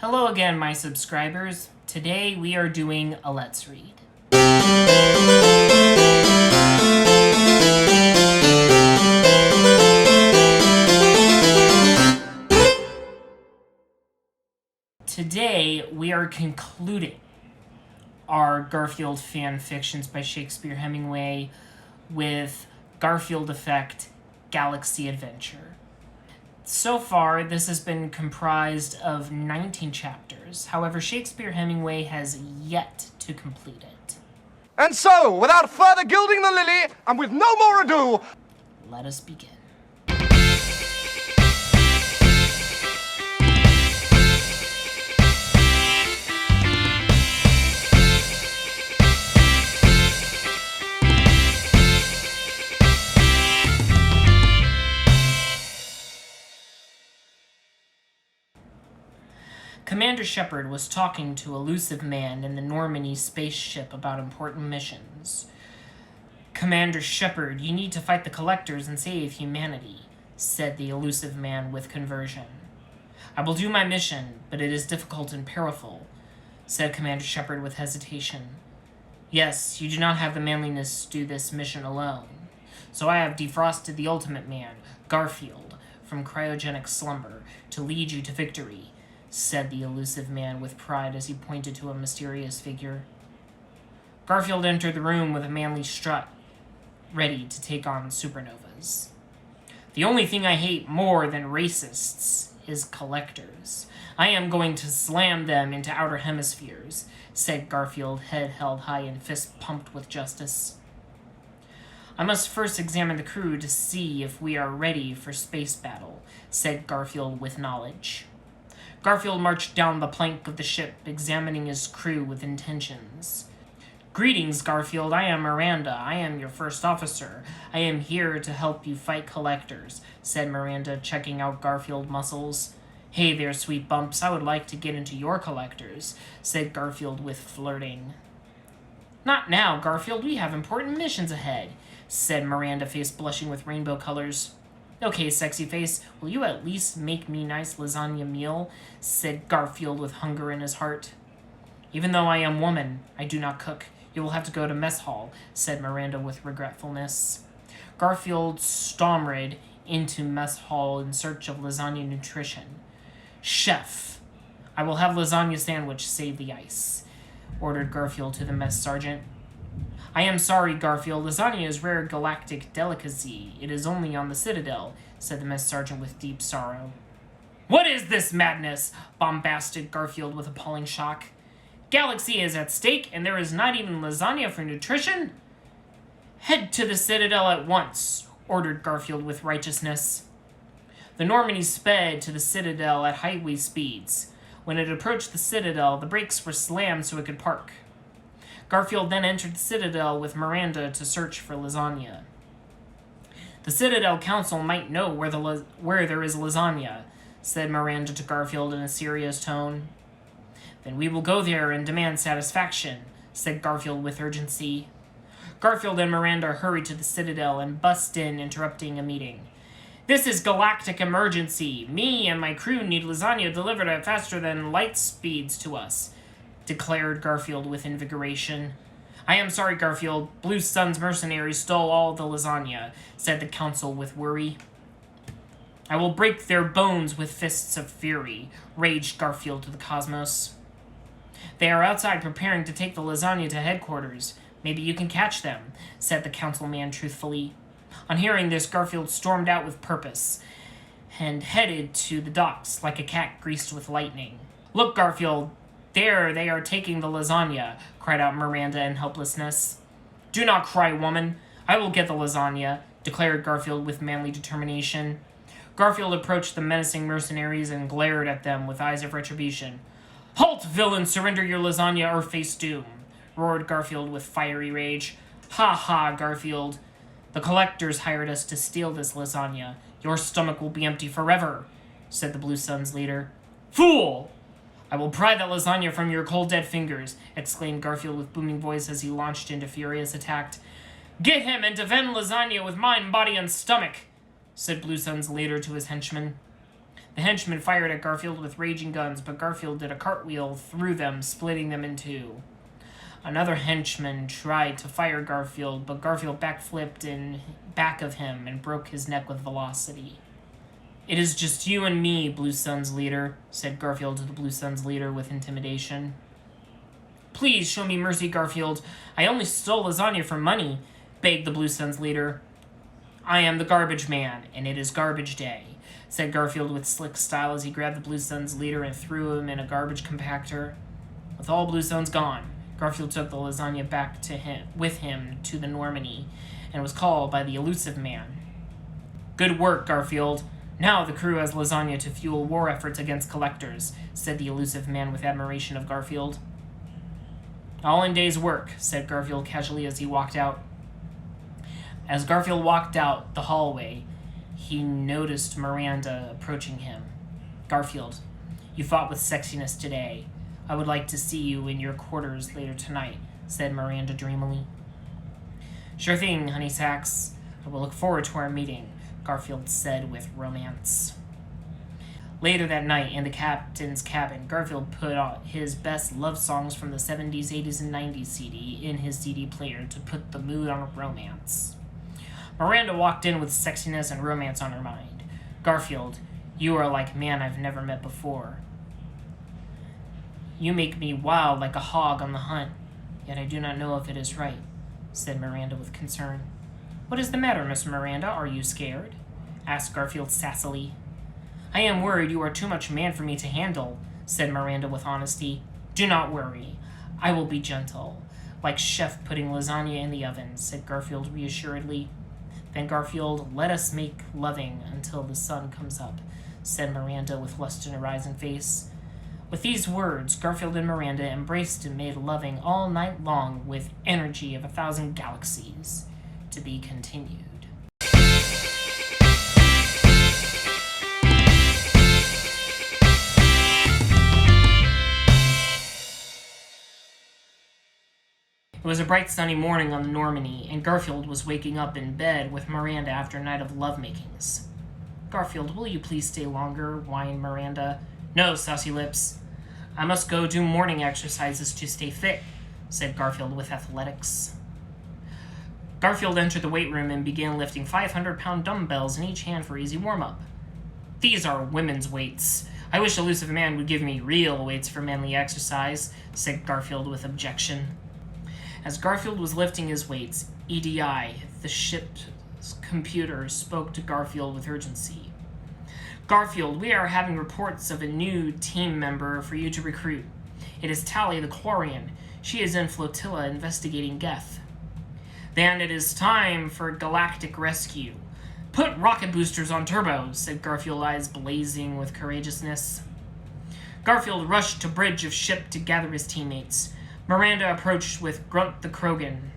Hello again, my subscribers. Today we are doing a Let's Read. Today we are concluding our Garfield Fanfictions by Shakespeare Hemmingway with Garfield Effect Galaxy Adventure. So far, this has been comprised of 19 chapters. However, Shakespeare Hemmingway has yet to complete it. And so, without further gilding the lily, and with no more ado, let us begin. Commander Shepard was talking to Elusive Man in the Normandy spaceship about important missions. Commander Shepard, you need to fight the Collectors and save humanity, said the Elusive Man with conversion. I will do my mission, but it is difficult and perilful, said Commander Shepard with hesitation. Yes, you do not have the manliness to do this mission alone. So I have defrosted the Ultimate Man, Garfield, from cryogenic slumber to lead you to victory, said the Elusive Man with pride as he pointed to a mysterious figure. Garfield entered the room with a manly strut, ready to take on supernovas. The only thing I hate more than racists is collectors. I am going to slam them into outer hemispheres, said Garfield, head held high and fist pumped with justice. I must first examine the crew to see if we are ready for space battle, said Garfield with knowledge. Garfield marched down the plank of the ship, examining his crew with intentions. Greetings, Garfield. I am Miranda. I am your first officer. I am here to help you fight collectors, said Miranda, checking out Garfield muscles. Hey there, sweet bumps. I would like to get into your collectors, said Garfield with flirting. Not now, Garfield. We have important missions ahead, said Miranda, face blushing with rainbow colors. Okay, sexy face, will you at least make me nice lasagna meal? Said Garfield with hunger in his heart. Even though I am woman, I do not cook. You will have to go to mess hall, said Miranda with regretfulness. Garfield stormed into mess hall in search of lasagna nutrition. Chef, I will have lasagna sandwich, save the ice, ordered Garfield to the mess sergeant. I am sorry, Garfield. Lasagna is rare galactic delicacy. It is only on the Citadel, said the mess sergeant with deep sorrow. What is this madness? Bombasted Garfield with appalling shock. Galaxy is at stake, and there is not even lasagna for nutrition? Head to the Citadel at once, ordered Garfield with righteousness. The Normandy sped to the Citadel at highway speeds. When it approached the Citadel, the brakes were slammed so it could park. Garfield then entered the Citadel with Miranda to search for lasagna. The Citadel Council might know where there is lasagna, said Miranda to Garfield in a serious tone. Then we will go there and demand satisfaction, said Garfield with urgency. Garfield and Miranda hurried to the Citadel and bussed in, interrupting a meeting. This is galactic emergency. Me and my crew need lasagna delivered at faster than light speeds to us, declared Garfield with invigoration. I am sorry, Garfield. Blue Sun's mercenaries stole all the lasagna, said the council with worry. I will break their bones with fists of fury, raged Garfield to the cosmos. They are outside preparing to take the lasagna to headquarters. Maybe you can catch them, said the councilman truthfully. On hearing this, Garfield stormed out with purpose and headed to the docks like a cat greased with lightning. Look, Garfield, there they are taking the lasagna, cried out Miranda in helplessness. Do not cry, woman. I will get the lasagna, declared Garfield with manly determination. Garfield approached the menacing mercenaries and glared at them with eyes of retribution. Halt, villain! Surrender your lasagna or face doom, roared Garfield with fiery rage. Ha ha, Garfield. The collectors hired us to steal this lasagna. Your stomach will be empty forever, said the Blue Sun's leader. Fool! I will pry that lasagna from your cold dead fingers, exclaimed Garfield with booming voice as he launched into furious attack. Get him and defend lasagna with mind, body, and stomach, said Blue Sun's leader to his henchmen. The henchmen fired at Garfield with raging guns, but Garfield did a cartwheel through them, splitting them in two. Another henchman tried to fire Garfield, but Garfield backflipped in back of him and broke his neck with velocity. "It is just you and me, Blue Sun's leader," said Garfield to the Blue Sun's leader with intimidation. "Please show me mercy, Garfield. I only stole lasagna for money," begged the Blue Sun's leader. "I am the garbage man, and it is garbage day," said Garfield with slick style as he grabbed the Blue Sun's leader and threw him in a garbage compactor. With all Blue Suns gone, Garfield took the lasagna back with him to the Normandy and was called by the elusive man. "Good work, Garfield. Now the crew has lasagna to fuel war efforts against collectors," said the elusive man with admiration of Garfield. "All in day's work," said Garfield casually as he walked out. As Garfield walked out the hallway, he noticed Miranda approaching him. "Garfield, you fought with sexiness today. I would like to see you in your quarters later tonight," said Miranda dreamily. "Sure thing, honey sacks. I will look forward to our meeting," Garfield said with romance. Later that night, in the captain's cabin, Garfield put on his best love songs from the 70s, 80s, and 90s CD in his CD player to put the mood on romance. Miranda walked in with sexiness and romance on her mind. "Garfield, you are like man I've never met before. You make me wild like a hog on the hunt, yet I do not know if it is right," said Miranda with concern. "What is the matter, Miss Miranda? Are you scared?" asked Garfield sassily. "I am worried you are too much man for me to handle," said Miranda with honesty. "Do not worry. I will be gentle, like chef putting lasagna in the oven," said Garfield reassuredly. "Then, Garfield, let us make loving until the sun comes up," said Miranda with lust in her eyes and face. With these words, Garfield and Miranda embraced and made loving all night long with energy of 1,000 galaxies. To be continued. It was a bright sunny morning on the Normandy, and Garfield was waking up in bed with Miranda after a night of lovemakings. "Garfield, will you please stay longer?" whined Miranda. "No, saucy lips. I must go do morning exercises to stay fit," said Garfield with athletics. Garfield entered the weight room and began lifting 500-pound dumbbells in each hand for easy warm-up. "These are women's weights. I wish elusive man would give me real weights for manly exercise," said Garfield with objection. As Garfield was lifting his weights, EDI, the ship's computer, spoke to Garfield with urgency. "Garfield, we are having reports of a new team member for you to recruit. It is Tally the Quarian. She is in flotilla investigating Geth. Then it is time for galactic rescue. Put rocket boosters on turbos," said Garfield, eyes blazing with courageousness. Garfield rushed to bridge of ship to gather his teammates. Miranda approached with Grunt the Krogan.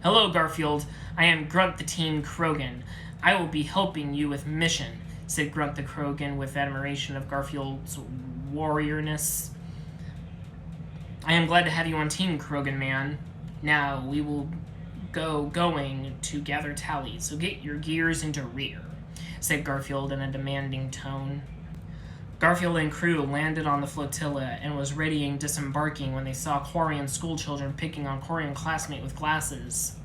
"Hello, Garfield. I am Grunt the Team Krogan. I will be helping you with mission," said Grunt the Krogan with admiration of Garfield's warriorness. "I am glad to have you on Team Krogan, man. Now we will going to gather Tally, so get your gears into rear," said Garfield in a demanding tone. Garfield and crew landed on the flotilla and was readying disembarking when they saw Quarian schoolchildren picking on Quarian classmate with glasses.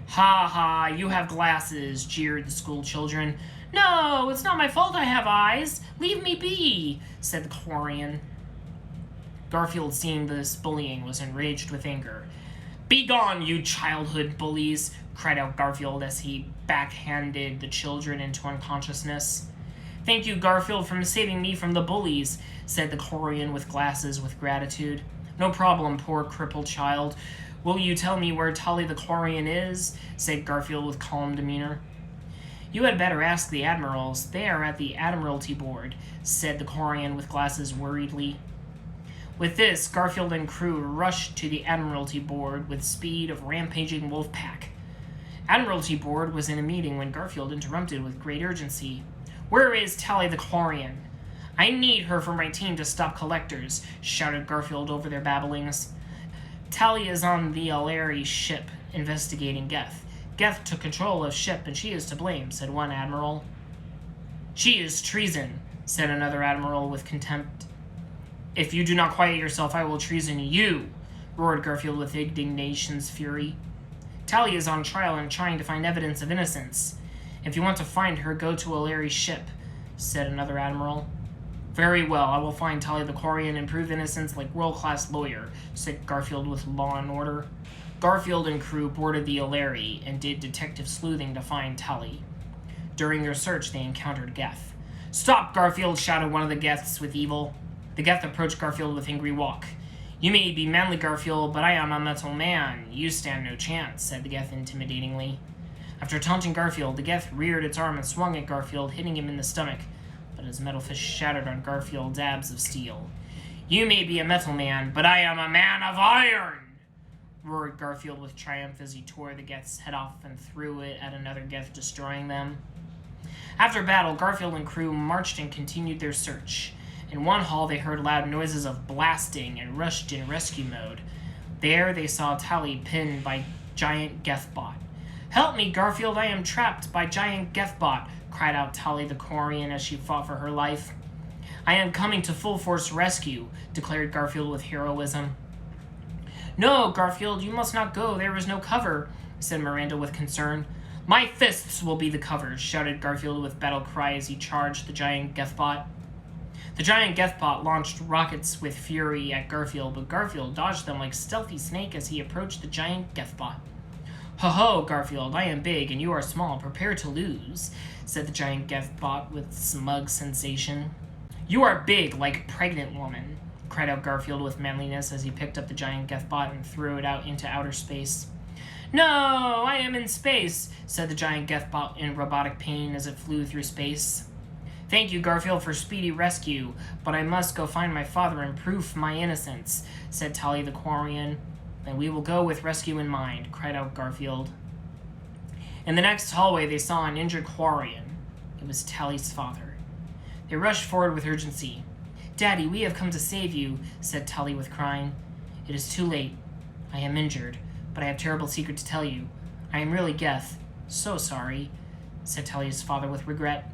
"Ha ha, you have glasses," jeered the schoolchildren. "No, it's not my fault I have eyes. Leave me be," said the Quarian. Garfield, seeing this bullying, was enraged with anger. "Be gone, you childhood bullies," cried out Garfield as he backhanded the children into unconsciousness. "Thank you, Garfield, for saving me from the bullies," said the Quarian with glasses with gratitude. "No problem, poor crippled child. Will you tell me where Tally the Quarian is?" said Garfield with calm demeanor. "You had better ask the admirals. They are at the Admiralty Board," said the Quarian with glasses worriedly. With this, Garfield and crew rushed to the Admiralty Board with speed of rampaging wolf pack. Admiralty Board was in a meeting when Garfield interrupted with great urgency. "Where is Tally the Quarian?" "I need her for my team to stop collectors," shouted Garfield over their babblings. "Tally is on the Alari ship investigating Geth. Geth took control of ship and she is to blame," said one admiral. She is treason, said another admiral with contempt. If you do not quiet yourself, I will treason you, roared Garfield with indignation's fury. Tally is on trial and trying to find evidence of innocence. If you want to find her, go to O'Leary's ship, said another admiral. Very well, I will find Tally the Quarian and prove innocence like world-class lawyer, said Garfield with law and order. Garfield and crew boarded the O'Leary and did detective sleuthing to find Tally. During their search, they encountered Geth. Stop, Garfield, shouted one of the Geths with evil. The Geth approached Garfield with angry walk. You may be manly, Garfield, but I am a metal man. You stand no chance, said the Geth intimidatingly. After taunting Garfield, the Geth reared its arm and swung at Garfield, hitting him in the stomach, but his metal fist shattered on Garfield's abs of steel. You may be a metal man, but I am a man of iron, roared Garfield with triumph as he tore the Geth's head off and threw it at another Geth, destroying them. After battle, Garfield and crew marched and continued their search. In one hall, they heard loud noises of blasting and rushed in rescue mode. There, they saw Tally pinned by giant Gethbot. Help me, Garfield, I am trapped by giant Gethbot, cried out Tally the Quarian as she fought for her life. I am coming to full force rescue, declared Garfield with heroism. No, Garfield, you must not go. There is no cover, said Miranda with concern. My fists will be the cover, shouted Garfield with battle cry as he charged the giant Gethbot. The giant Gethbot launched rockets with fury at Garfield, but Garfield dodged them like a stealthy snake as he approached the giant Gethbot. Ho-ho, Garfield, I am big and you are small. Prepare to lose, said the giant Gethbot with smug sensation. You are big, like a pregnant woman, cried out Garfield with manliness as he picked up the giant Gethbot and threw it out into outer space. No, I am in space, said the giant Gethbot in robotic pain as it flew through space. Thank you, Garfield, for speedy rescue, but I must go find my father and prove my innocence, said Tally the Quarian. Then we will go with rescue in mind, cried out Garfield. In the next hallway, they saw an injured Quarian. It was Tally's father. They rushed forward with urgency. Daddy, we have come to save you, said Tally with crying. It is too late. I am injured, but I have a terrible secret to tell you. I am really Geth. So sorry, said Tally's father with regret.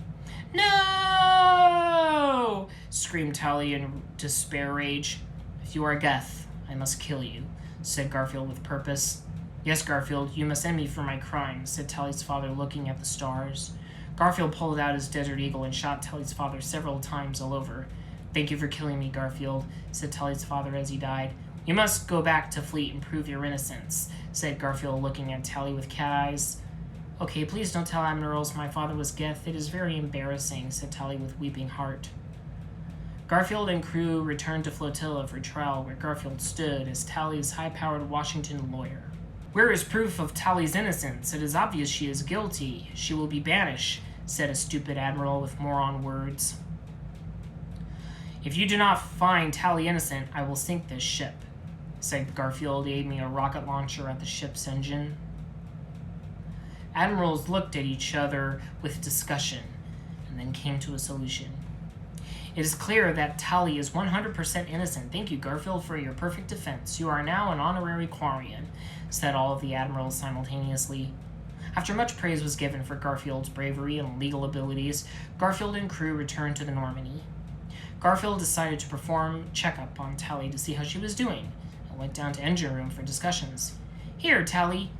No! Screamed Tally in despair rage. If you are Geth, I must kill you, said Garfield with purpose. Yes, Garfield, you must end me for my crime, said Tally's father, looking at the stars. Garfield pulled out his Desert Eagle and shot Tally's father several times all over. Thank you for killing me, Garfield, said Tally's father as he died. You must go back to Fleet and prove your innocence, said Garfield, looking at Tally with cat eyes. Okay, please don't tell admirals my father was Geth. It is very embarrassing, said Tally with weeping heart. Garfield and crew returned to Flotilla for trial, where Garfield stood as Tally's high-powered Washington lawyer. Where is proof of Tally's innocence? It is obvious she is guilty. She will be banished, said a stupid admiral with moron words. If you do not find Tally innocent, I will sink this ship, said Garfield, aiming a rocket launcher at the ship's engine. Admirals looked at each other with discussion, and then came to a solution. It is clear that Tally is 100% innocent. Thank you, Garfield, for your perfect defense. You are now an honorary Quarian, said all of the admirals simultaneously. After much praise was given for Garfield's bravery and legal abilities, Garfield and crew returned to the Normandy. Garfield decided to perform checkup on Tally to see how she was doing, and went down to engine room for discussions. Here, Tally,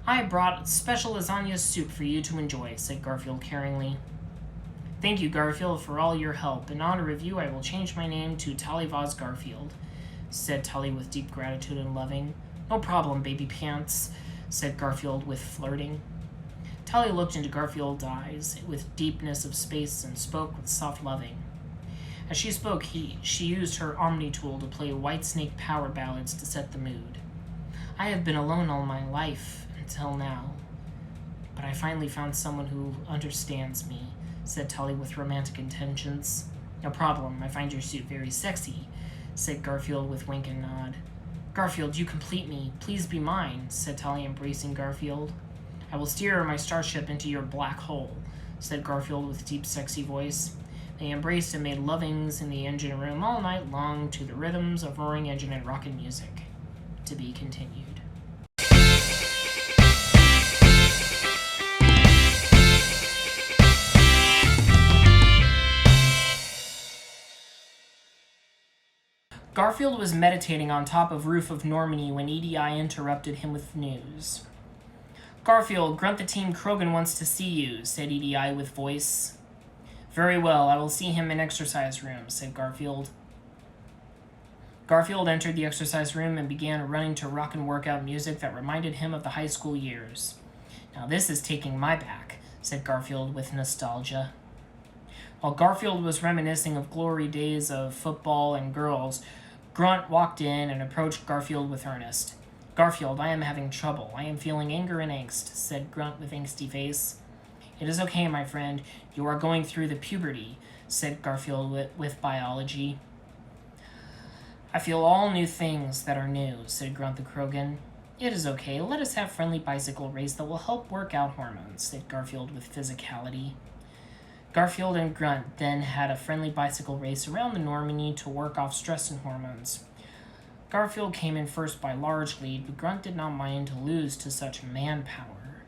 I brought special lasagna soup for you to enjoy, said Garfield caringly. Thank you, Garfield, for all your help. In honor of you, I will change my name to Tally Vaz Garfield, said Tally with deep gratitude and loving. No problem, baby pants, said Garfield with flirting. Tally looked into Garfield's eyes with deepness of space and spoke with soft loving. As she spoke, she used her Omni tool to play Whitesnake power ballads to set the mood. I have been alone all my life, until now. But I finally found someone who understands me, said Tally with romantic intentions. No problem, I find your suit very sexy, said Garfield with wink and nod. Garfield, you complete me. Please be mine, said Tally, embracing Garfield. I will steer my starship into your black hole, said Garfield with deep, sexy voice. They embraced and made lovings in the engine room all night long to the rhythms of roaring engine and rocket music. To be continued. Garfield was meditating on top of roof of Normandy when EDI interrupted him with news. Garfield, Grunt the Team Krogan wants to see you, said EDI with voice. Very well, I will see him in exercise room, said Garfield. Garfield entered the exercise room and began running to rock and workout music that reminded him of the high school years. Now this is taking my back, said Garfield with nostalgia. While Garfield was reminiscing of glory days of football and girls, Grunt walked in and approached Garfield with earnest. Garfield, I am having trouble. I am feeling anger and angst, said Grunt with angsty face. It is okay, my friend. You are going through the puberty, said Garfield with biology. I feel all new things that are new, said Grunt the Krogan. It is okay. Let us have friendly bicycle race that will help work out hormones, said Garfield with physicality. Garfield and Grunt then had a friendly bicycle race around the Normandy to work off stress and hormones. Garfield came in first by large lead, but Grunt did not mind to lose to such manpower.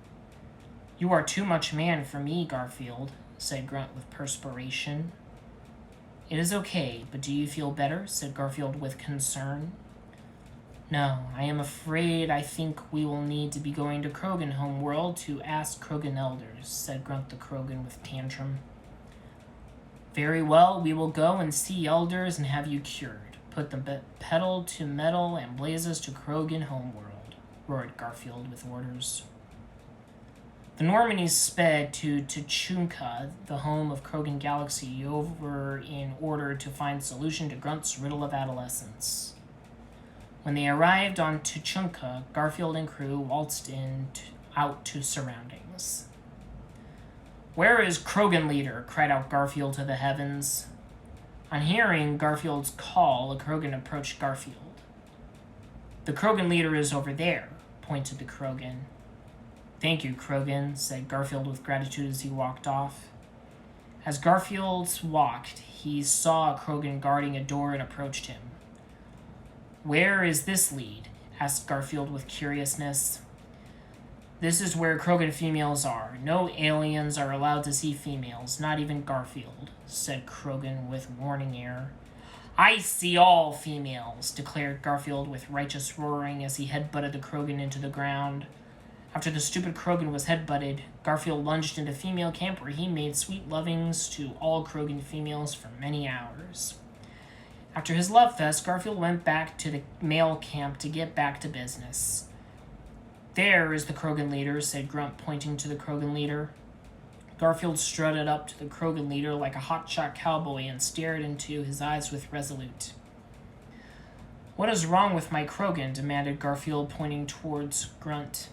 You are too much man for me, Garfield, said Grunt with perspiration. It is okay, but do you feel better? Said Garfield with concern. No, I am afraid I think we will need to be going to Krogan homeworld to ask Krogan elders, said Grunt the Krogan with tantrum. Very well, we will go and see elders and have you cured. Put the pedal to metal and blazes to Krogan homeworld, roared Garfield with orders. The Normandy sped to Tuchunka, the home of Krogan Galaxy, over in order to find solution to Grunt's riddle of adolescence. When they arrived on Tuchunka, Garfield and crew waltzed out to surroundings. Where is Krogan leader? Cried out Garfield to the heavens. On hearing Garfield's call, a Krogan approached Garfield. The Krogan leader is over there, pointed the Krogan. Thank you, Krogan, said Garfield with gratitude as he walked off. As Garfield walked, he saw a Krogan guarding a door and approached him. Where is this lead? Asked Garfield with curiousness. This is where Krogan females are. No aliens are allowed to see females, not even Garfield, said Krogan with warning air. I see all females, declared Garfield with righteous roaring as he headbutted the Krogan into the ground. After the stupid Krogan was headbutted, Garfield lunged into female camp where he made sweet lovings to all Krogan females for many hours. After his love fest, Garfield went back to the male camp to get back to business. There is the Krogan leader, said Grunt, pointing to the Krogan leader. Garfield strutted up to the Krogan leader like a hotshot cowboy and stared into his eyes with resolute. What is wrong with my Krogan? Demanded Garfield, pointing towards Grunt.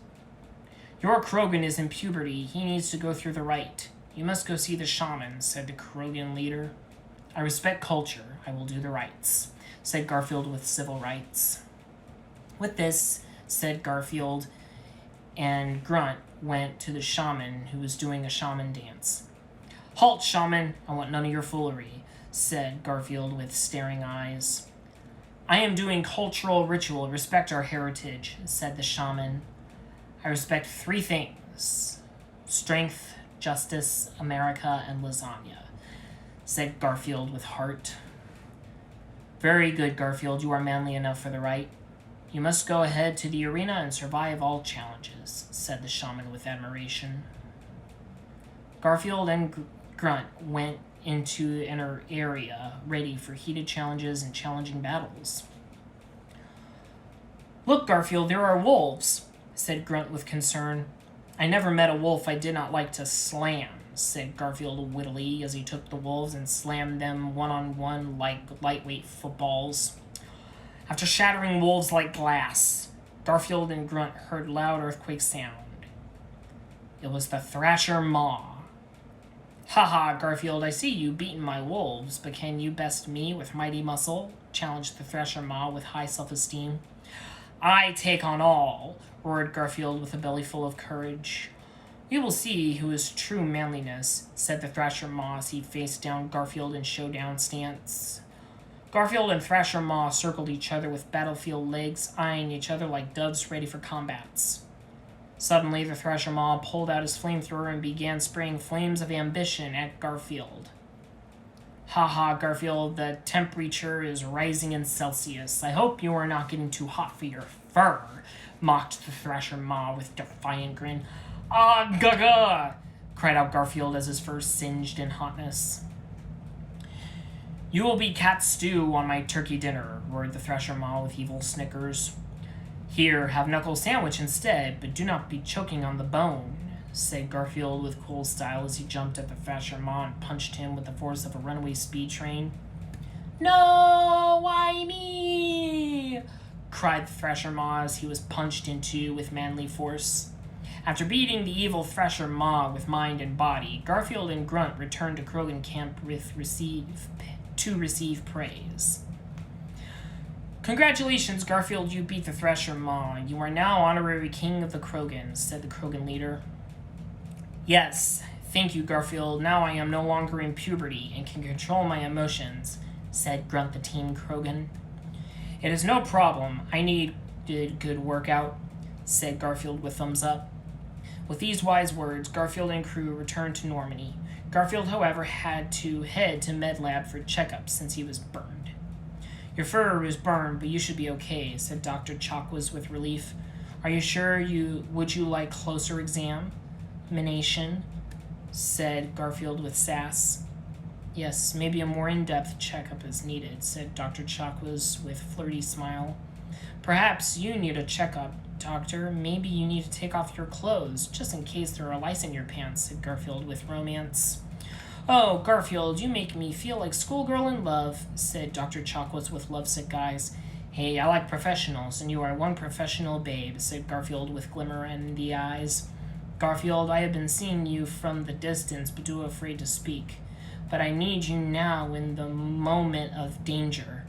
Your Krogan is in puberty. He needs to go through the rite. You must go see the shaman, said the Krogan leader. I respect culture. I will do the rites, said Garfield with civil rights. With this, said Garfield, and Grunt went to the shaman who was doing a shaman dance. Halt, shaman! I want none of your foolery, said Garfield with staring eyes. I am doing cultural ritual. Respect our heritage, said the shaman. I respect 3 things. Strength, justice, America, and lasagna, said Garfield with heart. Very good, Garfield. You are manly enough for the rite. You must go ahead to the arena and survive all challenges, said the shaman with admiration. Garfield and Grunt went into an area ready for heated challenges and challenging battles. Look, Garfield, there are wolves, said Grunt with concern. I never met a wolf I did not like to slam, said Garfield wittily as he took the wolves and slammed them one-on-one like lightweight footballs. After shattering wolves like glass, Garfield and Grunt heard loud earthquake sound. It was the Thrasher Maw. Ha, Garfield, I see you beaten my wolves, but can you best me with mighty muscle? Challenged the Thrasher Maw with high self-esteem. I take on all, roared Garfield with a belly full of courage. We will see who is true manliness, said the Thrasher Maw as he faced down Garfield in showdown stance. Garfield and Thrasher Maw circled each other with battlefield legs, eyeing each other like doves ready for combats. Suddenly, the Thrasher Maw pulled out his flamethrower and began spraying flames of ambition at Garfield. Haha, Garfield, the temperature is rising in Celsius. I hope you are not getting too hot for your fur, mocked the Thrasher Ma with defiant grin. Ah, gaga! Cried out Garfield as his fur singed in hotness. You will be cat stew on my turkey dinner, roared the Thrasher Ma with evil snickers. Here, have knuckle sandwich instead, but do not be choking on the bone, said Garfield with cool style as he jumped at the Thrasher Ma and punched him with the force of a runaway speed train. No, why me? Cried the Thrasher Ma as he was punched into with manly force. After beating the evil Thrasher Ma with mind and body, Garfield and Grunt returned to Krogan camp to receive praise. Congratulations, Garfield, you beat the Thrasher Ma. You are now honorary king of the Krogans, said the Krogan leader. Yes, thank you, Garfield. Now I am no longer in puberty and can control my emotions, said Grunt the Team Krogan. It is no problem. I need a good workout, said Garfield with thumbs up. With these wise words, Garfield and crew returned to Normandy. Garfield, however, had to head to Med Lab for checkup since he was burned. Your fur is burned, but you should be okay, said Dr. Chakwas with relief. Are you sure would you like closer examination? Said Garfield with sass. Yes, maybe a more in-depth checkup is needed, said Dr. Chakwas with flirty smile. Perhaps you need a checkup, Doctor. Maybe you need to take off your clothes, just in case there are lice in your pants, said Garfield with romance. Oh, Garfield, you make me feel like schoolgirl in love, said Dr. Chakwas with lovesick eyes. Hey, I like professionals, and you are one professional babe, said Garfield with glimmer in the eyes. Garfield, I have been seeing you from the distance, but too afraid to speak. But I need you now in the moment of danger.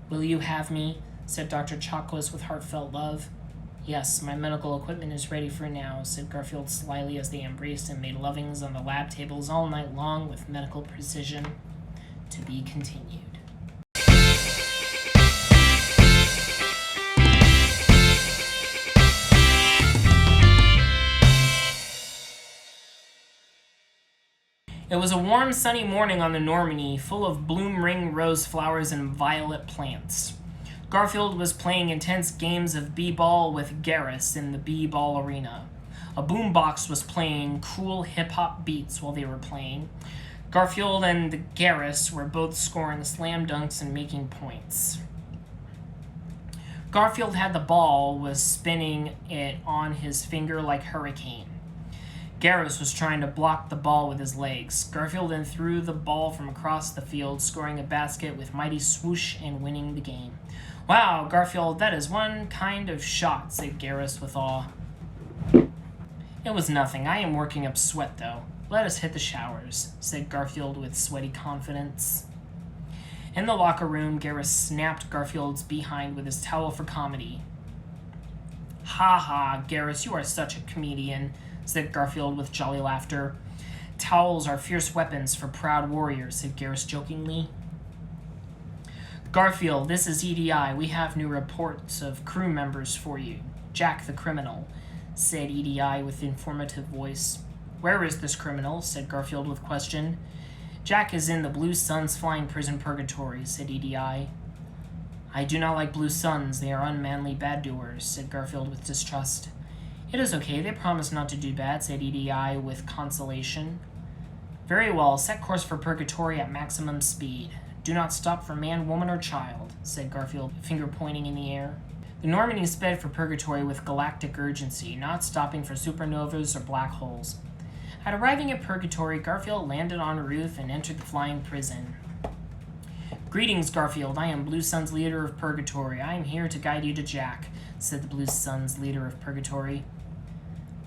Will you have me? Said Dr. Chakwas with heartfelt love. Yes, my medical equipment is ready for now, said Garfield slyly as they embraced and made lovings on the lab tables all night long with medical precision. To be continued. It was a warm, sunny morning on the Normandy, full of bloom ring rose flowers and violet plants. Garfield was playing intense games of b-ball with Garrus in the b-ball arena. A boombox was playing cool hip-hop beats while they were playing. Garfield and Garrus were both scoring slam dunks and making points. Garfield had the ball, was spinning it on his finger like hurricane. Garrus was trying to block the ball with his legs. Garfield then threw the ball from across the field, scoring a basket with mighty swoosh and winning the game. Wow, Garfield, that is one kind of shot, said Garrus with awe. It was nothing. I am working up sweat, though. Let us hit the showers, said Garfield with sweaty confidence. In the locker room, Garrus snapped Garfield's behind with his towel for comedy. Ha ha, Garrus, you are such a comedian, said Garfield with jolly laughter. Towels are fierce weapons for proud warriors, said Garrus jokingly. Garfield, this is EDI. We have new reports of crew members for you. Jack the criminal, said EDI with informative voice. Where is this criminal? Said Garfield with question. Jack is in the Blue Suns flying prison purgatory, said EDI. I do not like Blue Suns. They are unmanly bad doers, said Garfield with distrust. It is okay. They promise not to do bad, said EDI with consolation. Very well. Set course for purgatory at maximum speed. Do not stop for man, woman, or child, said Garfield, finger pointing in the air. The Normandy sped for purgatory with galactic urgency, not stopping for supernovas or black holes. At arriving at purgatory, Garfield landed en route and entered the flying prison. Greetings, Garfield. I am Blue Sun's leader of purgatory. I am here to guide you to Jack, said the Blue Sun's leader of purgatory.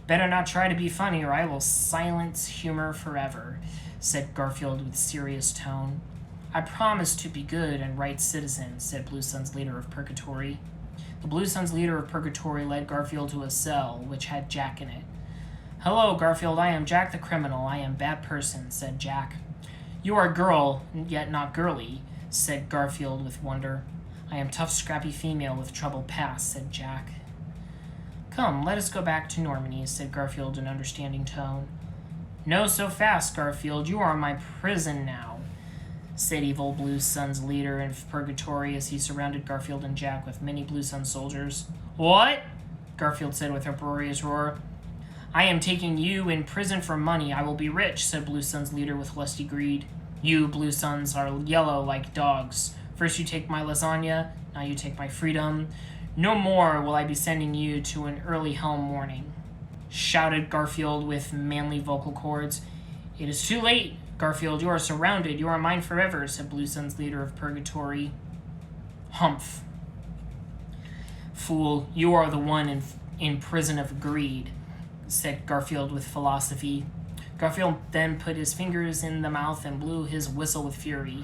Better not try to be funny or I will silence humor forever, said Garfield with serious tone. I promise to be good and right citizen, said Blue Sun's leader of purgatory. The Blue Sun's leader of purgatory led Garfield to a cell, which had Jack in it. Hello, Garfield, I am Jack the criminal. I am bad person, said Jack. You are girl, yet not girly, said Garfield with wonder. I am tough, scrappy female with trouble past, said Jack. Come, let us go back to Normandy, said Garfield in understanding tone. No so fast, Garfield. You are in my prison now. said Evil Blue Sun's leader in Purgatory as he surrounded Garfield and Jack with many Blue Sun soldiers. What? Garfield said with a uproarious roar. I am taking you in prison for money. I will be rich, said Blue Sun's leader with lusty greed. You, Blue Suns, are yellow like dogs. First you take my lasagna, now you take my freedom. No more will I be sending you to an early hell morning, shouted Garfield with manly vocal cords. It is too late, Garfield. You are surrounded. You are mine forever, said Blue Sun's leader of Purgatory. Humph. Fool, you are the one in prison of greed, said Garfield with philosophy. Garfield then put his fingers in the mouth and blew his whistle with fury.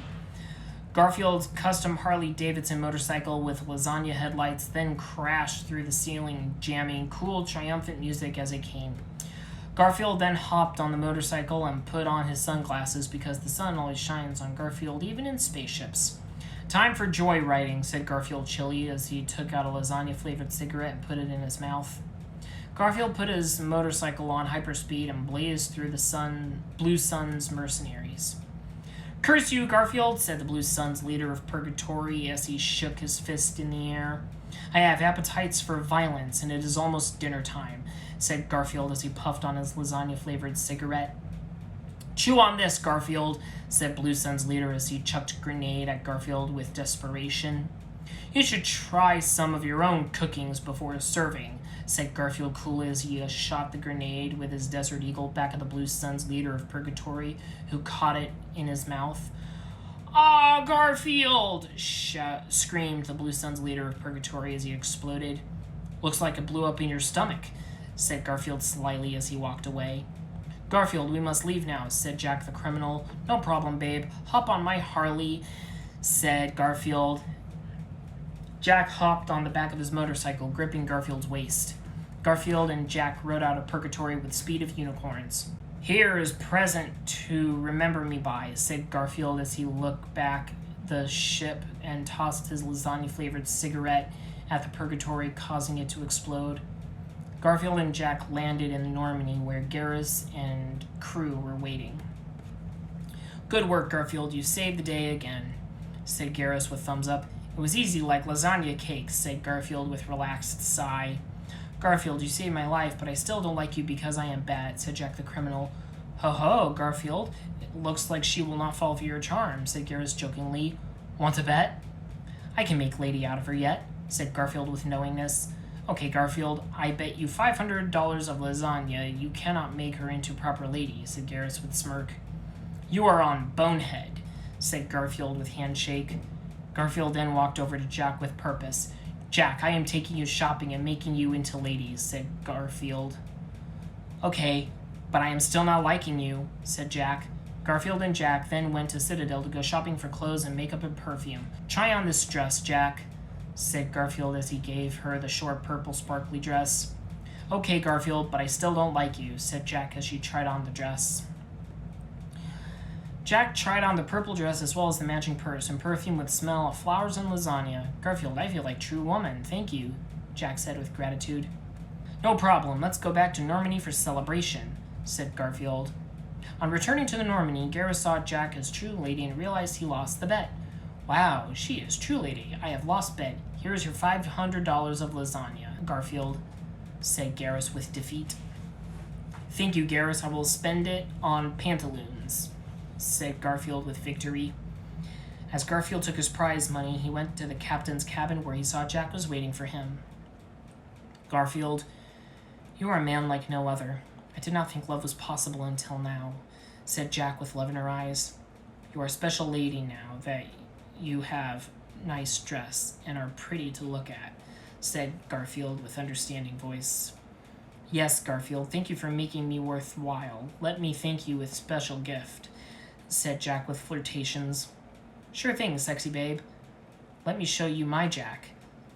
Garfield's custom Harley-Davidson motorcycle with lasagna headlights then crashed through the ceiling, jamming cool, triumphant music as it came. Garfield then hopped on the motorcycle and put on his sunglasses because the sun always shines on Garfield, even in spaceships. Time for joyriding, said Garfield chilly as he took out a lasagna-flavored cigarette and put it in his mouth. Garfield put his motorcycle on hyperspeed and blazed through the Blue Sun's mercenaries. Curse you, Garfield, said the Blue Sun's leader of Purgatory as he shook his fist in the air. I have appetites for violence, and it is almost dinner time, said Garfield as he puffed on his lasagna-flavored cigarette. Chew on this, Garfield, said Blue Sun's leader as he chucked a grenade at Garfield with desperation. You should try some of your own cookings before serving, said Garfield coolly as he shot the grenade with his Desert Eagle back at the Blue Sun's leader of Purgatory, who caught it in his mouth. Ah, Garfield! Screamed the Blue Sun's leader of Purgatory as he exploded. Looks like it blew up in your stomach, said Garfield slyly as he walked away. Garfield, we must leave now, said Jack the criminal. No problem, babe. Hop on my Harley, said Garfield. Jack hopped on the back of his motorcycle, gripping Garfield's waist. Garfield and Jack rode out of Purgatory with the speed of unicorns. Here is present to remember me by, said Garfield as he looked back the ship and tossed his lasagna-flavored cigarette at the Purgatory, causing it to explode. Garfield and Jack landed in Normandy, where Garrus and crew were waiting. Good work, Garfield. You saved the day again, said Garrus with thumbs up. It was easy like lasagna cake, said Garfield with relaxed sigh. Garfield, you saved my life, but I still don't like you because I am bad, said Jack the criminal. Ho-ho, Garfield. It looks like she will not fall for your charm, said Garrus jokingly. Want to bet? I can make lady out of her yet, said Garfield with knowingness. Okay, Garfield, I bet you $500 of lasagna you cannot make her into proper lady, said Garrus with smirk. You are on bonehead, said Garfield with handshake. Garfield then walked over to Jack with purpose. Jack, I am taking you shopping and making you into ladies, said Garfield. Okay, but I am still not liking you, said Jack. Garfield and Jack then went to Citadel to go shopping for clothes and makeup and perfume. Try on this dress, Jack, said Garfield as he gave her the short purple sparkly dress. Okay, Garfield, but I still don't like you, said Jack as she tried on the dress. Jack tried on the purple dress as well as the matching purse and perfume with smell of flowers and lasagna. Garfield, I feel like true woman. Thank you, Jack said with gratitude. No problem. Let's go back to Normandy for celebration, said Garfield. On returning to the Normandy, Garrus saw Jack as true lady and realized he lost the bet. Wow, she is true lady. I have lost bet. Here is your $500 of lasagna, Garfield, said Garrus with defeat. Thank you, Garrus. I will spend it on pantaloons, said Garfield with victory. As Garfield took his prize money, he went to the captain's cabin where he saw Jack was waiting for him. Garfield, you are a man like no other. I did not think love was possible until now, said Jack with love in her eyes. You are a special lady now that you have nice dress and are pretty to look at, said Garfield with understanding voice. Yes, Garfield, thank you for making me worthwhile. Let me thank you with special gift, said Jack with flirtations. Sure thing, sexy babe. Let me show you my Jack,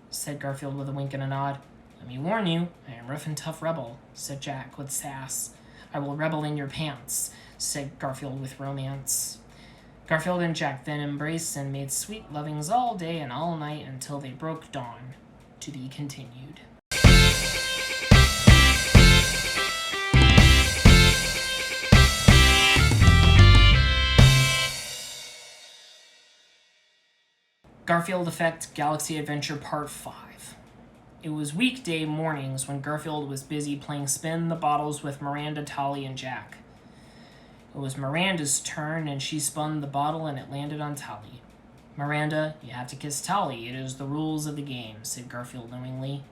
said Garfield with a wink and a nod. Let me warn you, I am rough and tough rebel, said Jack with sass. I will rebel in your pants, said Garfield with romance. Garfield and Jack then embraced and made sweet lovings all day and all night until they broke dawn. To be continued. Garfield Effect Galaxy Adventure Part 5. It was weekday mornings when Garfield was busy playing spin the bottles with Miranda, Tolly, and Jack. It was Miranda's turn, and she spun the bottle and it landed on Tolly. "Miranda, you have to kiss Tolly. It is the rules of the game," said Garfield knowingly.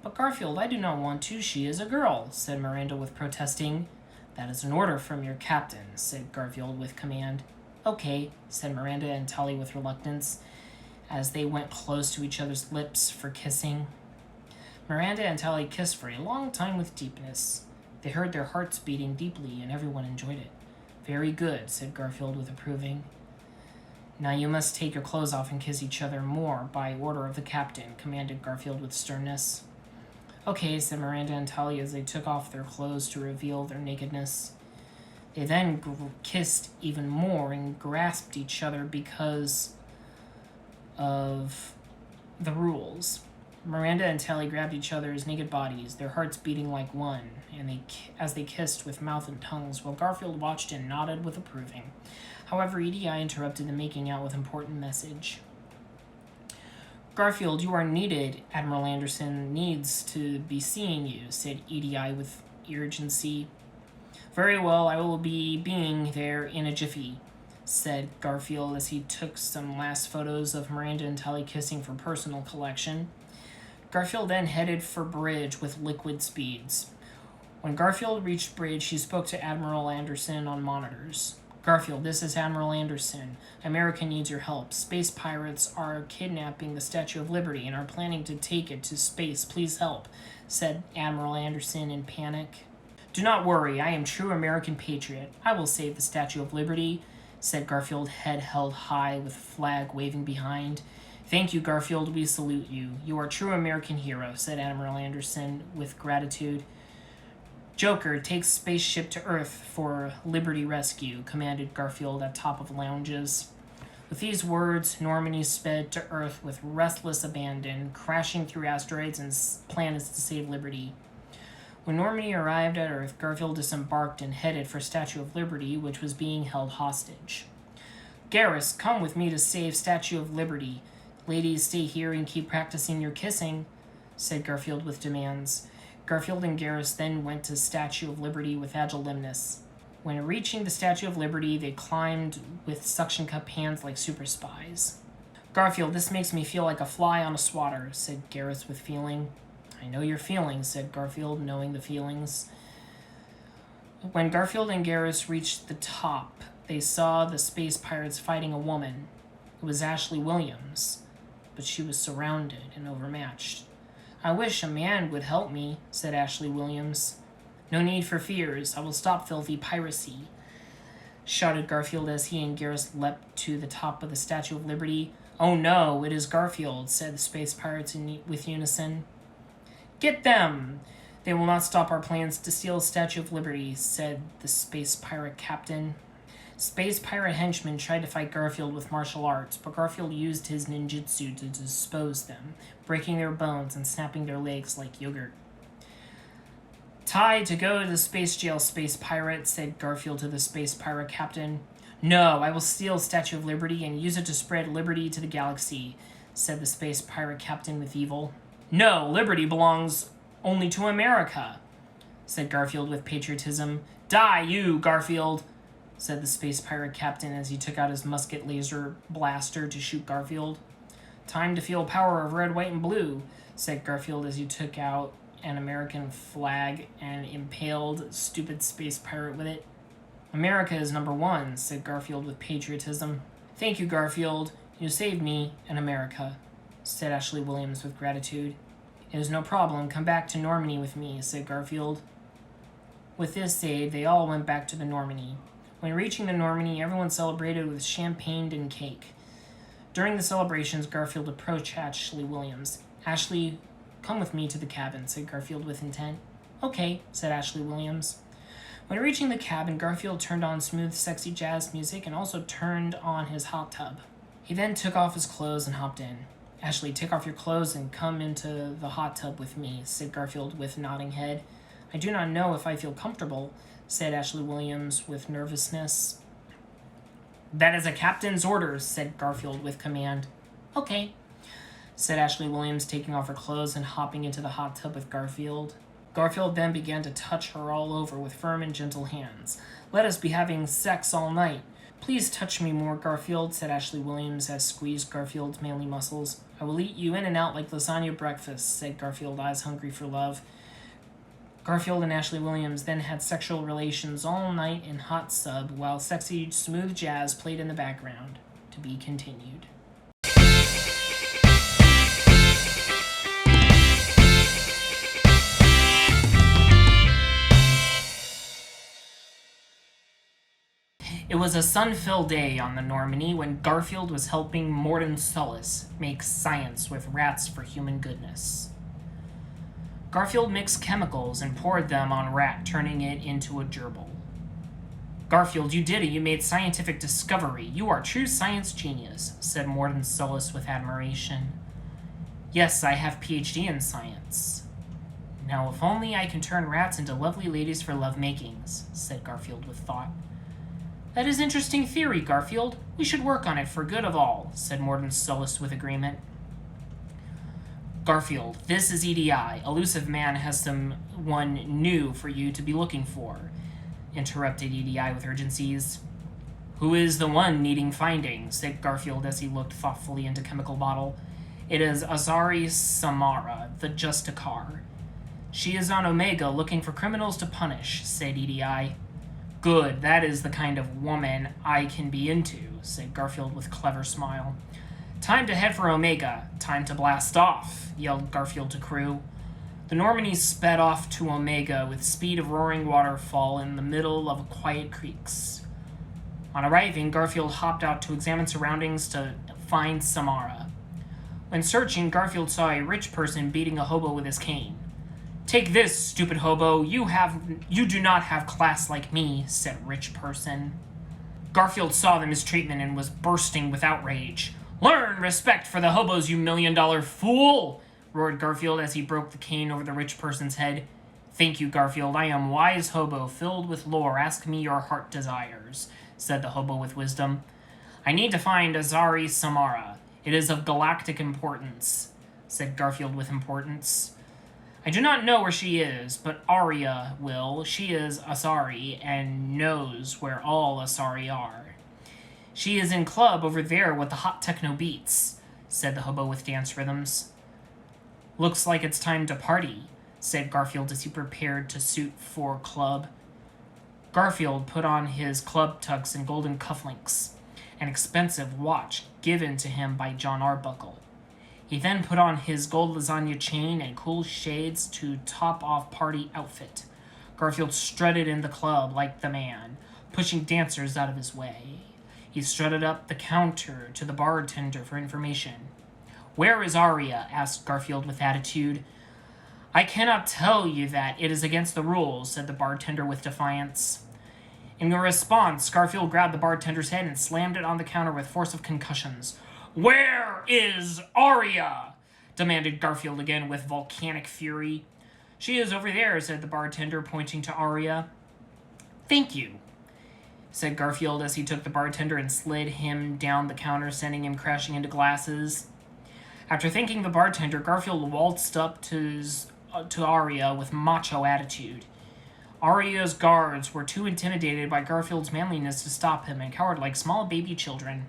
"But Garfield, I do not want to. She is a girl," said Miranda with protesting. "That is an order from your captain," said Garfield with command. "Okay," said Miranda and Tolly with reluctance, as they went close to each other's lips for kissing. Miranda and Tolly kissed for a long time with deepness. They heard their hearts beating deeply, and everyone enjoyed it. "Very good," said Garfield with approving. "Now you must take your clothes off and kiss each other more by order of the captain," commanded Garfield with sternness. "Okay," said Miranda and Tolly as they took off their clothes to reveal their nakedness. They then kissed even more and grasped each other because of the rules. Miranda and Tolly grabbed each other's naked bodies, their hearts beating like one, and as they kissed with mouth and tongues, while Garfield watched and nodded with approving. However, EDI interrupted the making out with important message. "Garfield, you are needed. Admiral Anderson needs to be seeing you," said EDI with urgency. "Very well, I will be being there in a jiffy," said Garfield as he took some last photos of Miranda and Tolly kissing for personal collection. Garfield then headed for bridge with liquid speeds. When Garfield reached bridge, he spoke to Admiral Anderson on monitors. "Garfield, this is Admiral Anderson. America needs your help. Space pirates are kidnapping the Statue of Liberty and are planning to take it to space. Please help," said Admiral Anderson in panic. "Do not worry, I am true American patriot. I will save the Statue of Liberty," said Garfield, head held high with flag waving behind. "Thank you, Garfield, we salute you. You are a true American hero," said Admiral Anderson with gratitude. "Joker, take spaceship to Earth for Liberty rescue," commanded Garfield at top of lounges. With these words, Normandy sped to Earth with restless abandon, crashing through asteroids and planets to save Liberty. When Normandy arrived at Earth, Garfield disembarked and headed for Statue of Liberty, which was being held hostage. "Garrus, come with me to save Statue of Liberty. Ladies, stay here and keep practicing your kissing," said Garfield with demands. Garfield and Garrus then went to Statue of Liberty with agile nimbleness. When reaching the Statue of Liberty, they climbed with suction cup hands like super spies. "Garfield, this makes me feel like a fly on a swatter," said Garrus with feeling. "I know your feelings," said Garfield, knowing the feelings. When Garfield and Garrus reached the top, they saw the space pirates fighting a woman. It was Ashley Williams, but she was surrounded and overmatched. "I wish a man would help me," said Ashley Williams. "No need for fears. I will stop filthy piracy," shouted Garfield as he and Garrus leapt to the top of the Statue of Liberty. "Oh no, it is Garfield," said the space pirates with unison. "Get them! They will not stop our plans to steal Statue of Liberty," said the space pirate captain. Space pirate henchmen tried to fight Garfield with martial arts, but Garfield used his ninjutsu to dispose them, breaking their bones and snapping their legs like yogurt. "Tie to go to the space jail, space pirate," said Garfield to the space pirate captain. "No, I will steal Statue of Liberty and use it to spread liberty to the galaxy," said the space pirate captain with evil. "No, liberty belongs only to America," said Garfield with patriotism. "Die, you, Garfield," said the space pirate captain as he took out his musket laser blaster to shoot Garfield. "Time to feel power of red, white, and blue," said Garfield as he took out an American flag and impaled stupid space pirate with it. "America is number one," said Garfield with patriotism. "Thank you, Garfield. You saved me and America," said Ashley Williams with gratitude. "It is no problem. Come back to Normandy with me," said Garfield. With this said, they all went back to the Normandy. When reaching the Normandy, everyone celebrated with champagne and cake. During the celebrations, Garfield approached Ashley Williams. "Ashley, come with me to the cabin," said Garfield with intent. "Okay," said Ashley Williams. When reaching the cabin, Garfield turned on smooth, sexy jazz music and also turned on his hot tub. He then took off his clothes and hopped in. "Ashley, take off your clothes and come into the hot tub with me," said Garfield with nodding head. "I do not know if I feel comfortable," said Ashley Williams with nervousness. "That is a captain's orders," said Garfield with command. Okay, said Ashley Williams, taking off her clothes and hopping into the hot tub with Garfield. Garfield then began to touch her all over with firm and gentle hands. Let us be having sex all night. Please touch me more, Garfield, said Ashley Williams as squeezed Garfield's manly muscles. I will eat you in and out like lasagna breakfast, said Garfield, eyes hungry for love. Garfield and Ashley Williams then had sexual relations all night in hot sub while sexy, smooth jazz played in the background. To be continued. It was a sun-filled day on the Normandy when Garfield was helping Morden Sullis make science with rats for human goodness. Garfield mixed chemicals and poured them on rat, turning it into a gerbil. Garfield, you did it. You made scientific discovery. You are true science genius, said Morden Sullis with admiration. Yes, I have PhD in science. Now, if only I can turn rats into lovely ladies for love-makings, said Garfield with thought. That is interesting theory, Garfield. We should work on it for good of all, said Morden Sullis with agreement. Garfield, this is EDI. Elusive Man has someone new for you to be looking for, interrupted EDI with urgencies. Who is the one needing finding, said Garfield as he looked thoughtfully into chemical bottle. It is Azari Samara, the Justicar. She is on Omega looking for criminals to punish, said EDI. Good, that is the kind of woman I can be into, said Garfield with a clever smile. Time to head for Omega. Time to blast off, yelled Garfield to crew. The Normandy sped off to Omega with speed of roaring waterfall in the middle of quiet creeks. On arriving, Garfield hopped out to examine surroundings to find Samara. When searching, Garfield saw a rich person beating a hobo with his cane. Take this, stupid hobo. You do not have class like me, said rich person. Garfield saw the mistreatment and was bursting with outrage. Learn respect for the hobos, you $1,000,000 fool, roared Garfield as he broke the cane over the rich person's head. Thank you, Garfield. I am wise hobo, filled with lore. Ask me your heart desires, said the hobo with wisdom. I need to find Azari Samara. It is of galactic importance, said Garfield with importance. I do not know where she is, but Aria will. She is Asari and knows where all Asari are. She is in club over there with the hot techno beats, said the hobo with dance rhythms. Looks like it's time to party, said Garfield as he prepared to suit for club. Garfield put on his club tux and golden cufflinks, an expensive watch given to him by John Arbuckle. He then put on his gold lasagna chain and cool shades to top off party outfit. Garfield strutted in the club like the man, pushing dancers out of his way. He strutted up the counter to the bartender for information. Where is Aria? Asked Garfield with attitude. I cannot tell you that. It is against the rules, said the bartender with defiance. In response, Garfield grabbed the bartender's head and slammed it on the counter with force of concussions. Where is Aria? Demanded Garfield again with volcanic fury. She is over there, said the bartender, pointing to Aria. Thank you, said Garfield as he took the bartender and slid him down the counter, sending him crashing into glasses. After thanking the bartender, Garfield waltzed up to Aria with macho attitude. Aria's guards were too intimidated by Garfield's manliness to stop him and cowered like small baby children.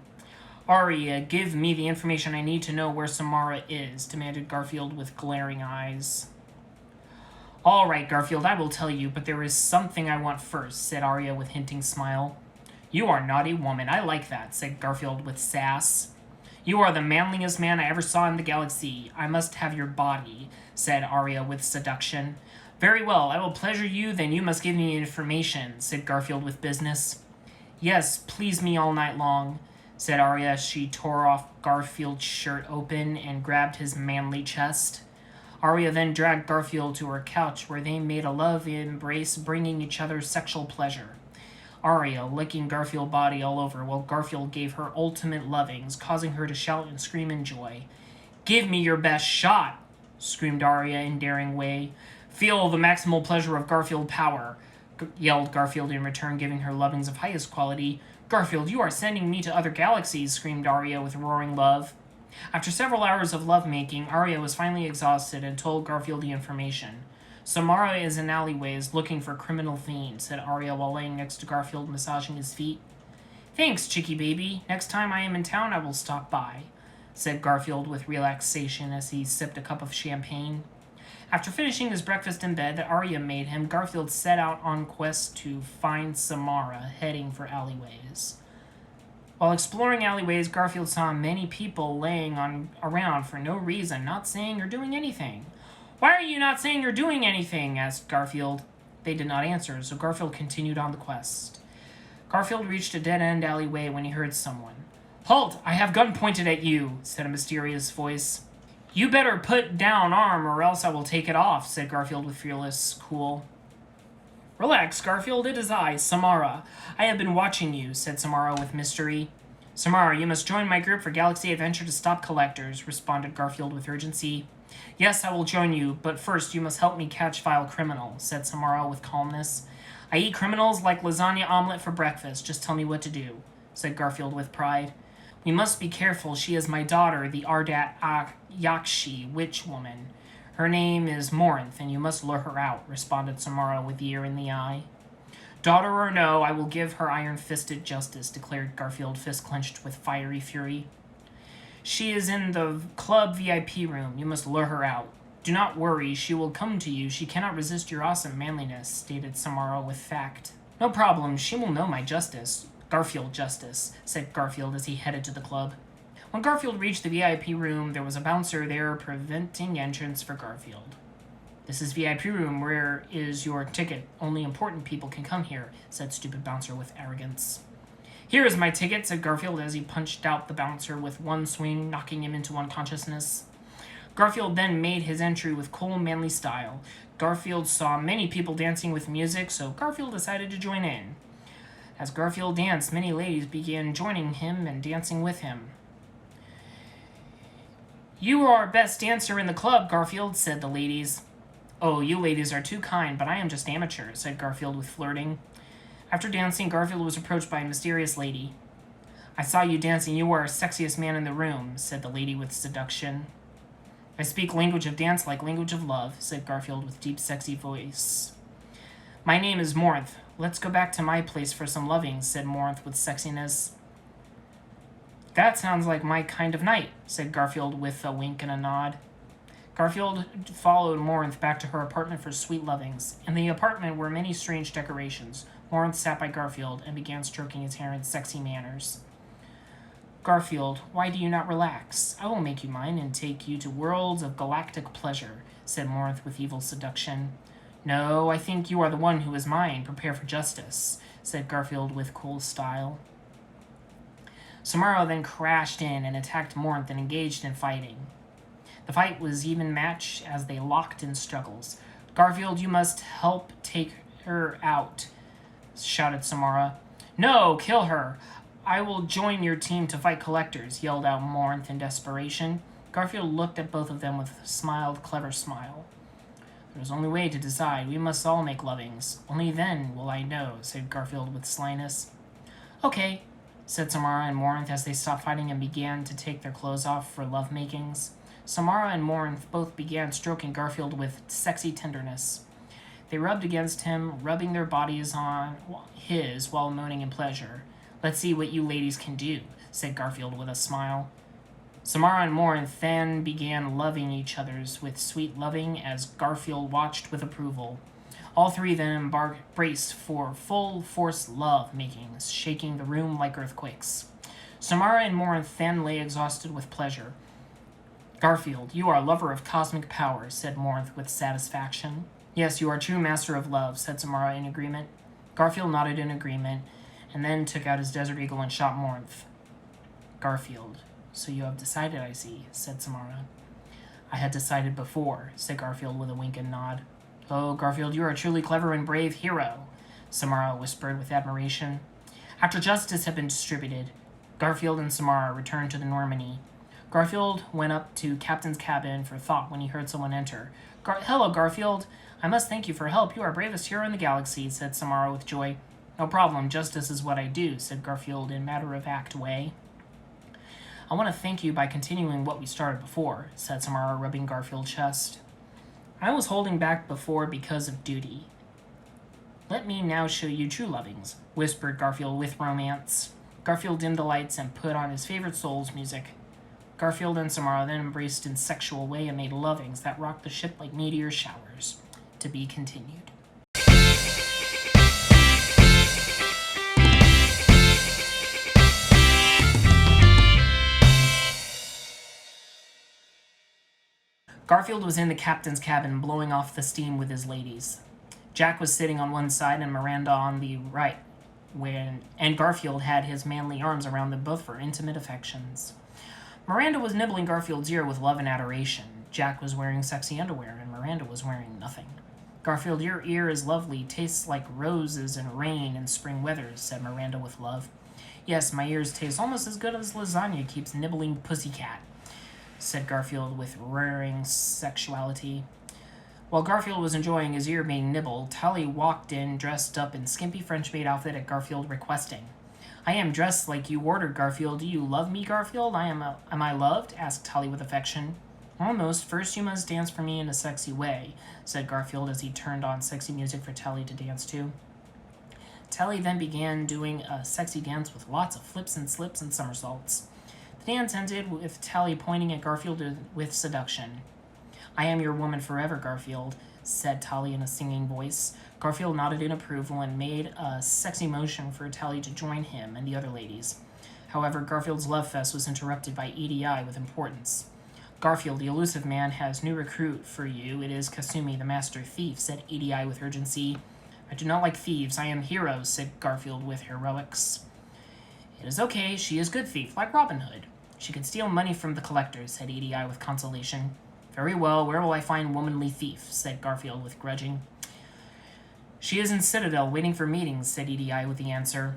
Aria, give me the information I need to know where Samara is, demanded Garfield with glaring eyes. All right, Garfield, I will tell you, but there is something I want first, said Aria with hinting smile. You are not a woman. I like that, said Garfield with sass. You are the manliest man I ever saw in the galaxy. I must have your body, said Aria with seduction. Very well, I will pleasure you, then you must give me information, said Garfield with business. Yes, please me all night long, said Aria as she tore off Garfield's shirt open and grabbed his manly chest. Aria then dragged Garfield to her couch where they made a love embrace, bringing each other sexual pleasure. Aria licking Garfield's body all over while Garfield gave her ultimate lovings, causing her to shout and scream in joy. Give me your best shot, screamed Aria in daring way. Feel the maximal pleasure of Garfield power, yelled Garfield in return, giving her lovings of highest quality. Garfield, you are sending me to other galaxies, screamed Aria with roaring love. After several hours of lovemaking, Arya was finally exhausted and told Garfield the information. Samara is in alleyways looking for criminal fiends, said Arya while laying next to Garfield massaging his feet. Thanks, chickie baby. Next time I am in town I will stop by, said Garfield with relaxation as he sipped a cup of champagne. After finishing his breakfast in bed that Arya made him, Garfield set out on quest to find Samara, heading for alleyways. While exploring alleyways, Garfield saw many people laying around for no reason, not saying or doing anything. Why are you not saying or doing anything? Asked Garfield. They did not answer, so Garfield continued on the quest. Garfield reached a dead-end alleyway when he heard someone. Halt! I have gun pointed at you, said a mysterious voice. You better put down arm or else I will take it off, said Garfield with fearless cool. Relax, Garfield, it is I, Samara. I have been watching you, said Samara with mystery. Samara, you must join my group for Galaxy Adventure to stop collectors, responded Garfield with urgency. Yes, I will join you, but first you must help me catch vile criminal, said Samara with calmness. I eat criminals like lasagna omelet for breakfast. Just tell me what to do, said Garfield with pride. We must be careful. She is my daughter, the Ardat Yakshi witch woman. Her name is Morinth, and you must lure her out, responded Samara with the ear in the eye. Daughter or no, I will give her iron-fisted justice, declared Garfield, fist clenched with fiery fury. She is in the club VIP room. You must lure her out. Do not worry, she will come to you. She cannot resist your awesome manliness, stated Samara with fact. No problem, she will know my justice. Garfield justice, said Garfield as he headed to the club. When Garfield reached the VIP room, there was a bouncer there preventing entrance for Garfield. This is VIP room. Where is your ticket? Only important people can come here, said stupid bouncer with arrogance. Here is my ticket, said Garfield as he punched out the bouncer with one swing, knocking him into unconsciousness. Garfield then made his entry with cool, manly style. Garfield saw many people dancing with music, so Garfield decided to join in. As Garfield danced, many ladies began joining him and dancing with him. You are our best dancer in the club, Garfield, said the ladies. Oh, you ladies are too kind, but I am just amateur, said Garfield with flirting. After dancing, Garfield was approached by a mysterious lady. I saw you dancing. You are our sexiest man in the room, said the lady with seduction. I speak language of dance like language of love, said Garfield with deep, sexy voice. My name is Morinth. Let's go back to my place for some loving, said Morinth with sexiness. That sounds like my kind of night, said Garfield with a wink and a nod. Garfield followed Morinth back to her apartment for sweet lovings. In the apartment were many strange decorations. Morinth sat by Garfield and began stroking his hair in sexy manners. Garfield, why do you not relax? I will make you mine and take you to worlds of galactic pleasure, said Morinth with evil seduction. No, I think you are the one who is mine. Prepare for justice, said Garfield with cool style. Samara then crashed in and attacked Morinth and engaged in fighting. The fight was even match as they locked in struggles. Garfield, you must help take her out, shouted Samara. No, kill her. I will join your team to fight collectors, yelled out Morinth in desperation. Garfield looked at both of them with a smiled, clever smile. There's only way to decide. We must all make lovings. Only then will I know, said Garfield with slyness. Okay, said Samara and Morinth as they stopped fighting and began to take their clothes off for love-makings. Samara and Morinth both began stroking Garfield with sexy tenderness. They rubbed against him, rubbing their bodies on his while moaning in pleasure. Let's see what you ladies can do, said Garfield with a smile. Samara and Morinth then began loving each other with sweet loving as Garfield watched with approval. All three then embraced for full-force love-makings, shaking the room like earthquakes. Samara and Morinth then lay exhausted with pleasure. Garfield, you are a lover of cosmic power, said Morinth with satisfaction. Yes, you are true master of love, said Samara in agreement. Garfield nodded in agreement, and then took out his Desert Eagle and shot Morinth. Garfield, so you have decided, I see, said Samara. I had decided before, said Garfield with a wink and nod. Oh, Garfield, you are a truly clever and brave hero, Samara whispered with admiration. After justice had been distributed, Garfield and Samara returned to the Normandy. Garfield went up to Captain's cabin for thought when he heard someone enter. Hello, Garfield. I must thank you for help. You are bravest hero in the galaxy, said Samara with joy. No problem. Justice is what I do, said Garfield in matter-of-fact way. I want to thank you by continuing what we started before, said Samara, rubbing Garfield's chest. I was holding back before because of duty. Let me now show you true lovings, whispered Garfield with romance. Garfield dimmed the lights and put on his favorite Souls music. Garfield and Samara then embraced in sexual way and made lovings that rocked the ship like meteor showers. To be continued. Garfield was in the captain's cabin blowing off the steam with his ladies. Jack was sitting on one side and Miranda on the right, and Garfield had his manly arms around them both for intimate affections. Miranda was nibbling Garfield's ear with love and adoration. Jack was wearing sexy underwear, and Miranda was wearing nothing. Garfield, your ear is lovely, tastes like roses and rain and spring weathers, said Miranda with love. Yes, my ears taste almost as good as lasagna keeps nibbling pussycat, said Garfield with rearing sexuality. While Garfield was enjoying his ear being nibbled, Tally walked in dressed up in skimpy French maid outfit at Garfield requesting. I am dressed like you ordered, Garfield. Do you love me, Garfield? Am I loved? Asked Tally with affection. Almost. First you must dance for me in a sexy way, said Garfield as he turned on sexy music for Tally to dance to. Tally then began doing a sexy dance with lots of flips and slips and somersaults. The dance ended with Tally pointing at Garfield with seduction. I am your woman forever, Garfield, said Tally in a singing voice. Garfield nodded in approval and made a sexy motion for Tally to join him and the other ladies. However, Garfield's love fest was interrupted by EDI with importance. Garfield, the elusive man, has new recruit for you. It is Kasumi, the master thief, said EDI with urgency. I do not like thieves. I am heroes, said Garfield with heroics. It is okay. She is good thief, like Robin Hood. She can steal money from the collectors, said EDI with consolation. Very well, where will I find womanly thief, said Garfield with grudging. She is in Citadel waiting for meetings, said EDI with the answer.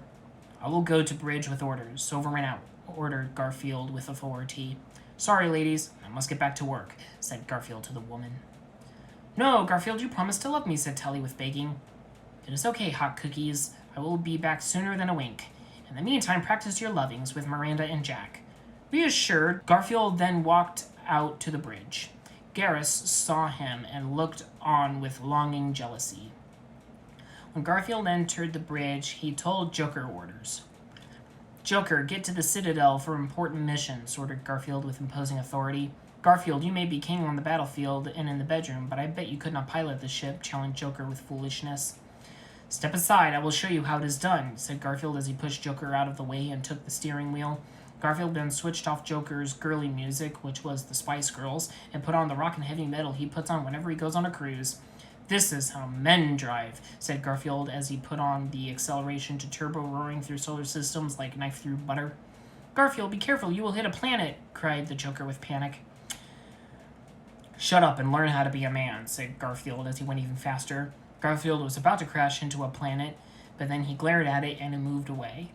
I will go to bridge with orders. Over and out, ordered Garfield with authority. Sorry, ladies, I must get back to work, said Garfield to the woman. No, Garfield, you promised to love me, said Tally with begging. It is okay, hot cookies. I will be back sooner than a wink. In the meantime, practice your lovings with Miranda and Jack. Reassured, Garfield then walked out to the bridge. Garrus saw him and looked on with longing jealousy. When Garfield entered the bridge, he told Joker orders. Joker, get to the Citadel for important missions, ordered Garfield with imposing authority. Garfield, you may be king on the battlefield and in the bedroom, but I bet you could not pilot the ship, challenged Joker with foolishness. Step aside, I will show you how it is done, said Garfield as he pushed Joker out of the way and took the steering wheel. Garfield then switched off Joker's girly music, which was the Spice Girls, and put on the rock and heavy metal he puts on whenever he goes on a cruise. This is how men drive, said Garfield as he put on the acceleration to turbo, roaring through solar systems like knife through butter. Garfield, be careful, you will hit a planet, cried the Joker with panic. Shut up and learn how to be a man, said Garfield as he went even faster. Garfield was about to crash into a planet, but then he glared at it and it moved away.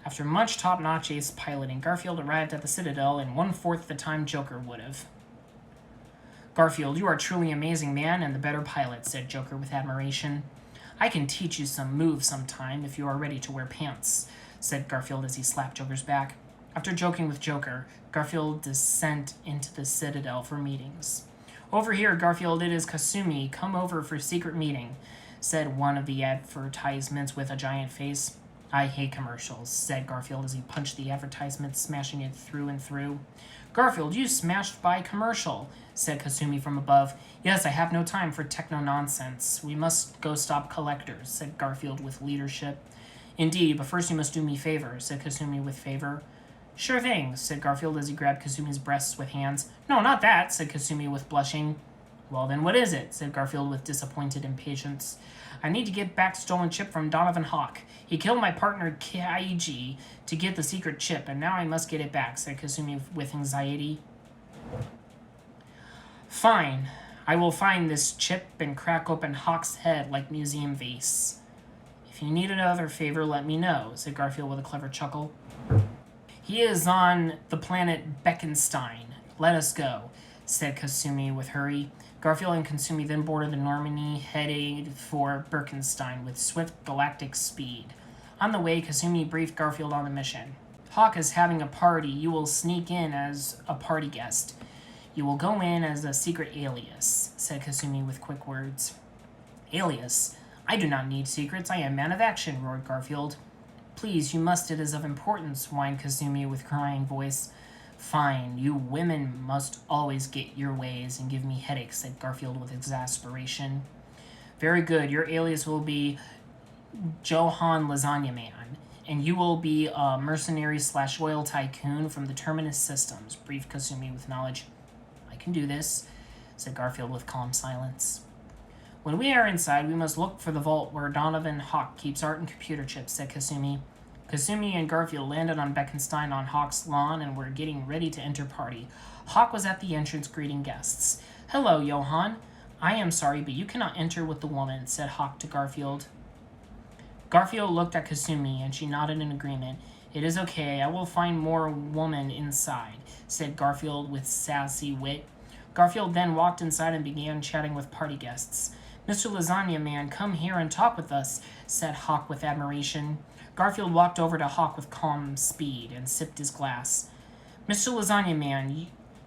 After much top-notch ace piloting, Garfield arrived at the Citadel in 1/4 the time Joker would have. Garfield, you are truly amazing man and the better pilot, said Joker with admiration. I can teach you some moves sometime if you are ready to wear pants, said Garfield as he slapped Joker's back. After joking with Joker, Garfield descended into the Citadel for meetings. Over here, Garfield, it is Kasumi. Come over for secret meeting, said one of the advertisements with a giant face. I hate commercials, said Garfield as he punched the advertisement, smashing it through and through. Garfield, you smashed by commercial, said Kasumi from above. Yes, I have no time for techno-nonsense. We must go stop collectors, said Garfield with leadership. Indeed, but first you must do me favor, said Kasumi with favor. Sure thing, said Garfield as he grabbed Kasumi's breasts with hands. No, not that, said Kasumi with blushing. Well, then what is it, said Garfield with disappointed impatience. I need to get back stolen chip from Donovan Hawk. He killed my partner Kaiji to get the secret chip, and now I must get it back, said Kasumi with anxiety. Fine. I will find this chip and crack open Hawk's head like museum vase. If you need another favor, let me know, said Garfield with a clever chuckle. He is on the planet Beckenstein. Let us go, said Kasumi with hurry. Garfield and Kasumi then boarded the Normandy, headed for Birkenstein with swift galactic speed. On the way, Kasumi briefed Garfield on the mission. Hawk is having a party. You will sneak in as a party guest. You will go in as a secret alias, said Kasumi with quick words. Alias? I do not need secrets. I am man of action, roared Garfield. Please, you must. It is of importance, whined Kasumi with crying voice. Fine, you women must always get your ways and give me headaches, said Garfield with exasperation. Very good. Your alias will be Johann Lasagna Man, and you will be a mercenary/oil tycoon from the Terminus Systems, briefed Kasumi with knowledge. I can do this, said Garfield with calm silence. When we are inside, we must look for the vault where Donovan Hawk keeps art and computer chips, said Kasumi. Kasumi and Garfield landed on Beckenstein on Hawk's lawn and were getting ready to enter party. Hawk was at the entrance greeting guests. Hello, Johann. I am sorry, but you cannot enter with the woman, said Hawk to Garfield. Garfield looked at Kasumi, and she nodded in agreement. It is okay, I will find more woman inside, said Garfield with sassy wit. Garfield then walked inside and began chatting with party guests. Mr. Lasagna Man, come here and talk with us, said Hawk with admiration. Garfield walked over to Hawk with calm speed and sipped his glass. Mr. Lasagna Man,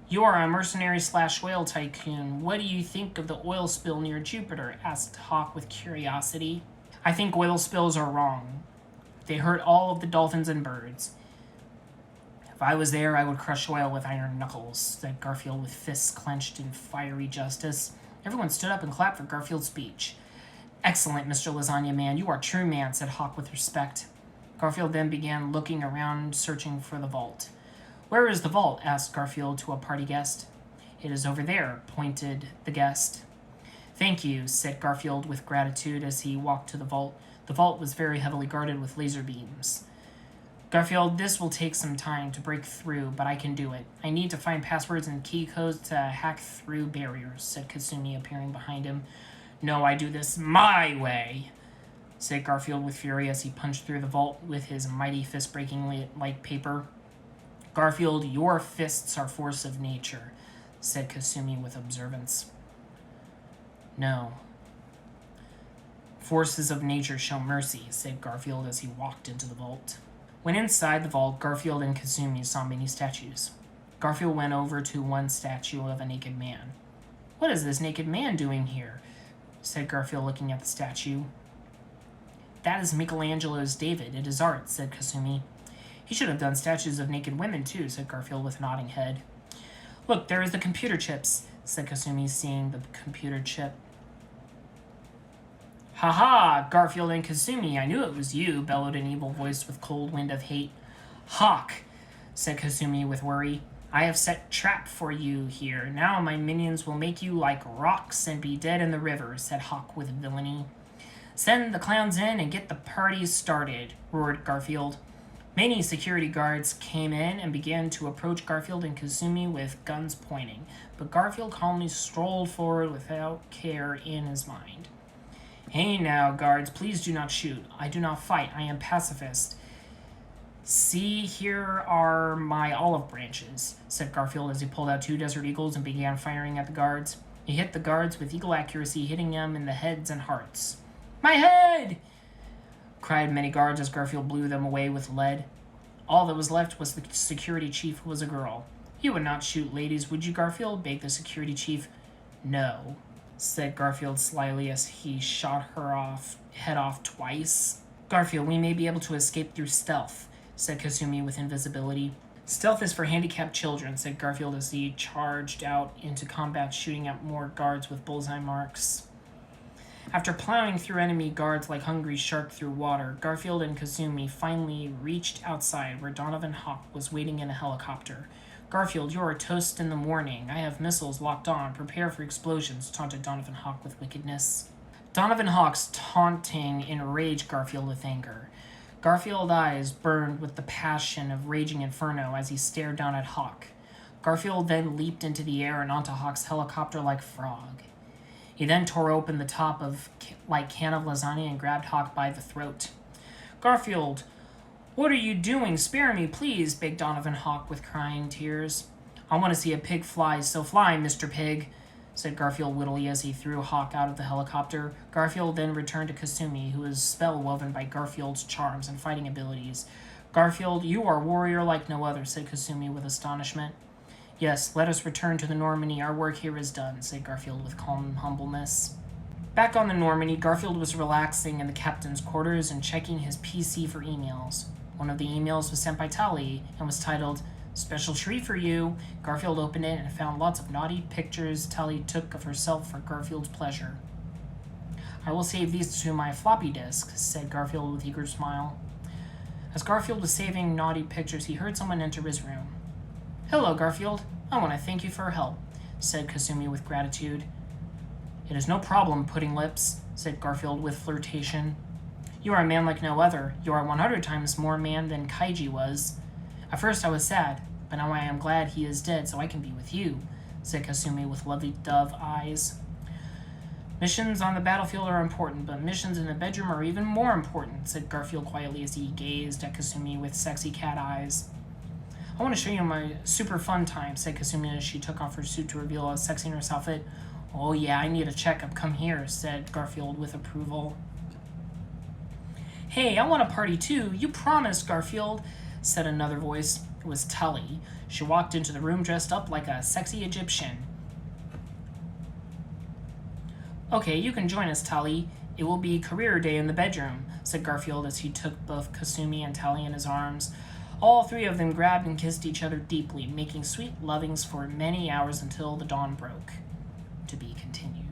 you are a mercenary/oil tycoon. What do you think of the oil spill near Jupiter? Asked Hawk with curiosity. I think oil spills are wrong. They hurt all of the dolphins and birds. If I was there, I would crush oil with iron knuckles, said Garfield with fists clenched in fiery justice. Everyone stood up and clapped for Garfield's speech. Excellent, Mr. Lasagna Man. You are a true man, said Hawk with respect. Garfield then began looking around, searching for the vault. Where is the vault? Asked Garfield to a party guest. It is over there, pointed the guest. Thank you, said Garfield with gratitude as he walked to the vault. The vault was very heavily guarded with laser beams. Garfield, this will take some time to break through, but I can do it. I need to find passwords and key codes to hack through barriers, said Kasumi, appearing behind him. No, I do this my way, said Garfield with fury as he punched through the vault with his mighty fist breaking like paper. Garfield, your fists are force of nature, said Kasumi with observance. No. Forces of nature show mercy, said Garfield as he walked into the vault. When inside the vault, Garfield and Kasumi saw many statues. Garfield went over to one statue of a naked man. What is this naked man doing here? Said Garfield, looking at the statue. That is Michelangelo's David. It is art, said Kasumi. He should have done statues of naked women too, said Garfield with a nodding head. Look, there is the computer chips, said Kasumi, seeing the computer chip. Ha-ha, Garfield and Kasumi, I knew it was you, bellowed an evil voice with cold wind of hate. Hawk, said Kasumi with worry. I have set trap for you here. Now my minions will make you like rocks and be dead in the river, said Hawk with villainy. Send the clowns in and get the party started, roared Garfield. Many security guards came in and began to approach Garfield and Kasumi with guns pointing, but Garfield calmly strolled forward without care in his mind. Hey now, guards, please do not shoot. I do not fight. I am pacifist. See, here are my olive branches, said Garfield as he pulled out 2 Desert Eagles and began firing at the guards. He hit the guards with eagle accuracy, hitting them in the heads and hearts. My head! Cried many guards as Garfield blew them away with lead. All that was left was the security chief, who was a girl. You would not shoot ladies, would you, Garfield? Begged the security chief. No, said Garfield slyly as he shot her head off twice. Garfield, we may be able to escape through stealth, said Kasumi with invisibility. Stealth is for handicapped children, said Garfield as he charged out into combat, shooting at more guards with bullseye marks. After plowing through enemy guards like hungry shark through water, Garfield and Kasumi finally reached outside where Donovan Hawk was waiting in a helicopter. Garfield, you are toast in the morning. I have missiles locked on. Prepare for explosions, taunted Donovan Hawk with wickedness. Donovan Hawk's taunting enraged Garfield with anger. Garfield's eyes burned with the passion of raging inferno as he stared down at Hawk. Garfield then leaped into the air and onto Hawk's helicopter like frog. He then tore open the top of like can of lasagna and grabbed Hawk by the throat. Garfield, what are you doing? Spare me, please, begged Donovan Hawk with crying tears. I want to see a pig fly, so fly, Mr. Pig, said Garfield wittily as he threw Hawk out of the helicopter. Garfield then returned to Kasumi, who was spell-woven by Garfield's charms and fighting abilities. Garfield, you are a warrior like no other, said Kasumi with astonishment. Yes, let us return to the Normandy. Our work here is done, said Garfield with calm humbleness. Back on the Normandy, Garfield was relaxing in the captain's quarters and checking his PC for emails. One of the emails was sent by Tally and was titled, Special treat for you. Garfield opened it and found lots of naughty pictures Tally took of herself for Garfield's pleasure. I will save these to my floppy disk, said Garfield with eager smile. As Garfield was saving naughty pictures, he heard someone enter his room. Hello, Garfield. I want to thank you for your help, said Kasumi with gratitude. It is no problem, pudding lips, said Garfield with flirtation. You are a man like no other. You are 100 times more man than Kaiji was. At first I was sad, but now I am glad he is dead so I can be with you, said Kasumi with lovely dove eyes. Missions on the battlefield are important, but missions in the bedroom are even more important, said Garfield quietly as he gazed at Kasumi with sexy cat eyes. I want to show you my super fun time, said Kasumi as she took off her suit to reveal a sexiness outfit. Oh yeah, I need a checkup. Come here, said Garfield with approval. Hey, I want a party too. You promised, Garfield, said another voice. It was Tully. She walked into the room dressed up like a sexy Egyptian. Okay, you can join us, Tully. It will be career day in the bedroom, said Garfield as he took both Kasumi and Tully in his arms. All three of them grabbed and kissed each other deeply, making sweet lovings for many hours until the dawn broke. To be continued.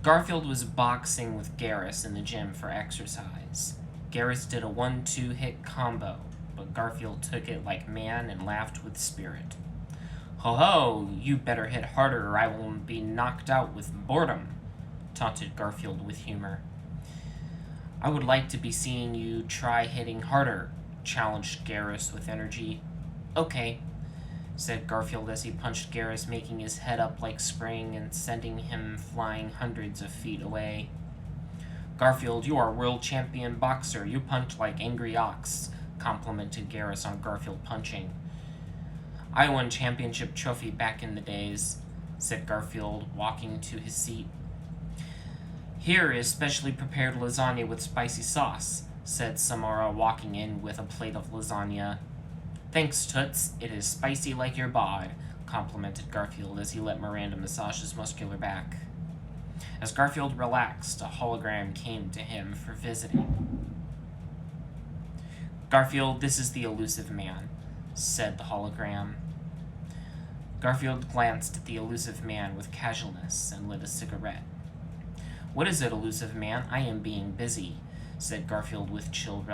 Garfield was boxing with Garrus in the gym for exercise. Garrus did a 1-2 hit combo, but Garfield took it like man and laughed with spirit. Ho ho, you better hit harder or I will be knocked out with boredom, taunted Garfield with humor. I would like to be seeing you try hitting harder, challenged Garrus with energy. Okay, said Garfield as he punched Garrus, making his head up like spring and sending him flying hundreds of feet away. Garfield, you are world champion boxer. You punch like angry ox, complimented Garrus on Garfield punching. I won championship trophy back in the days, said Garfield, walking to his seat. Here is specially prepared lasagna with spicy sauce, said Samara, walking in with a plate of lasagna. Thanks, Toots. It is spicy like your bod, complimented Garfield as he let Miranda massage his muscular back. As Garfield relaxed, a hologram came to him for visiting. Garfield, this is the elusive man, said the hologram. Garfield glanced at the elusive man with casualness and lit a cigarette. What is it, elusive man? I am being busy, said Garfield with chill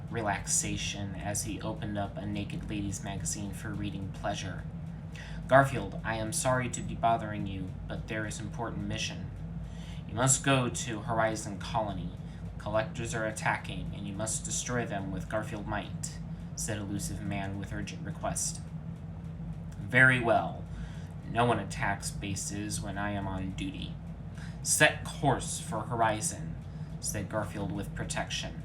relaxation as he opened up a naked ladies magazine for reading pleasure. Garfield, I am sorry to be bothering you, but there is important mission. You must go to Horizon Colony. Collectors are attacking, and you must destroy them with Garfield might, said elusive man with urgent request. Very well. No one attacks bases when I am on duty. Set course for Horizon, said Garfield with protection.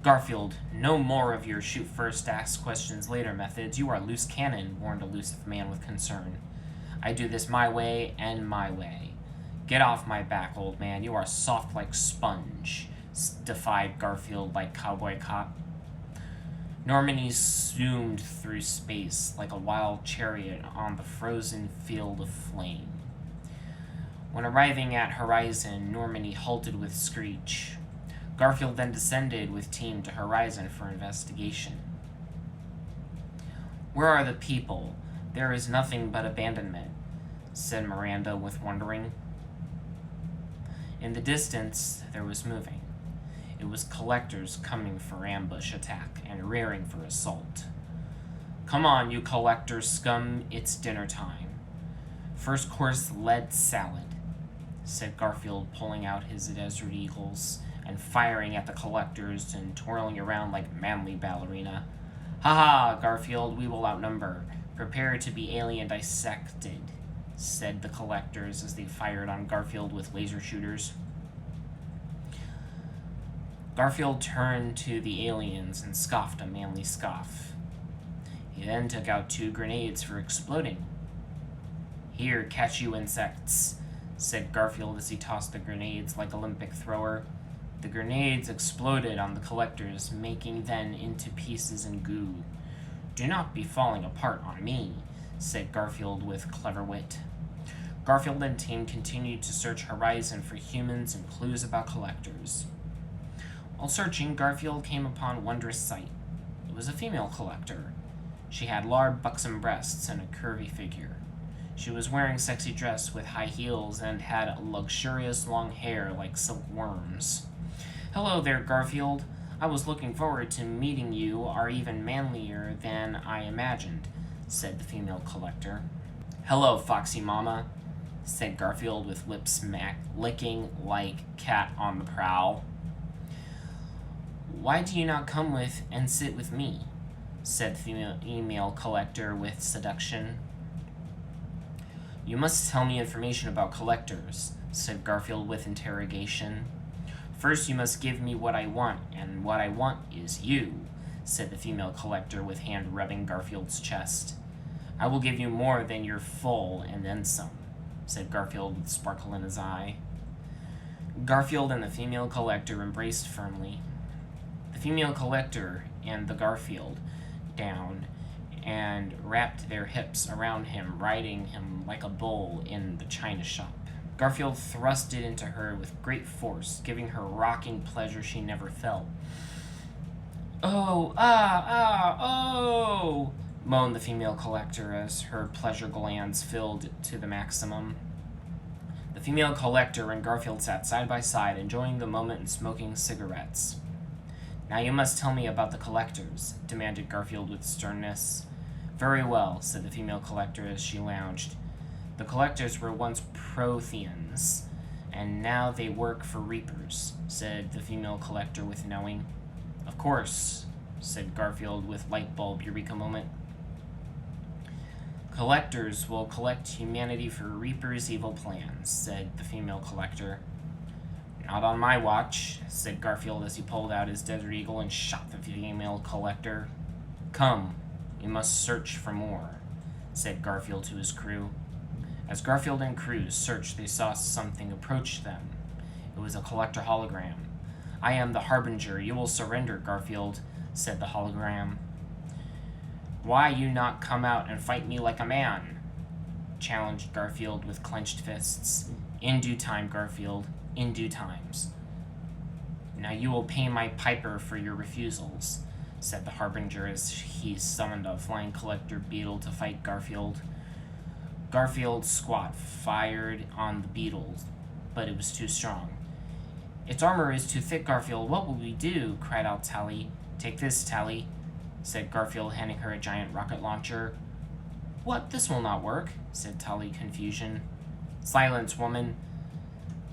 Garfield, no more of your shoot first, ask questions later methods. You are loose cannon, warned elusive man with concern. I do this my way and my way. Get off my back, old man. You are soft like sponge, defied Garfield like cowboy cop. Normandy zoomed through space like a wild chariot on the frozen field of flame. When arriving at Horizon, Normandy halted with screech. Garfield then descended with team to Horizon for investigation. Where are the people? There is nothing but abandonment, said Miranda with wondering. In the distance, there was moving. It was collectors coming for ambush attack and rearing for assault. Come on, you collector scum, it's dinner time. First course, lead salad, said Garfield, pulling out his Desert Eagles and firing at the collectors and twirling around like manly ballerina. Ha, Garfield, we will outnumber. Prepare to be alien dissected, said the collectors as they fired on Garfield with laser shooters. Garfield turned to the aliens and scoffed a manly scoff. He then took out 2 grenades for exploding. Here, catch you insects, said Garfield as he tossed the grenades like Olympic thrower. The grenades exploded on the collectors, making them into pieces and goo. Do not be falling apart on me, said Garfield with clever wit. Garfield and team continued to search Horizon for humans and clues about collectors. While searching, Garfield came upon a wondrous sight. It was a female collector. She had large buxom breasts and a curvy figure. She was wearing a sexy dress with high heels and had luxurious long hair like silkworms. Hello there, Garfield. I was looking forward to meeting you, are even manlier than I imagined, said the female collector. Hello, Foxy Mama, said Garfield with lips licking like cat on the prowl. Why do you not come with and sit with me? Said the female collector with seduction. You must tell me information about collectors, said Garfield with interrogation. First you must give me what I want, and what I want is you, said the female collector with hand rubbing Garfield's chest. I will give you more than your full and then some, said Garfield with sparkle in his eye. Garfield and the female collector embraced firmly. The female collector and the Garfield down and wrapped their hips around him, riding him like a bull in the china shop. Garfield thrusted into her with great force, giving her rocking pleasure she never felt. Oh, oh, moaned the female collector as her pleasure glands filled to the maximum. The female collector and Garfield sat side by side, enjoying the moment and smoking cigarettes. Now you must tell me about the collectors, demanded Garfield with sternness. Very well, said the female collector as she lounged. The collectors were once Protheans, and now they work for Reapers, said the female collector with knowing. Of course, said Garfield with light bulb eureka moment. Collectors will collect humanity for Reaper's evil plans, said the female collector. Not on my watch, said Garfield as he pulled out his Desert Eagle and shot the female collector. Come, we must search for more, said Garfield to his crew. As Garfield and crew searched, they saw something approach them. It was a collector hologram. I am the Harbinger. You will surrender, Garfield, said the hologram. Why you not come out and fight me like a man? Challenged Garfield with clenched fists. In due time, Garfield. In due times. Now you will pay my piper for your refusals, said the Harbinger as he summoned a flying collector beetle to fight Garfield. Garfield's squat fired on the beetle, but it was too strong. Its armor is too thick, Garfield. What will we do? Cried out Tally. Take this, Tally, said Garfield, handing her a giant rocket launcher. What? This will not work, said Tally, confusion. Silence, woman,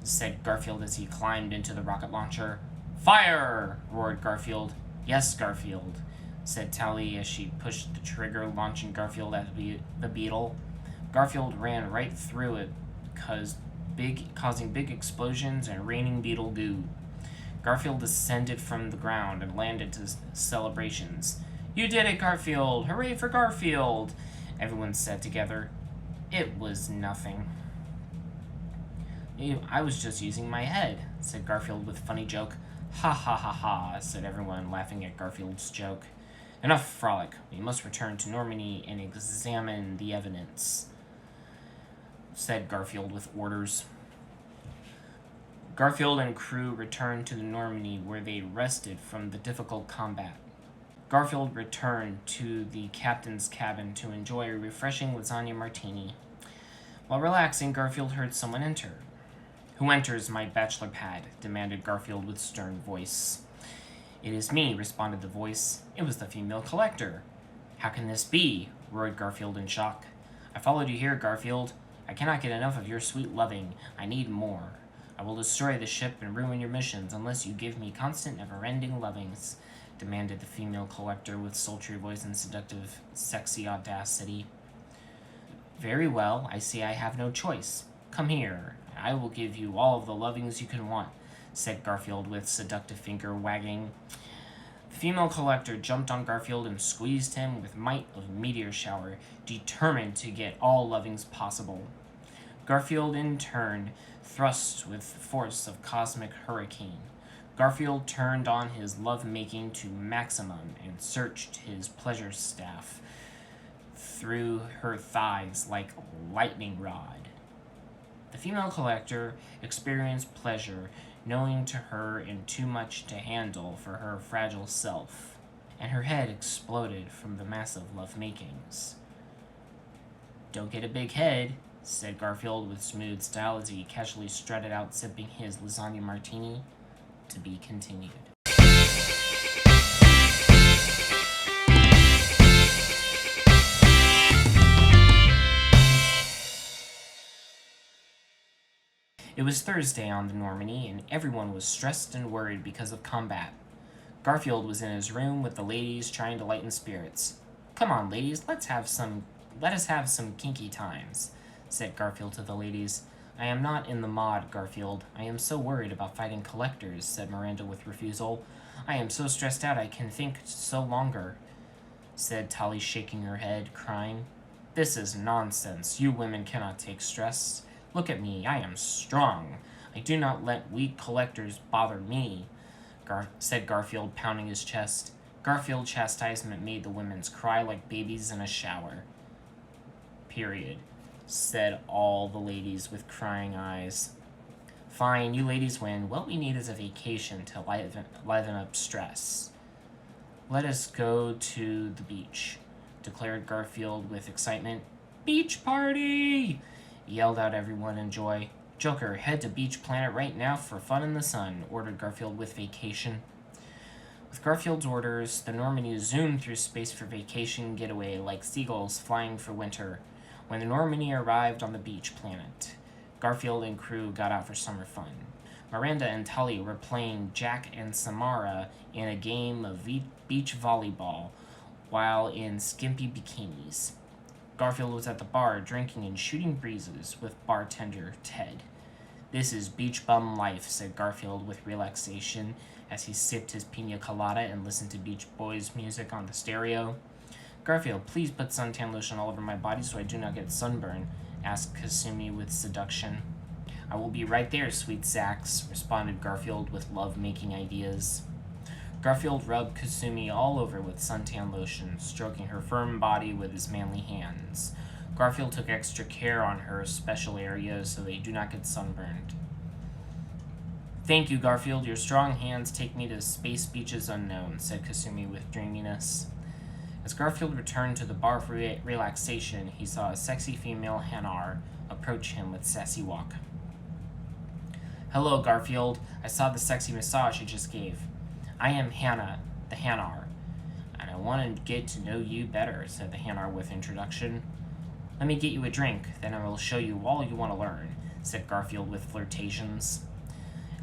said Garfield as he climbed into the rocket launcher. Fire! Roared Garfield. Yes, Garfield, said Tally as she pushed the trigger, launching Garfield at the beetle. Garfield ran right through it, causing big explosions and raining beetle goo. Garfield descended from the ground and landed to celebrations. You did it, Garfield! Hooray for Garfield! Everyone said together. It was nothing. I was just using my head, said Garfield with funny joke. Ha ha ha ha, said everyone, laughing at Garfield's joke. Enough frolic. We must return to Normandy and examine the evidence, said Garfield with orders. Garfield and crew returned to the Normandy, where they rested from the difficult combat. Garfield returned to the captain's cabin to enjoy a refreshing lasagna martini. While relaxing, Garfield heard someone enter. Who enters my bachelor pad? Demanded Garfield with stern voice. It is me, responded the voice. It was the female collector. How can this be? Roared Garfield in shock. I followed you here, Garfield. I cannot get enough of your sweet loving. I need more. I will destroy the ship and ruin your missions unless you give me constant, never-ending lovings, demanded the female collector with sultry voice and seductive, sexy audacity. Very well, I see I have no choice. Come here, and I will give you all of the lovings you can want, said Garfield with seductive finger wagging. The female collector jumped on Garfield and squeezed him with might of meteor shower, determined to get all lovings possible. Garfield, in turn, thrust with force of cosmic hurricane. Garfield turned on his love-making to maximum and searched his pleasure staff through her thighs like a lightning rod. The female collector experienced pleasure knowing to her and too much to handle for her fragile self, and her head exploded from the massive love-makings. "Don't get a big head," said Garfield with smooth style as he casually strutted out sipping his lasagna martini. To be continued. It was Thursday on the Normandy, and everyone was stressed and worried because of combat. Garfield was in his room with the ladies trying to lighten spirits. "Come on, ladies, let us have some kinky times," said Garfield to the ladies. "I am not in the mod, Garfield. I am so worried about fighting collectors," said Miranda with refusal. "I am so stressed out I can think so longer," said Tali, shaking her head, crying. "This is nonsense. You women cannot take stress. Look at me. I am strong. I do not let weak collectors bother me," said Garfield, pounding his chest. Garfield's chastisement made the women cry like babies in a shower. Period, said all the ladies with crying eyes. "Fine, you ladies win. What we need is a vacation to liven up stress." "Let us go to the beach," declared Garfield with excitement. "Beach party!" yelled out everyone in joy. "Joker, head to Beach Planet right now for fun in the sun," ordered Garfield with vacation. With Garfield's orders, the Normandy zoomed through space for vacation getaway like seagulls flying for winter. When the Normandy arrived on the Beach Planet, Garfield and crew got out for summer fun. Miranda and Tully were playing Jack and Samara in a game of beach volleyball while in skimpy bikinis. Garfield was at the bar drinking and shooting breezes with bartender Ted. "This is beach bum life," said Garfield with relaxation as he sipped his pina colada and listened to Beach Boys music on the stereo. "Garfield, please put suntan lotion all over my body so I do not get sunburn," asked Kasumi with seduction. "I will be right there, sweet Sax," responded Garfield with love-making ideas. Garfield rubbed Kasumi all over with suntan lotion, stroking her firm body with his manly hands. Garfield took extra care on her special areas so they do not get sunburned. "Thank you, Garfield. Your strong hands take me to space beaches unknown," said Kasumi with dreaminess. As Garfield returned to the bar for relaxation, he saw a sexy female Hanar approach him with sassy walk. "Hello, Garfield. I saw the sexy massage you just gave. I am Hannah, the Hanar, and I want to get to know you better," said the Hanar with introduction. "Let me get you a drink, then I will show you all you want to learn," said Garfield with flirtations.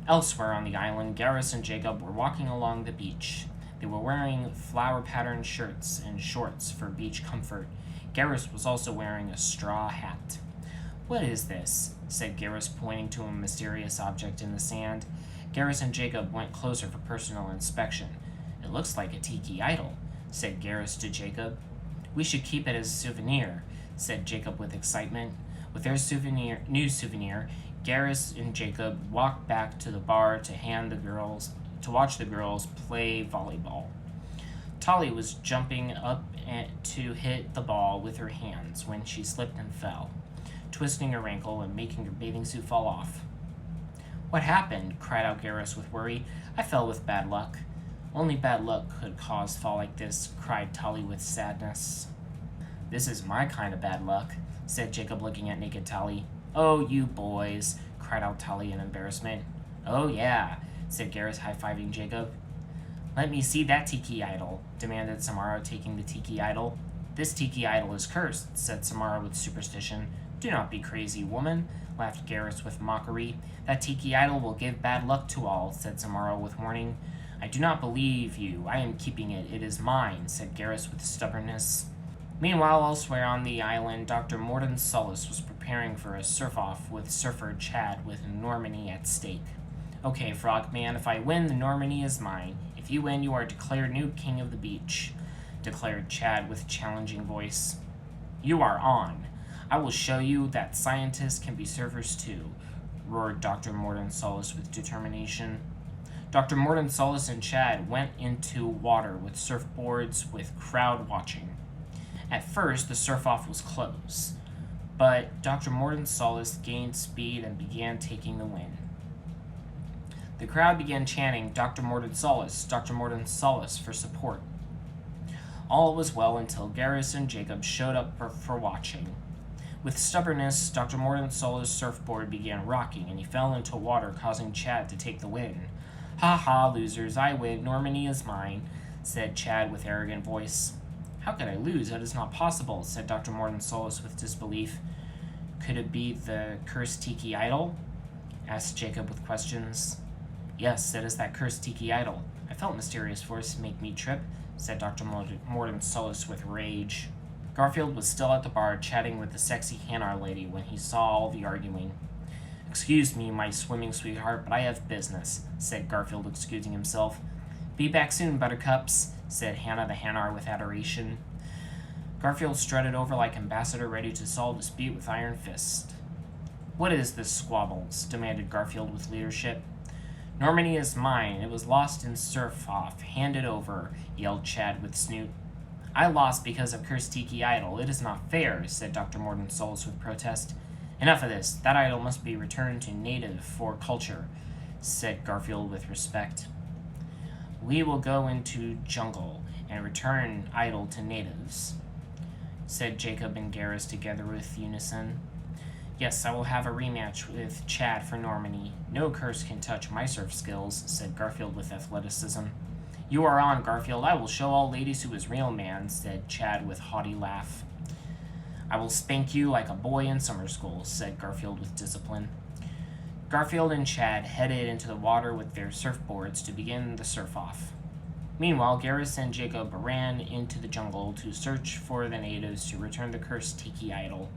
Elsewhere on the island, Garrus and Jacob were walking along the beach. They were wearing flower-patterned shirts and shorts for beach comfort. Garrus was also wearing a straw hat. "What is this?" said Garrus, pointing to a mysterious object in the sand. Garrus and Jacob went closer for personal inspection. "It looks like a tiki idol," said Garrus to Jacob. "We should keep it as a souvenir," said Jacob with excitement. With their new souvenir, Garrus and Jacob walked back to the bar to watch the girls play volleyball. Tali was jumping up to hit the ball with her hands when she slipped and fell, twisting her ankle and making her bathing suit fall off. "What happened?" cried out Garrus with worry. "I fell with bad luck." "Only bad luck could cause fall like this," cried Tali with sadness. "This is my kind of bad luck," said Jacob, looking at naked Tali. "Oh, you boys," cried out Tali in embarrassment. "Oh, yeah," said Garrus, high-fiving Jacob. "Let me see that tiki idol," demanded Samara, taking the tiki idol. "This tiki idol is cursed," said Samara with superstition. "Do not be crazy, woman," laughed Garrus with mockery. "That tiki idol will give bad luck to all," said Samara with warning. "I do not believe you. I am keeping it. It is mine," said Garrus with stubbornness. Meanwhile, elsewhere on the island, Dr. Morden Sullis was preparing for a surf-off with surfer Chad with Normandy at stake. Okay, Frogman, if I win, the Normandy is mine. If you win, you are declared new king of the beach, declared Chad with a challenging voice. You are on. I will show you that scientists can be surfers too, roared Dr. Morton Solus with determination. Dr. Morton Solus and Chad went into water with surfboards with crowd watching. At first, the surf-off was close, but Dr. Morton Solus gained speed and began taking the win. The crowd began chanting, Dr. Morton Solus for support. All was well until Garrus and Jacob showed up for watching. With stubbornness, Dr. Morton Solus' surfboard began rocking, and he fell into water, causing Chad to take the win. Ha ha, losers, I win, Normandy is mine, said Chad with arrogant voice. How could I lose? That is not possible, said Dr. Morton Solus with disbelief. Could it be the cursed tiki idol? Asked Jacob with questions. Yes, it is that cursed tiki idol. I felt mysterious force make me trip, said Dr. Morton Solus with rage. Garfield was still at the bar chatting with the sexy Hanar lady when he saw all the arguing. Excuse me, my swimming sweetheart, but I have business, said Garfield, excusing himself. Be back soon, buttercups, said Hannah the Hanar with adoration. Garfield strutted over like ambassador ready to solve dispute with iron fist. What is this squabbles? Demanded Garfield with leadership. Normandy is mine. It was lost in surf-off. Hand it over, yelled Chad with snoot. I lost because of cursed tiki idol. It is not fair, said Dr. Morton Solus with protest. Enough of this. That idol must be returned to native for culture, said Garfield with respect. We will go into jungle and return idol to natives, said Jacob and Garrus together with unison. Yes, I will have a rematch with Chad for Normandy. No curse can touch my surf skills, said Garfield with athleticism. You are on, Garfield. I will show all ladies who is real man, said Chad with haughty laugh. I will spank you like a boy in summer school, said Garfield with discipline. Garfield and Chad headed into the water with their surfboards to begin the surf-off. Meanwhile, Garrus and Jacob ran into the jungle to search for the natives to return the cursed tiki idol.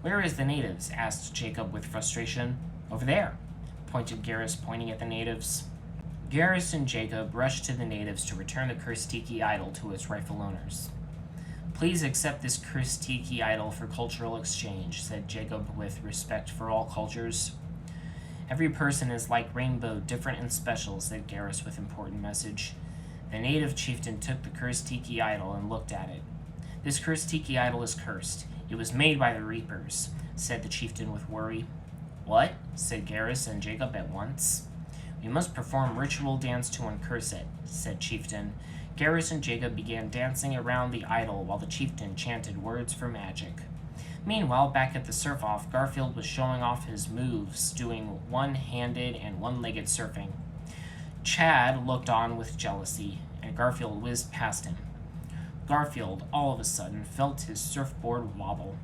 Where is the natives? Asked Jacob with frustration. Over there, pointed Garrus, pointing at the natives. Garrus and Jacob rushed to the natives to return the cursed tiki idol to its rightful owners. Please accept this cursed tiki idol for cultural exchange, said Jacob with respect for all cultures. Every person is like rainbow, different and special, said Garrus with important message. The native chieftain took the cursed tiki idol and looked at it. This cursed tiki idol is cursed. It was made by the Reapers, said the chieftain with worry. What? Said Garrus and Jacob at once. We must perform ritual dance to uncurse it, said chieftain. Garrus and Jacob began dancing around the idol while the chieftain chanted words for magic. Meanwhile, back at the surf-off, Garfield was showing off his moves, doing one-handed and one-legged surfing. Chad looked on with jealousy, and Garfield whizzed past him. Garfield, all of a sudden, felt his surfboard wobble.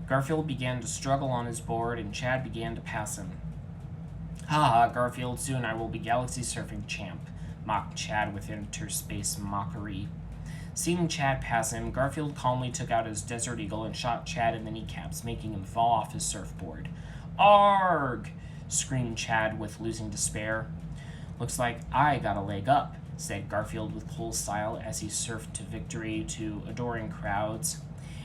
Garfield began to struggle on his board, and Chad began to pass him. Ha ha, Garfield, soon I will be galaxy surfing champ, mocked Chad with interspace mockery. Seeing Chad pass him, Garfield calmly took out his Desert Eagle and shot Chad in the kneecaps, making him fall off his surfboard. Arg! Screamed Chad with losing despair. Looks like I got a leg up, said Garfield with cool style as he surfed to victory to adoring crowds.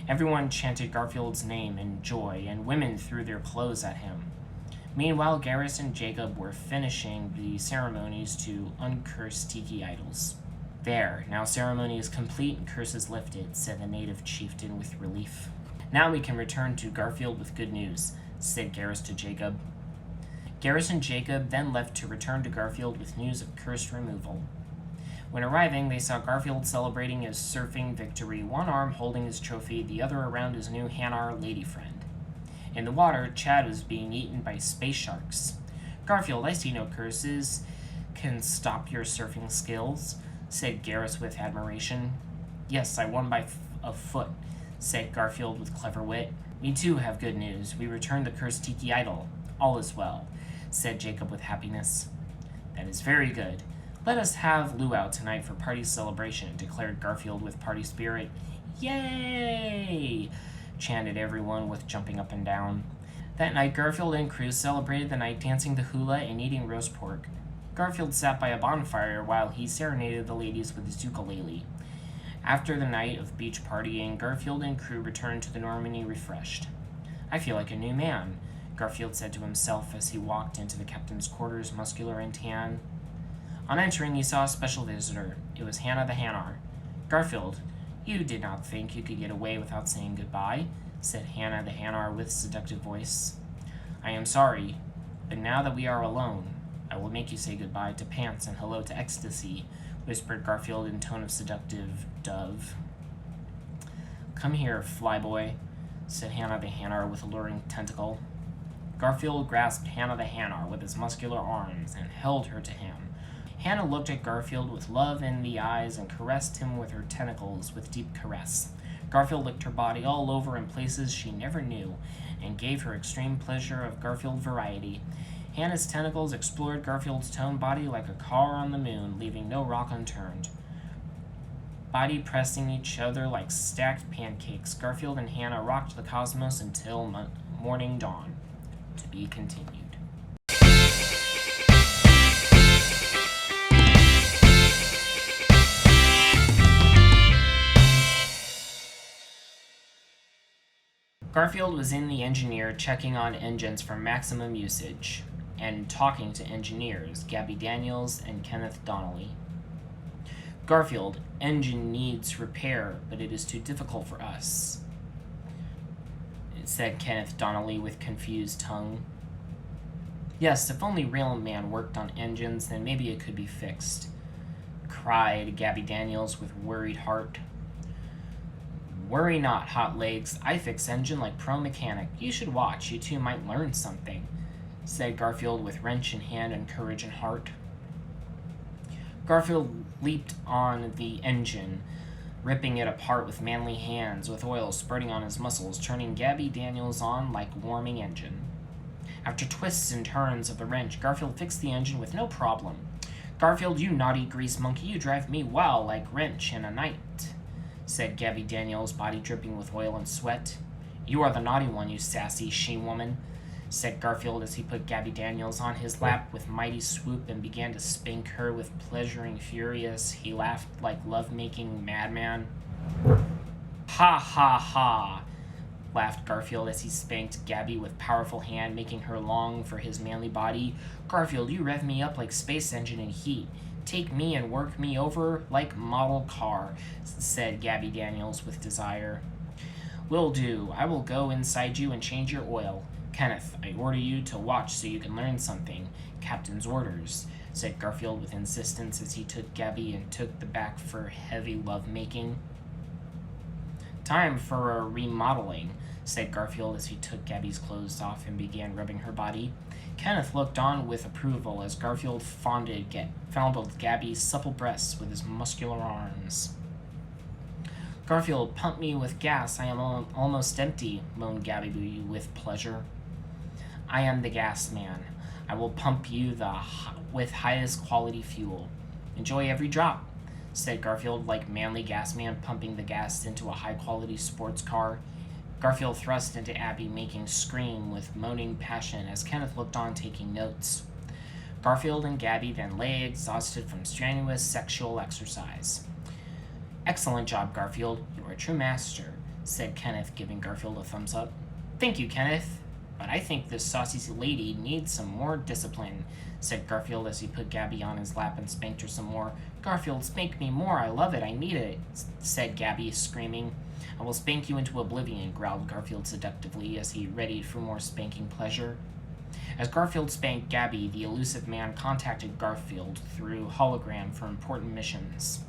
Everyone chanted Garfield's name in joy, and women threw their clothes at him. Meanwhile, Garrus and Jacob were finishing the ceremonies to uncurse tiki idols. There, now ceremony is complete and curses lifted, said the native chieftain with relief. Now we can return to Garfield with good news, said Garrus to Jacob. Garrus and Jacob then left to return to Garfield with news of cursed removal. When arriving, they saw Garfield celebrating his surfing victory, one arm holding his trophy, the other around his new Hanar lady friend. In the water, Chad was being eaten by space sharks. Garfield, I see no curses can stop your surfing skills, said Garrus with admiration. Yes, I won by a foot, said Garfield with clever wit. We too have good news. We returned the cursed tiki idol. All is well, said Jacob with happiness. That is very good. Let us have luau tonight for party celebration, declared Garfield with party spirit. Yay! Chanted everyone with jumping up and down. That night, Garfield and crew celebrated the night dancing the hula and eating roast pork. Garfield sat by a bonfire while he serenaded the ladies with his ukulele. After the night of beach partying, Garfield and crew returned to the Normandy refreshed. "I feel like a new man," Garfield said to himself as he walked into the captain's quarters, muscular and tan. On entering, he saw a special visitor. It was Hannah the Hanar. "Garfield, you did not think you could get away without saying goodbye," said Hannah the Hanar with seductive voice. "I am sorry, but now that we are alone, I will make you say goodbye to pants and hello to ecstasy," whispered Garfield in tone of seductive dove. "Come here, flyboy," said Hannah the Hanar with alluring tentacle. Garfield grasped Hannah the Hanar with his muscular arms and held her to him. Hannah looked at Garfield with love in the eyes and caressed him with her tentacles with deep caress. Garfield licked her body all over in places she never knew and gave her extreme pleasure of Garfield variety. Hannah's tentacles explored Garfield's toned body like a car on the moon, leaving no rock unturned. Body pressing each other like stacked pancakes, Garfield and Hannah rocked the cosmos until morning dawn. To be continued. Garfield was in the engineer checking on engines for maximum usage and talking to engineers, Gabby Daniels and Kenneth Donnelly. "Garfield, engine needs repair, but it is too difficult for us," said Kenneth Donnelly with confused tongue. "Yes, if only real man worked on engines, then maybe it could be fixed," cried Gabby Daniels with worried heart. "Worry not, hot legs. I fix engine like pro mechanic. You should watch. You two might learn something," said Garfield with wrench in hand and courage in heart. Garfield leaped on the engine, ripping it apart with manly hands, with oil spurting on his muscles, turning Gabby Daniels on like warming engine. After twists and turns of the wrench, Garfield fixed the engine with no problem. "Garfield, you naughty grease monkey, you drive me well like wrench in a night," said Gabby Daniels, body dripping with oil and sweat. "You are the naughty one, you sassy she-woman," said Garfield as he put Gabby Daniels on his lap with mighty swoop and began to spank her with pleasuring fury as he laughed like love-making madman. "Ha ha ha," laughed Garfield as he spanked Gabby with powerful hand, making her long for his manly body. "Garfield, you rev me up like space engine in heat. Take me and work me over like model car," said Gabby Daniels with desire. "Will do. I will go inside you and change your oil. Kenneth, I order you to watch so you can learn something. Captain's orders," said Garfield with insistence as he took Gabby and took the back for heavy love-making. "Time for a remodeling," said Garfield as he took Gabby's clothes off and began rubbing her body. Kenneth looked on with approval as Garfield fondled Gabby's supple breasts with his muscular arms. "Garfield, pump me with gas. I am almost empty," moaned Gabby with pleasure. "I am the gas man. I will pump you with highest quality fuel. Enjoy every drop," said Garfield like manly gas man pumping the gas into a high-quality sports car. Garfield thrust into Abby, making scream with moaning passion as Kenneth looked on taking notes. Garfield and Gabby then lay exhausted from strenuous sexual exercise. "Excellent job, Garfield. You are a true master," said Kenneth, giving Garfield a thumbs up. "Thank you, Kenneth. But I think this saucy lady needs some more discipline," said Garfield as he put Gabby on his lap and spanked her some more. "Garfield, spank me more. I love it. I need it," said Gabby, screaming. "I will spank you into oblivion," growled Garfield seductively as he readied for more spanking pleasure. As Garfield spanked Gabby, the elusive man contacted Garfield through hologram for important missions.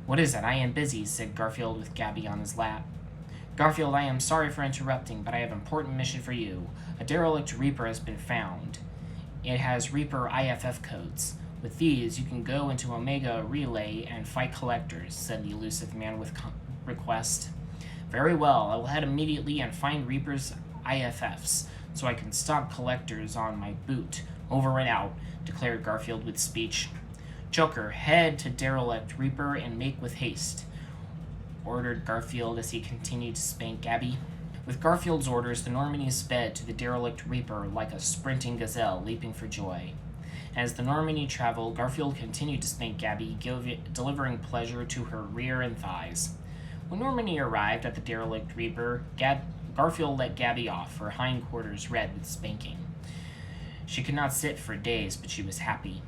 "What is it? I am busy," said Garfield with Gabby on his lap. "Garfield, I am sorry for interrupting, but I have an important mission for you. A derelict Reaper has been found. It has Reaper IFF codes. With these, you can go into Omega Relay and fight collectors," said the elusive man with request. "Very well, I will head immediately and find Reaper's IFFs, so I can stop collectors on my boot. Over and out," declared Garfield with speech. "Joker, head to derelict Reaper and make with haste," ordered Garfield as he continued to spank Gabby. With Garfield's orders, the Normandy sped to the derelict Reaper like a sprinting gazelle leaping for joy. As the Normandy traveled, Garfield continued to spank Gabby, delivering pleasure to her rear and thighs. When Normandy arrived at the derelict Reaper, Garfield let Gabby off, her hindquarters red with spanking. She could not sit for days, but she was happy.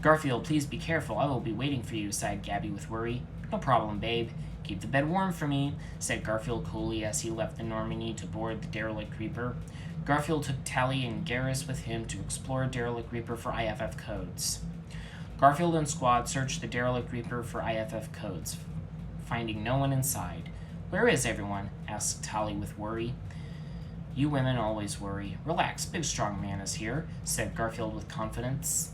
"Garfield, please be careful. I will be waiting for you," sighed Gabby with worry. "No problem, babe. Keep the bed warm for me," said Garfield coolly as he left the Normandy to board the derelict Reaper. Garfield took Tally and Garrus with him to explore derelict Reaper for IFF codes. Garfield and Squad searched the derelict Reaper for IFF codes, finding no one inside. "Where is everyone?" asked Tally with worry. "You women always worry. Relax, big strong man is here," said Garfield with confidence.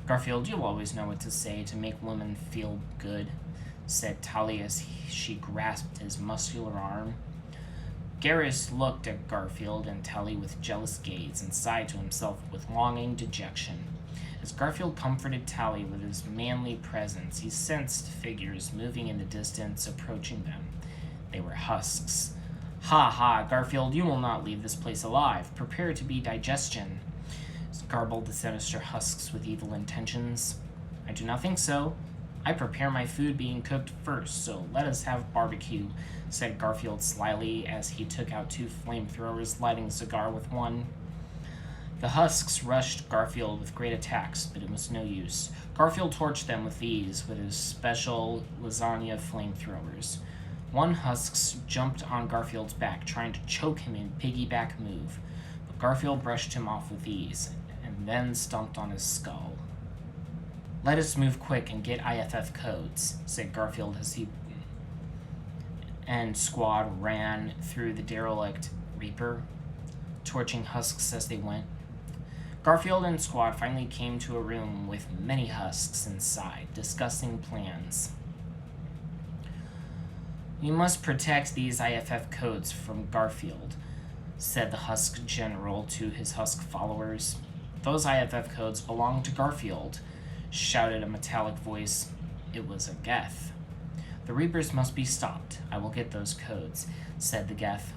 "Garfield, you always know what to say to make women feel good," said Tally as she grasped his muscular arm. Garrus looked at Garfield and Tally with jealous gaze and sighed to himself with longing dejection. As Garfield comforted Tally with his manly presence, he sensed figures moving in the distance, approaching them. They were husks. "Ha ha, Garfield, you will not leave this place alive. Prepare to be digestion," garbled the sinister husks with evil intentions. "I do not think so. I prepare my food being cooked first, so let us have barbecue," said Garfield slyly as he took out 2 flamethrowers, lighting a cigar with one. The husks rushed Garfield with great attacks, but it was no use. Garfield torched them with these with his special lasagna flamethrowers. One husk jumped on Garfield's back, trying to choke him in piggyback move, but Garfield brushed him off with ease, and then stomped on his skull. "Let us move quick and get IFF codes," said Garfield as he and Squad ran through the derelict Reaper, torching husks as they went. Garfield and Squad finally came to a room with many husks inside, discussing plans. "We must protect these IFF codes from Garfield," said the husk general to his husk followers. "Those IFF codes belong to Garfield," shouted a metallic voice. It was a Geth. "The Reapers must be stopped. I will get those codes," said the Geth.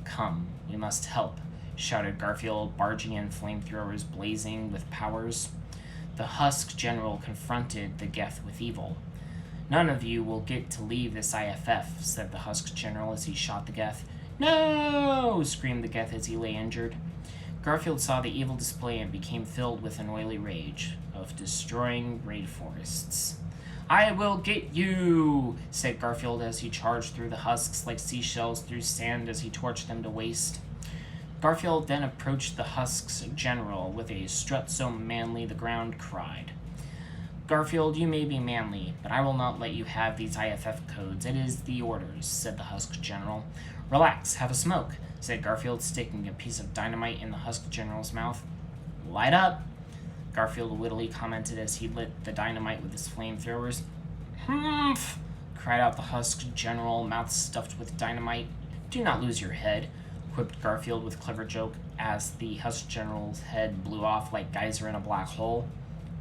"Come, we must help," shouted Garfield, barging in, flamethrowers blazing with powers. The husk general confronted the Geth with evil. "None of you will get to leave this IFF," said the husk general as he shot the Geth. "No!" screamed the Geth as he lay injured. Garfield saw the evil display and became filled with an oily rage of destroying raid forests. "I will get you," said Garfield as he charged through the husks like seashells through sand as he torched them to waste. Garfield then approached the husk's general with a strut so manly the ground cried. "Garfield, you may be manly, but I will not let you have these IFF codes. It is the orders," said the husk general. "Relax, have a smoke," said Garfield, sticking a piece of dynamite in the husk general's mouth. "Light up," Garfield wittily commented as he lit the dynamite with his flamethrowers. "Humph!" cried out the husk general, mouth stuffed with dynamite. "Do not lose your head," quipped Garfield with clever joke as the husk general's head blew off like geyser in a black hole.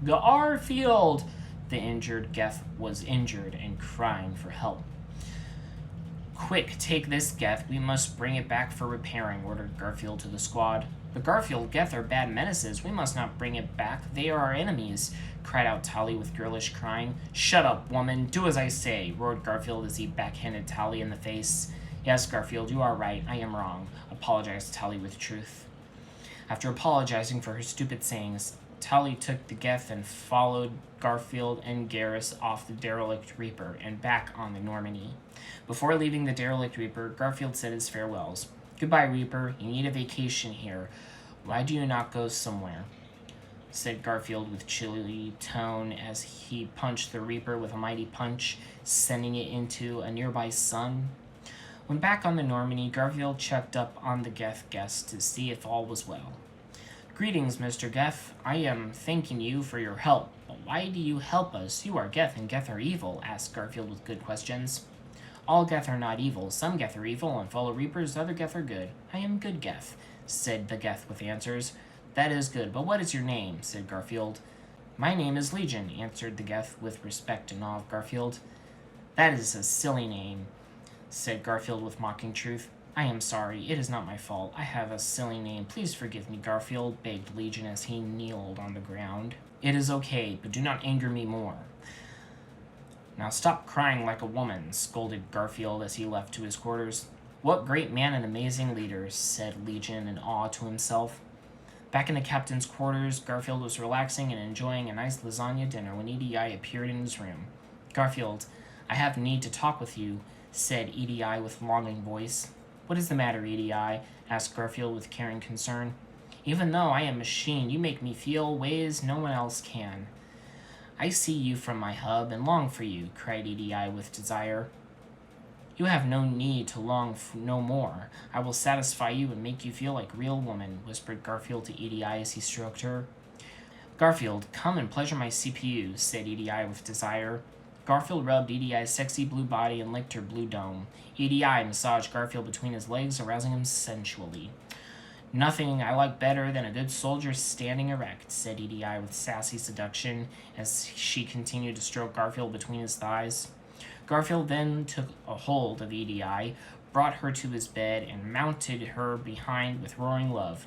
"Garfield!" The injured Geth was injured and crying for help. "Quick, take this Geth. We must bring it back for repairing," ordered Garfield to the squad. "But Garfield, Geth are bad menaces. We must not bring it back. They are our enemies," cried out Tally with girlish crying. "Shut up, woman. Do as I say," roared Garfield as he backhanded Tally in the face. "Yes, Garfield, you are right. I am wrong," apologized Tally with truth. After apologizing for her stupid sayings, Tally took the Geth and followed Garfield and Garrus off the derelict Reaper and back on the Normandy. Before leaving the derelict Reaper, Garfield said his farewells. "Goodbye, Reaper. You need a vacation here. Why do you not go somewhere?" said Garfield with chilly tone as he punched the Reaper with a mighty punch, sending it into a nearby sun. When back on the Normandy, Garfield checked up on the Geth guest to see if all was well. "Greetings, Mr. Geth. I am thanking you for your help. But why do you help us? You are Geth, and Geth are evil," asked Garfield with good questions. "All Geth are not evil. Some Geth are evil and follow Reapers, other Geth are good. I am good Geth," said the Geth with answers. "That is good, but what is your name?" said Garfield. "My name is Legion," answered the Geth with respect and awe of Garfield. "That is a silly name," said Garfield with mocking truth. I am sorry. It is not my fault. I have a silly name. Please forgive me, Garfield, begged Legion as he kneeled on the ground. It is okay, but do not anger me more. Now stop crying like a woman, scolded Garfield as he left to his quarters. What great man and amazing leader, said Legion in awe to himself. Back in the captain's quarters, Garfield was relaxing and enjoying a nice lasagna dinner when EDI appeared in his room. Garfield, I have need to talk with you, said EDI with longing voice. What is the matter, EDI? Asked Garfield with caring concern. Even though I am a machine, you make me feel ways no one else can. I see you from my hub and long for you, cried EDI with desire. You have no need to long no more. I will satisfy you and make you feel like real woman, whispered Garfield to EDI as he stroked her. Garfield, come and pleasure my CPU, said EDI with desire. Garfield rubbed EDI's sexy blue body and licked her blue dome. EDI massaged Garfield between his legs, arousing him sensually. Nothing I like better than a good soldier standing erect, said EDI with sassy seduction as she continued to stroke Garfield between his thighs. Garfield then took a hold of EDI, brought her to his bed, and mounted her behind with roaring love.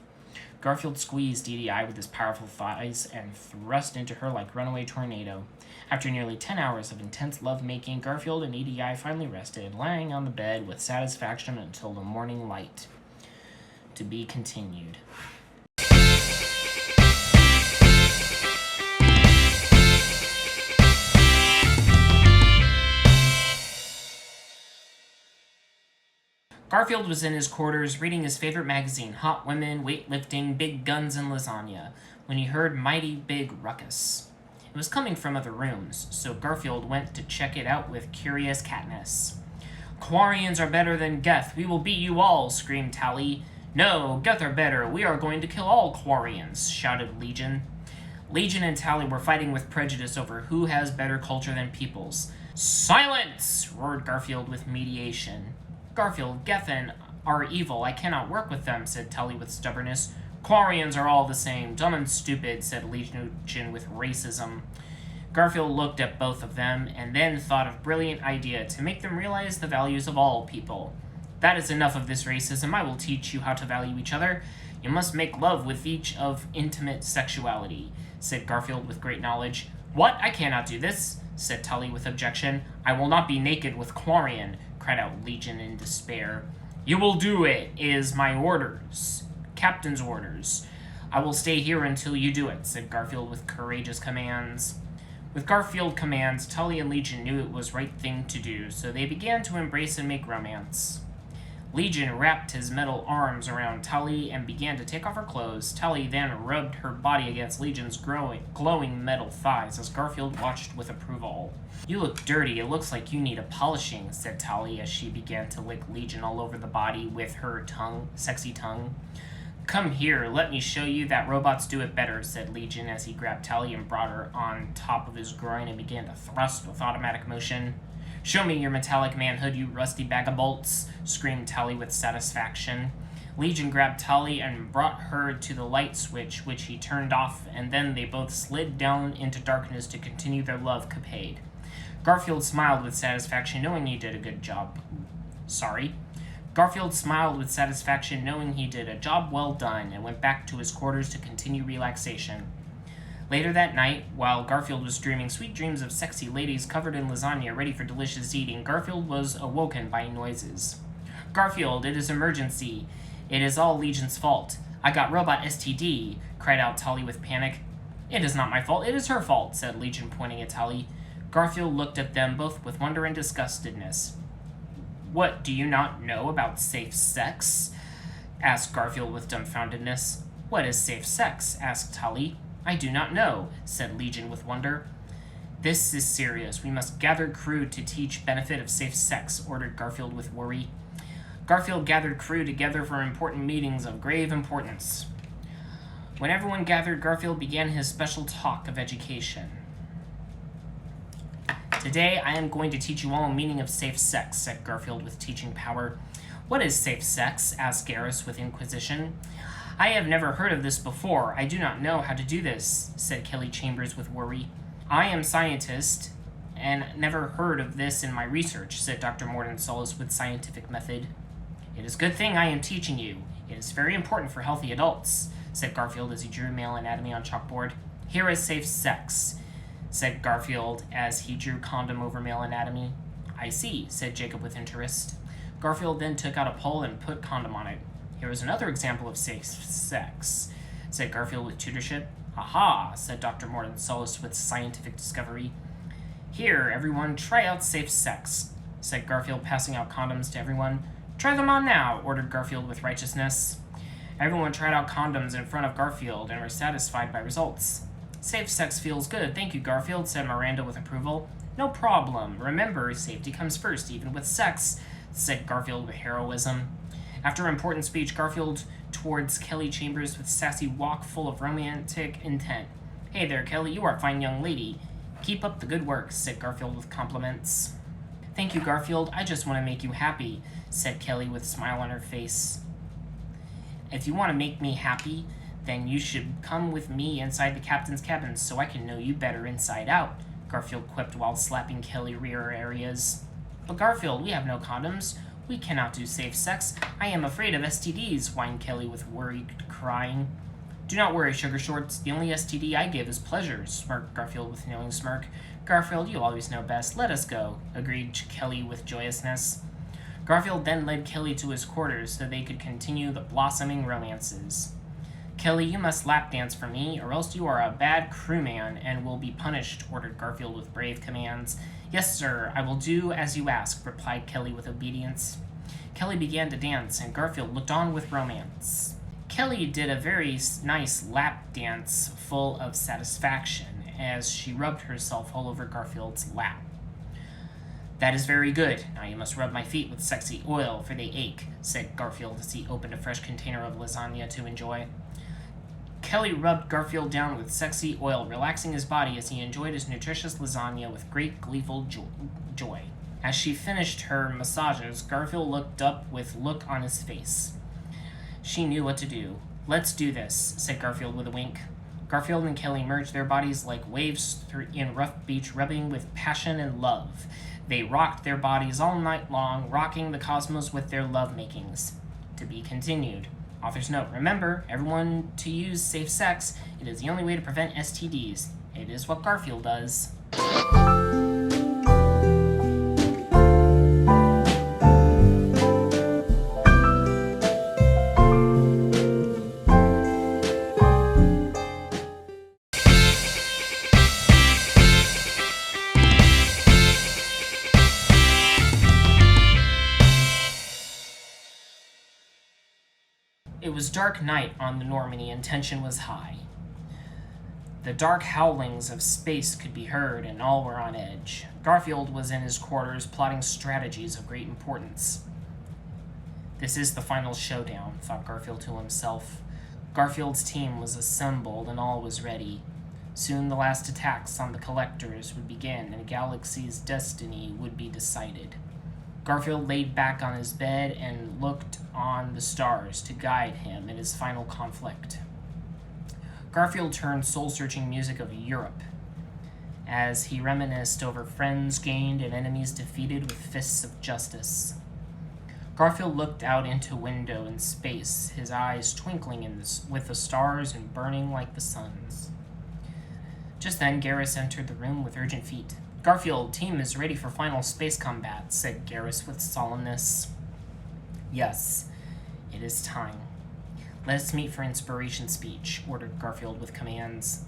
Garfield squeezed EDI with his powerful thighs and thrust into her like a runaway tornado. After nearly 10 hours of intense love-making, Garfield and EDI finally rested, lying on the bed with satisfaction until the morning light. To be continued. Garfield was in his quarters reading his favorite magazine, Hot Women, Weightlifting, Big Guns, and Lasagna, when he heard mighty big ruckus. It was coming from other rooms, so Garfield went to check it out with curious Katniss. Quarians are better than Geth. We will beat you all, screamed Tally. No, Geth are better. We are going to kill all Quarians, shouted Legion. Legion and Tally were fighting with prejudice over who has better culture than peoples. Silence! Roared Garfield with mediation. Garfield, Gethin are evil. I cannot work with them, said Tully with stubbornness. Quarians are all the same. Dumb and stupid, said Legion with racism. Garfield looked at both of them and then thought of a brilliant idea to make them realize the values of all people. That is enough of this racism. I will teach you how to value each other. You must make love with each of intimate sexuality, said Garfield with great knowledge. What? I cannot do this, said Tully with objection. I will not be naked with Quarian, cried out Legion in despair. You will do it. It is my orders. Captain's orders. I will stay here until you do it, said Garfield with courageous commands. With Garfield commands, Tully and Legion knew it was right thing to do, so they began to embrace and make romance. Legion wrapped his metal arms around Tully and began to take off her clothes. Tully then rubbed her body against Legion's glowing metal thighs as Garfield watched with approval. You look dirty. It looks like you need a polishing, said Tully as she began to lick Legion all over the body with her sexy tongue. Come here, let me show you that robots do it better, said Legion as he grabbed Tully and brought her on top of his groin and began to thrust with automatic motion. Show me your metallic manhood, you rusty bag of bolts, screamed Tully with satisfaction. Legion grabbed Tully and brought her to the light switch, which he turned off, and then they both slid down into darkness to continue their love capade. Garfield smiled with satisfaction, knowing he did a good job. Garfield smiled with satisfaction, knowing he did a job well done, and went back to his quarters to continue relaxation. Later that night, while Garfield was dreaming sweet dreams of sexy ladies covered in lasagna ready for delicious eating, Garfield was awoken by noises. Garfield, it is emergency. It is all Legion's fault. I got robot STD, cried out Tully with panic. It is not my fault, it is her fault, said Legion, pointing at Tully. Garfield looked at them both with wonder and disgustedness. What, do you not know about safe sex? Asked Garfield with dumbfoundedness. What is safe sex? Asked Tully. I do not know, said Legion with wonder. This is serious. We must gather crew to teach benefit of safe sex, ordered Garfield with worry. Garfield gathered crew together for important meetings of grave importance. When everyone gathered, Garfield began his special talk of education. Today, I am going to teach you all the meaning of safe sex, said Garfield with teaching power. What is safe sex? Asked Garrus with inquisition. I have never heard of this before. I do not know how to do this, said Kelly Chambers with worry. I am scientist and never heard of this in my research, said Dr. Morden Solis with scientific method. "It is a good thing I am teaching you. It is very important for healthy adults," said Garfield as he drew male anatomy on chalkboard. "Here is safe sex," said Garfield as he drew condom over male anatomy. "I see," said Jacob with interest. Garfield then took out a pole and put condom on it. "Here is another example of safe sex," said Garfield with tutorship. "Aha," said Dr. Morton, solaced with scientific discovery. "Here, everyone, try out safe sex," said Garfield, passing out condoms to everyone. "Try them on now," ordered Garfield with righteousness. Everyone tried out condoms in front of Garfield and were satisfied by results. "Safe sex feels good, thank you, Garfield," said Miranda with approval. "No problem. Remember, safety comes first, even with sex," said Garfield with heroism. After an important speech, Garfield towards Kelly Chambers with sassy walk full of romantic intent. "Hey there, Kelly, you are a fine young lady. Keep up the good work," said Garfield with compliments. "Thank you, Garfield. I just want to make you happy," said Kelly with a smile on her face. "If you want to make me happy, then you should come with me inside the captain's cabin so I can know you better inside out," Garfield quipped while slapping Kelly rear areas. "But Garfield, we have no condoms. We cannot do safe sex. I am afraid of STDs, whined Kelly with worried crying. "Do not worry, Sugar Shorts. The only STD I give is pleasure," smirked Garfield with a knowing smirk. "Garfield, you always know best. Let us go," agreed Kelly with joyousness. Garfield then led Kelly to his quarters so they could continue the blossoming romances. "Kelly, you must lap dance for me, or else you are a bad crewman and will be punished," ordered Garfield with brave commands. "Yes, sir, I will do as you ask," replied Kelly with obedience. Kelly began to dance, and Garfield looked on with romance. Kelly did a very nice lap dance full of satisfaction as she rubbed herself all over Garfield's lap. "That is very good. Now you must rub my feet with sexy oil, for they ache," said Garfield as he opened a fresh container of lasagna to enjoy. Kelly rubbed Garfield down with sexy oil, relaxing his body as he enjoyed his nutritious lasagna with great gleeful joy. As she finished her massages, Garfield looked up with look on his face. She knew what to do. "Let's do this," said Garfield with a wink. Garfield and Kelly merged their bodies like waves in rough beach, rubbing with passion and love. They rocked their bodies all night long, rocking the cosmos with their love-makings. To be continued. Author's note: remember, everyone to use safe sex. It is the only way to prevent STDs. It is what Garfield does. It was dark night on the Normandy and tension was high. The dark howlings of space could be heard and all were on edge. Garfield was in his quarters plotting strategies of great importance. "This is the final showdown," thought Garfield to himself. Garfield's team was assembled and all was ready. Soon the last attacks on the collectors would begin and the galaxy's destiny would be decided. Garfield laid back on his bed and looked on the stars to guide him in his final conflict. Garfield turned soul-searching music of Europe as he reminisced over friends gained and enemies defeated with fists of justice. Garfield looked out into window in space, his eyes twinkling with the stars and burning like the suns. Just then, Garrus entered the room with urgent feet. "Garfield, team is ready for final space combat," said Garrus with solemnness. "Yes, it is time. Let us meet for inspiration speech," ordered Garfield with commands.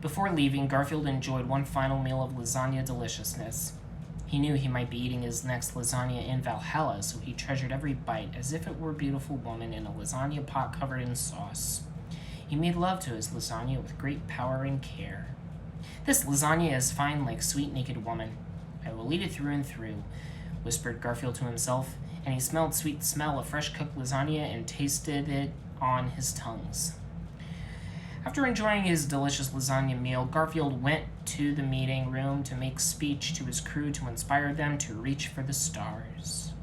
Before leaving, Garfield enjoyed one final meal of lasagna deliciousness. He knew he might be eating his next lasagna in Valhalla, so he treasured every bite as if it were a beautiful woman in a lasagna pot covered in sauce. He made love to his lasagna with great power and care. "This lasagna is fine like sweet naked woman. I will eat it through and through," whispered Garfield to himself, and he smelled sweet smell of fresh cooked lasagna and tasted it on his tongues. After enjoying his delicious lasagna meal, Garfield went to the meeting room to make speech to his crew to inspire them to reach for the stars.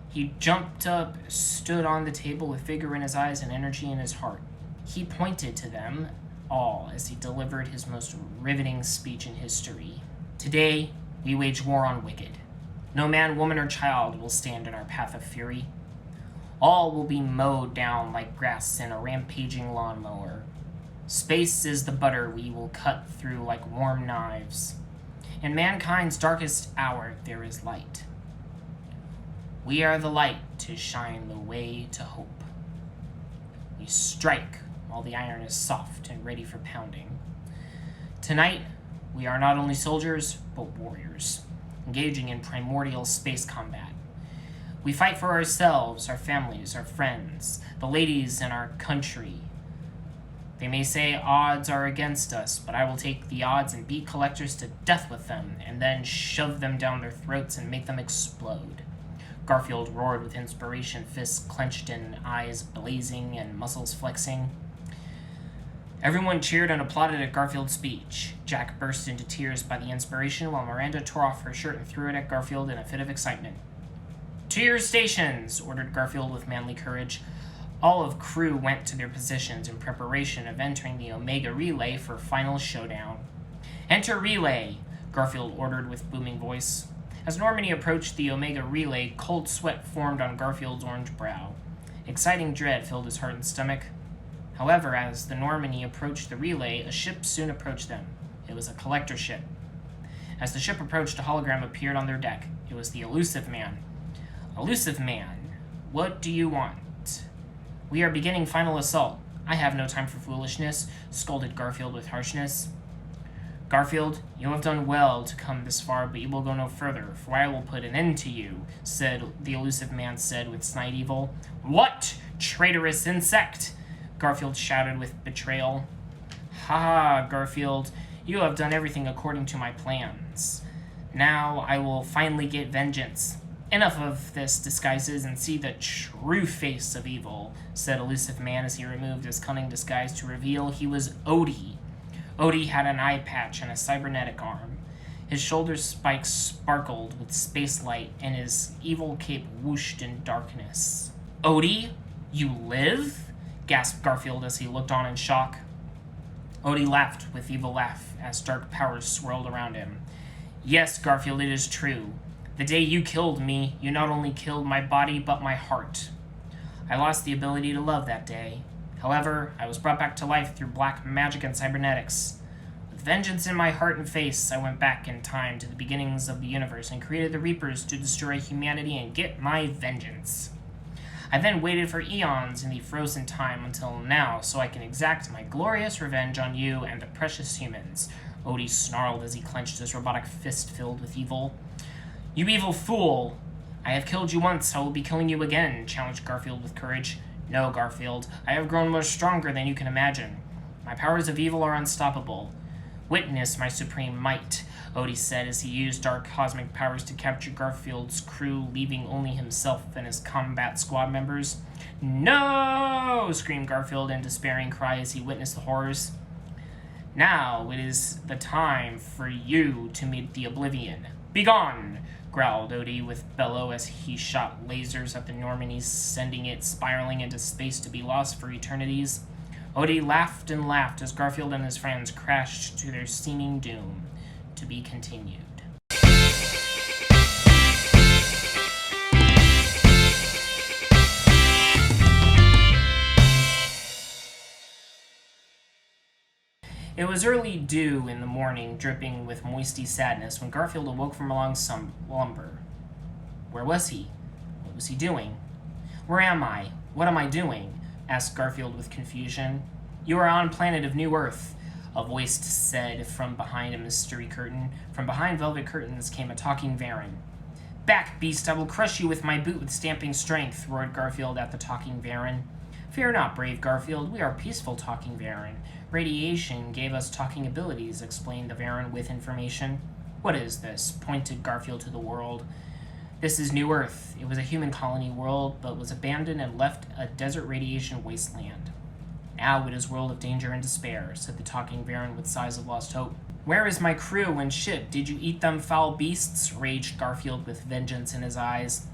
He jumped up, stood on the table with vigor in his eyes and energy in his heart. He pointed to them all as he delivered his most riveting speech in history. "Today, we wage war on wicked. No man, woman, or child will stand in our path of fury. All will be mowed down like grass in a rampaging lawnmower. Space is the butter we will cut through like warm knives. In mankind's darkest hour there is light. We are the light to shine the way to hope. We strike while the iron is soft and ready for pounding. Tonight, we are not only soldiers, but warriors, engaging in primordial space combat. We fight for ourselves, our families, our friends, the ladies in our country. They may say odds are against us, but I will take the odds and beat collectors to death with them, and then shove them down their throats and make them explode. Garfield roared with inspiration, fists clenched and eyes blazing and muscles flexing. Everyone cheered and applauded at Garfield's speech. Jack burst into tears by the inspiration, while Miranda tore off her shirt and threw it at Garfield in a fit of excitement. "To your stations," ordered Garfield with manly courage. All of crew went to their positions in preparation of entering the Omega Relay for final showdown. "Enter Relay," Garfield ordered with booming voice. As Normandy approached the Omega Relay, cold sweat formed on Garfield's orange brow. Exciting dread filled his heart and stomach. However, as the Normandy approached the relay, a ship soon approached them. It was a collector ship. As the ship approached, a hologram appeared on their deck. It was the Elusive Man. "Elusive Man, what do you want?" "We are beginning final assault. I have no time for foolishness," scolded Garfield with harshness. "Garfield, you have done well to come this far, but you will go no further, for I will put an end to you," the Elusive Man said with snide evil. "What, traitorous insect!" Garfield shouted with betrayal. "Ha ha, Garfield, you have done everything according to my plans. Now I will finally get vengeance. Enough of this disguises and see the true face of evil," said Elusive Man as he removed his cunning disguise to reveal he was Odie. Odie had an eye patch and a cybernetic arm. His shoulder spikes sparkled with space light, and his evil cape whooshed in darkness. "Odie, you live?" gasped Garfield as he looked on in shock. Odie laughed with evil laugh as dark powers swirled around him. "Yes, Garfield, it is true. The day you killed me, you not only killed my body, but my heart. I lost the ability to love that day. However, I was brought back to life through black magic and cybernetics. With vengeance in my heart and face, I went back in time to the beginnings of the universe and created the Reapers to destroy humanity and get my vengeance. I then waited for eons in the frozen time until now so I can exact my glorious revenge on you and the precious humans," Odie snarled as he clenched his robotic fist filled with evil. "You evil fool! I have killed you once, I will be killing you again," challenged Garfield with courage. "No, Garfield, I have grown much stronger than you can imagine. My powers of evil are unstoppable. Witness my supreme might," Odie said as he used dark cosmic powers to capture Garfield's crew, leaving only himself and his combat squad members. "No!" screamed Garfield in despairing cry as he witnessed the horrors. "Now it is the time for you to meet the Oblivion. Begone!" growled Odie with bellow as he shot lasers at the Normandy, sending it spiraling into space to be lost for eternities. Odie laughed and laughed as Garfield and his friends crashed to their seeming doom. To be continued. It was early dew in the morning, dripping with moisty sadness, when Garfield awoke from a long slumber. Where was he? What was he doing? "Where am I? What am I doing?" asked Garfield with confusion. "You are on planet of New Earth," a voice said from behind a mystery curtain. From behind velvet curtains came a talking Varan. "Back, beast, I will crush you with my boot with stamping strength," roared Garfield at the talking Varan. "Fear not, brave Garfield, we are peaceful talking Varan. Radiation gave us talking abilities," explained the Varan with information. "What is this?" pointed Garfield to the world. "This is New Earth. It was a human colony world, but was abandoned and left a desert radiation wasteland. Now it is a world of danger and despair," said the talking Varan with sighs of lost hope. "Where is my crew and ship? Did you eat them, foul beasts?" raged Garfield with vengeance in his eyes.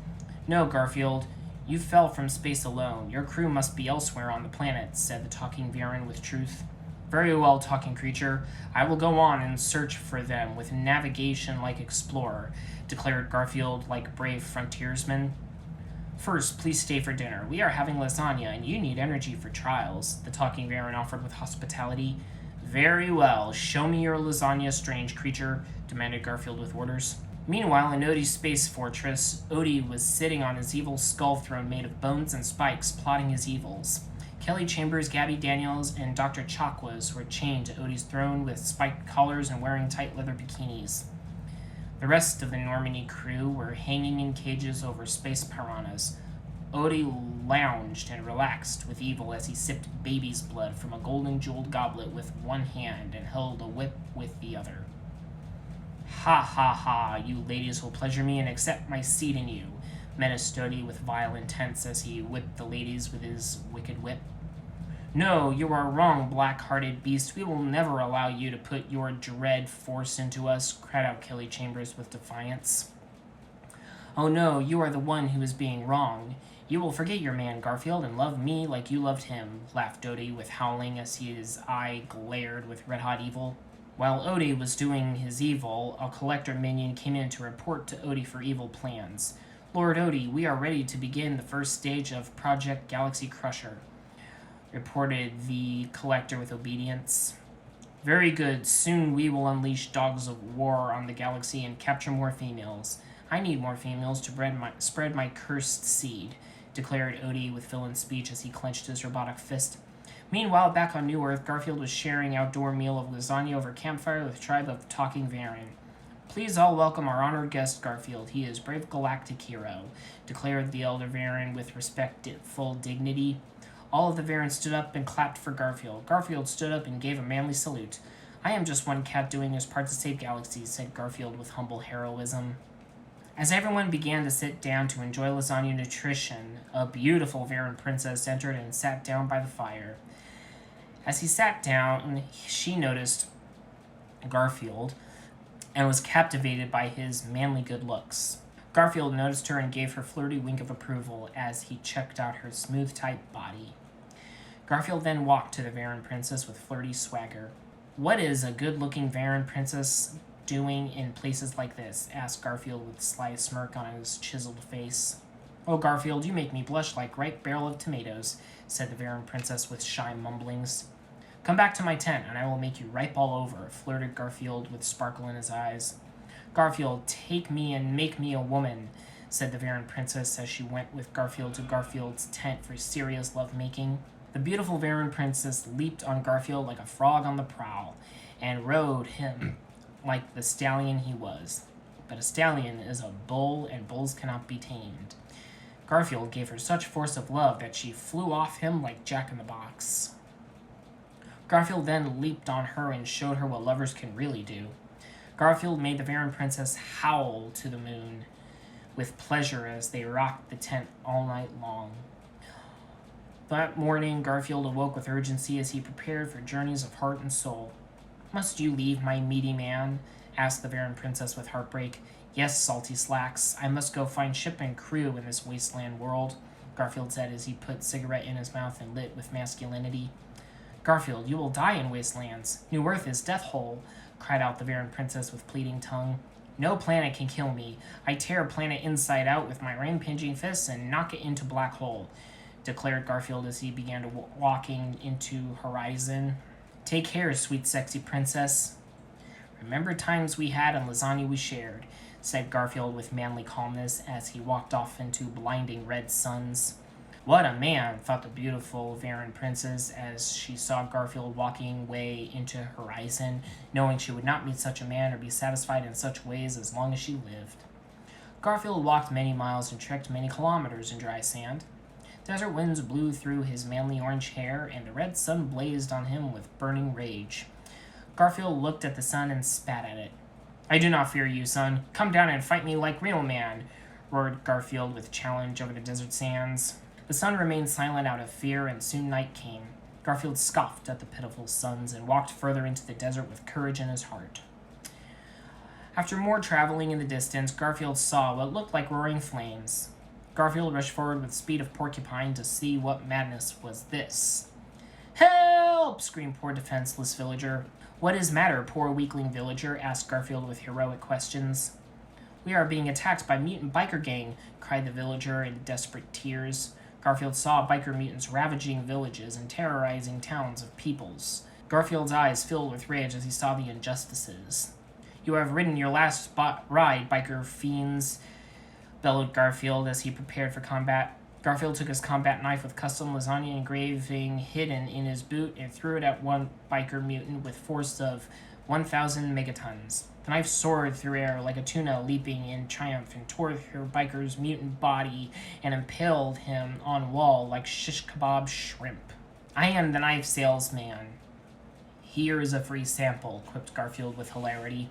"No, Garfield. You fell from space alone. Your crew must be elsewhere on the planet," said the talking Varan with truth. Very well, talking creature. I will go on and search for them with navigation like explorer, declared Garfield like brave frontiersman. First, please stay for dinner. We are having lasagna, and you need energy for trials, the talking Baron offered with hospitality. Very well. Show me your lasagna, strange creature, demanded Garfield with orders. Meanwhile, in Odie's space fortress, Odie was sitting on his evil skull throne made of bones and spikes, plotting his evils. Kelly Chambers, Gabby Daniels, and Dr. Chakwas were chained to Odie's throne with spiked collars and wearing tight leather bikinis. The rest of the Normandy crew were hanging in cages over space piranhas. Odie lounged and relaxed with evil as he sipped baby's blood from a golden jeweled goblet with one hand and held a whip with the other. Ha ha ha, you ladies will pleasure me and accept my seat in you, menaced Odie with vile intent as he whipped the ladies with his wicked whip. No, you are wrong, black-hearted beast. We will never allow you to put your dread force into us, cried out Kelly Chambers with defiance. Oh no, you are the one who is being wrong. You will forget your man, Garfield, and love me like you loved him, laughed Odie with howling as his eye glared with red-hot evil. While Odie was doing his evil, a collector minion came in to report to Odie for evil plans. Lord Odie, we are ready to begin the first stage of Project Galaxy Crusher, reported the collector with obedience. Very good. Soon we will unleash dogs of war on the galaxy and capture more females. I need more females to spread my cursed seed, declared Odie with villain speech as he clenched his robotic fist. Meanwhile, back on New Earth, Garfield was sharing outdoor meal of lasagna over campfire with a tribe of talking Varan. Please all welcome our honored guest, Garfield. He is brave galactic hero, declared the elder Varan with respectful dignity. All of the Varans stood up and clapped for Garfield. Garfield stood up and gave a manly salute. I am just one cat doing his part to save galaxies, said Garfield with humble heroism. As everyone began to sit down to enjoy lasagna nutrition, a beautiful Varan princess entered and sat down by the fire. As he sat down, she noticed Garfield and was captivated by his manly good looks. Garfield noticed her and gave her a flirty wink of approval as he checked out her smooth, tight body. Garfield then walked to the Varan princess with flirty swagger. What is a good-looking Varan princess doing in places like this? Asked Garfield with a sly smirk on his chiseled face. Oh, Garfield, you make me blush like ripe barrel of tomatoes, said the Varan princess with shy mumblings. Come back to my tent, and I will make you ripe all over, flirted Garfield with sparkle in his eyes. Garfield, take me and make me a woman, said the Varan princess as she went with Garfield to Garfield's tent for serious lovemaking. The beautiful Varan princess leaped on Garfield like a frog on the prowl, and rode him like the stallion he was. But a stallion is a bull, and bulls cannot be tamed. Garfield gave her such force of love that she flew off him like Jack-in-the-Box. Garfield then leaped on her and showed her what lovers can really do. Garfield made the Varan princess howl to the moon with pleasure as they rocked the tent all night long. That morning, Garfield awoke with urgency as he prepared for journeys of heart and soul. Must you leave, my meaty man? Asked the Varan princess with heartbreak. Yes, salty slacks. I must go find ship and crew in this wasteland world, Garfield said as he put a cigarette in his mouth and lit with masculinity. Garfield, you will die in wastelands. New Earth is death hole, cried out the Varan princess with pleading tongue. No planet can kill me. I tear a planet inside out with my rampaging fists and knock it into black hole, declared Garfield as he began to walking into Horizon. Take care, sweet sexy princess. Remember times we had and lasagna we shared, said Garfield with manly calmness as he walked off into blinding red suns. What a man, thought the beautiful Varan princess as she saw Garfield walking way into Horizon, knowing she would not meet such a man or be satisfied in such ways as long as she lived. Garfield walked many miles and trekked many kilometers in dry sand. Desert winds blew through his manly orange hair, and the red sun blazed on him with burning rage. Garfield looked at the sun and spat at it. I do not fear you, son. Come down and fight me like real man, roared Garfield with challenge over the desert sands. The sun remained silent out of fear, and soon night came. Garfield scoffed at the pitiful suns and walked further into the desert with courage in his heart. After more traveling in the distance, Garfield saw what looked like roaring flames. Garfield rushed forward with the speed of porcupine to see what madness was this. Help! help!" screamed poor defenseless villager. "What is matter, poor weakling villager?" asked Garfield with heroic questions. "We are being attacked by mutant biker gang," cried the villager in desperate tears. Garfield saw biker mutants ravaging villages and terrorizing towns of peoples. Garfield's eyes filled with rage as he saw the injustices. "You have ridden your last ride, biker fiends," bellowed Garfield as he prepared for combat. Garfield took his combat knife with custom lasagna engraving hidden in his boot and threw it at one biker mutant with force of 1,000 megatons. The knife soared through air like a tuna leaping in triumph and tore through biker's mutant body and impaled him on wall like shish kebab shrimp. "I am the knife salesman. Here is a free sample," quipped Garfield with hilarity.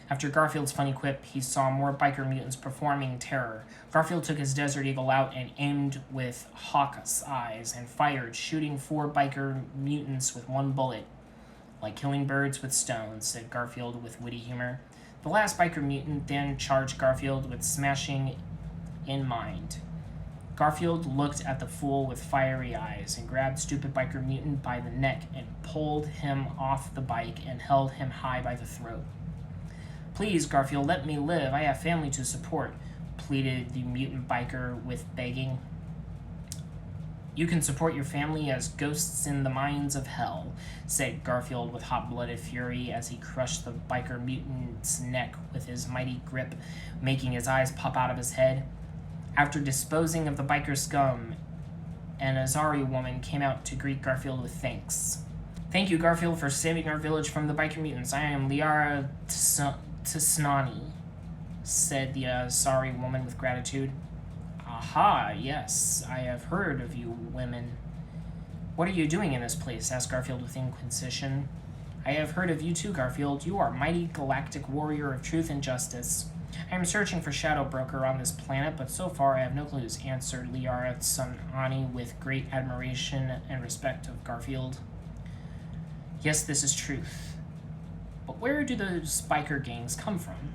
After Garfield's funny quip, he saw more biker mutants performing terror. Garfield took his Desert Eagle out and aimed with hawk's eyes and fired, shooting 4 biker mutants with 1 bullet. "Like killing birds with stones," said Garfield with witty humor. The last biker mutant then charged Garfield with smashing in mind. Garfield looked at the fool with fiery eyes and grabbed stupid biker mutant by the neck and pulled him off the bike and held him high by the throat. "Please, Garfield, let me live. I have family to support," pleaded the mutant biker with begging. "You can support your family as ghosts in the mines of hell," said Garfield with hot-blooded fury as he crushed the biker mutant's neck with his mighty grip, making his eyes pop out of his head. After disposing of the biker scum, an Azari woman came out to greet Garfield with thanks. "Thank you, Garfield, for saving our village from the biker mutants. I am Liara Tsnani," said the Azari woman with gratitude. "Aha, yes, I have heard of you women." "What are you doing in this place?" asked Garfield with inquisition. "I have heard of you too, Garfield. You are mighty galactic warrior of truth and justice." "I am searching for Shadow Broker on this planet, but so far I have no clues," answered Liara Tsnani with great admiration and respect of Garfield. "Yes, this is truth. But where do those biker gangs come from?"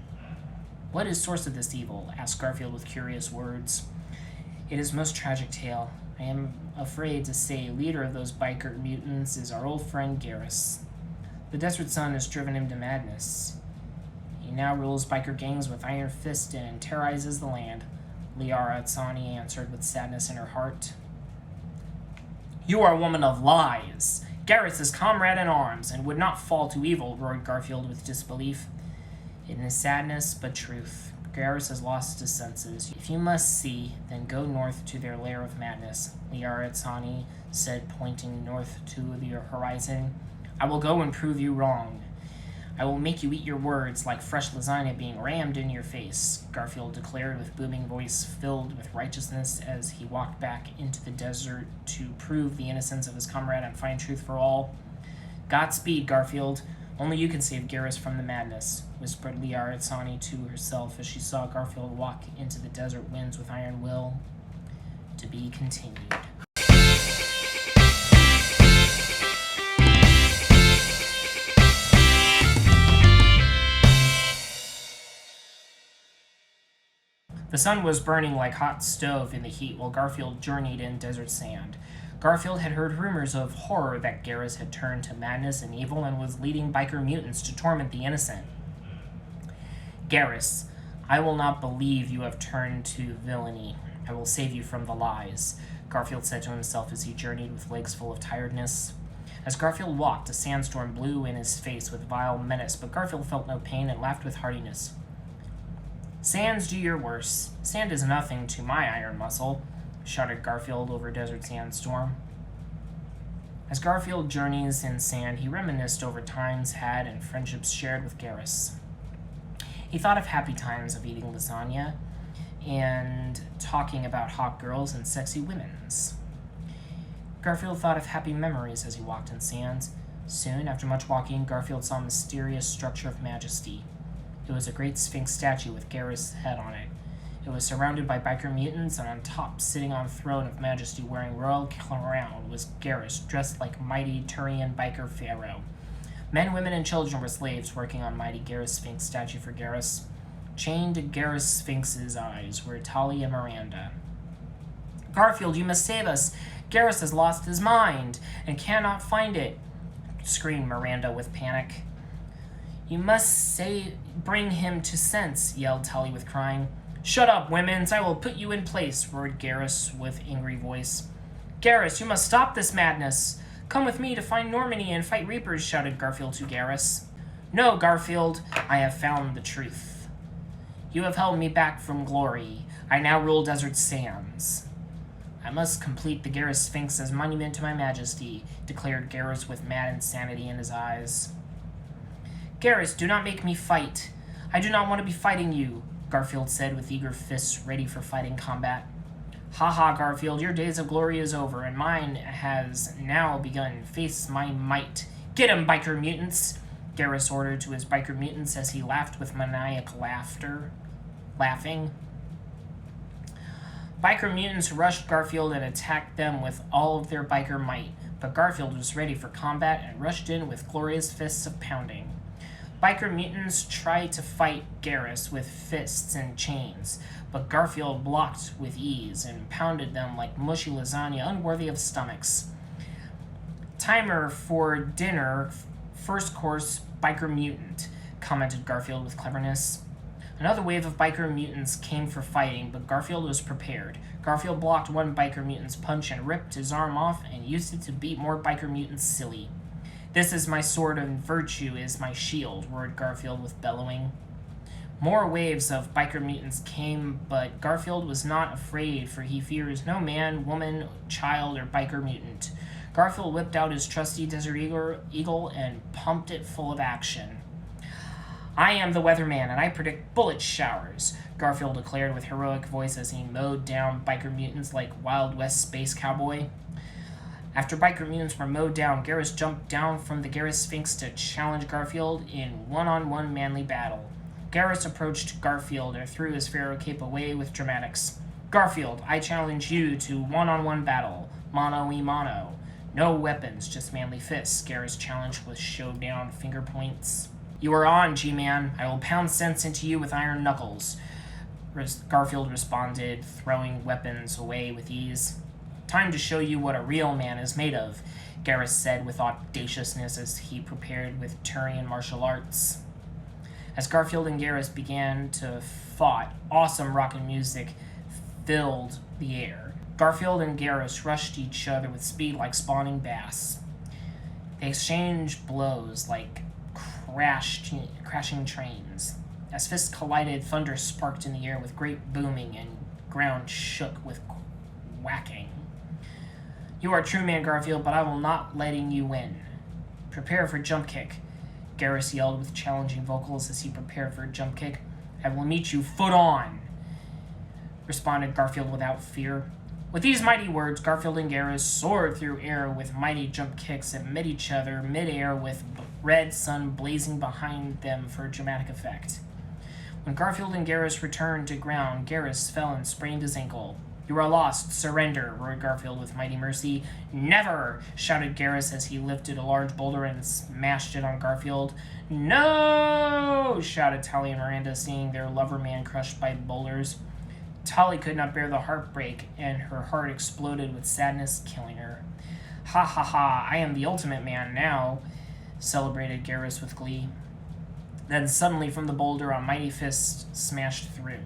"What is source of this evil?" asked Garfield with curious words. "It is a most tragic tale. I am afraid to say leader of those biker mutants is our old friend Garrus. The Desert Sun has driven him to madness. He now rules biker gangs with iron fist and terrorizes the land," Liara Tsani answered with sadness in her heart. "You are a woman of lies! Garrus is comrade in arms, and would not fall to evil," roared Garfield with disbelief. "It is sadness, but truth. Garrus has lost his senses. If you must see, then go north to their lair of madness," Liara Tsani said, pointing north to the horizon. "I will go and prove you wrong. I will make you eat your words like fresh lasagna being rammed in your face," Garfield declared with booming voice filled with righteousness as he walked back into the desert to prove the innocence of his comrade and find truth for all. "Godspeed, Garfield. Only you can save Garrus from the madness," whispered Liara Tsani to herself as she saw Garfield walk into the desert winds with iron will. To be continued. The sun was burning like hot stove in the heat while Garfield journeyed in desert sand. Garfield had heard rumors of horror that Garrus had turned to madness and evil and was leading biker mutants to torment the innocent. "Garrus, I will not believe you have turned to villainy. I will save you from the lies," Garfield said to himself as he journeyed with legs full of tiredness. As Garfield walked, a sandstorm blew in his face with vile menace, but Garfield felt no pain and laughed with heartiness. "Sands, do your worst. Sand is nothing to my iron muscle," shouted Garfield over desert sandstorm. As Garfield journeys in sand, he reminisced over times had and friendships shared with Garrus. He thought of happy times of eating lasagna and talking about hot girls and sexy women's. Garfield thought of happy memories as he walked in sands. Soon, after much walking, Garfield saw a mysterious structure of majesty. It was a great Sphinx statue with Garrus' head on it. It was surrounded by biker mutants, and on top, sitting on a throne of majesty wearing royal crown, was Garrus, dressed like mighty Turian biker pharaoh. Men, women, and children were slaves working on mighty Garrus Sphinx statue for Garrus. Chained to Garrus Sphinx's eyes were Tali and Miranda. "Garfield, you must save us! Garrus has lost his mind and cannot find it," screamed Miranda with panic. You must bring him to sense, yelled Tully with crying. Shut up, women's, I will put you in place, roared Garrus with angry voice. Garrus, you must stop this madness. Come with me to find Normandy and fight Reapers, shouted Garfield to Garrus. No, Garfield, I have found the truth. You have held me back from glory. I now rule desert sands. I must complete the Garrus Sphinx as monument to my majesty, declared Garrus with mad insanity in his eyes. Garrus, do not make me fight. I do not want to be fighting you, Garfield said with eager fists ready for fighting combat. Ha ha, Garfield, your days of glory is over, and mine has now begun. Face my might. Get him, biker mutants, Garrus ordered to his biker mutants as he laughed with maniac laughing. Biker mutants rushed Garfield and attacked them with all of their biker might, but Garfield was ready for combat and rushed in with glorious fists of pounding. Biker mutants tried to fight Garrus with fists and chains, but Garfield blocked with ease and pounded them like mushy lasagna unworthy of stomachs. Timer for dinner, first course, biker mutant, commented Garfield with cleverness. Another wave of biker mutants came for fighting, but Garfield was prepared. Garfield blocked one biker mutant's punch and ripped his arm off and used it to beat more biker mutants silly. This is my sword and virtue is my shield, roared Garfield with bellowing. More waves of biker mutants came, but Garfield was not afraid, for he fears no man, woman, child, or biker mutant. Garfield whipped out his trusty Desert Eagle and pumped it full of action. I am the weatherman, and I predict bullet showers, Garfield declared with heroic voice as he mowed down biker mutants like Wild West space cowboy. After biker mutants were mowed down, Garrus jumped down from the Garrus Sphinx to challenge Garfield in one-on-one manly battle. Garrus approached Garfield and threw his Pharaoh cape away with dramatics. Garfield, I challenge you to one-on-one battle, mano-y-mano. No weapons, just manly fists, Garrus challenged with showdown finger points. You are on, G-Man. I will pound sense into you with iron knuckles, Garfield responded, throwing weapons away with ease. Time to show you what a real man is made of, Garrus said with audaciousness as he prepared with Turian martial arts. As Garfield and Garrus began to fight, awesome rockin' music filled the air. Garfield and Garrus rushed each other with speed like spawning bass. They exchanged blows like crashing trains. As fists collided, thunder sparked in the air with great booming and ground shook with whacking. You are a true man, Garfield, but I will not letting you win. Prepare for jump kick, Garrus yelled with challenging vocals as he prepared for a jump kick. I will meet you foot on, responded Garfield without fear. With these mighty words, Garfield and Garrus soared through air with mighty jump kicks and met each other mid-air with red sun blazing behind them for dramatic effect. When Garfield and Garrus returned to ground, Garrus fell and sprained his ankle. You are lost. Surrender, roared Garfield with mighty mercy. Never, shouted Garrus as he lifted a large boulder and smashed it on Garfield. No, shouted Tully and Miranda, seeing their lover man crushed by boulders. Tully could not bear the heartbreak, and her heart exploded with sadness, killing her. Ha ha ha, I am the ultimate man now, celebrated Garrus with glee. Then suddenly from the boulder a mighty fist smashed through.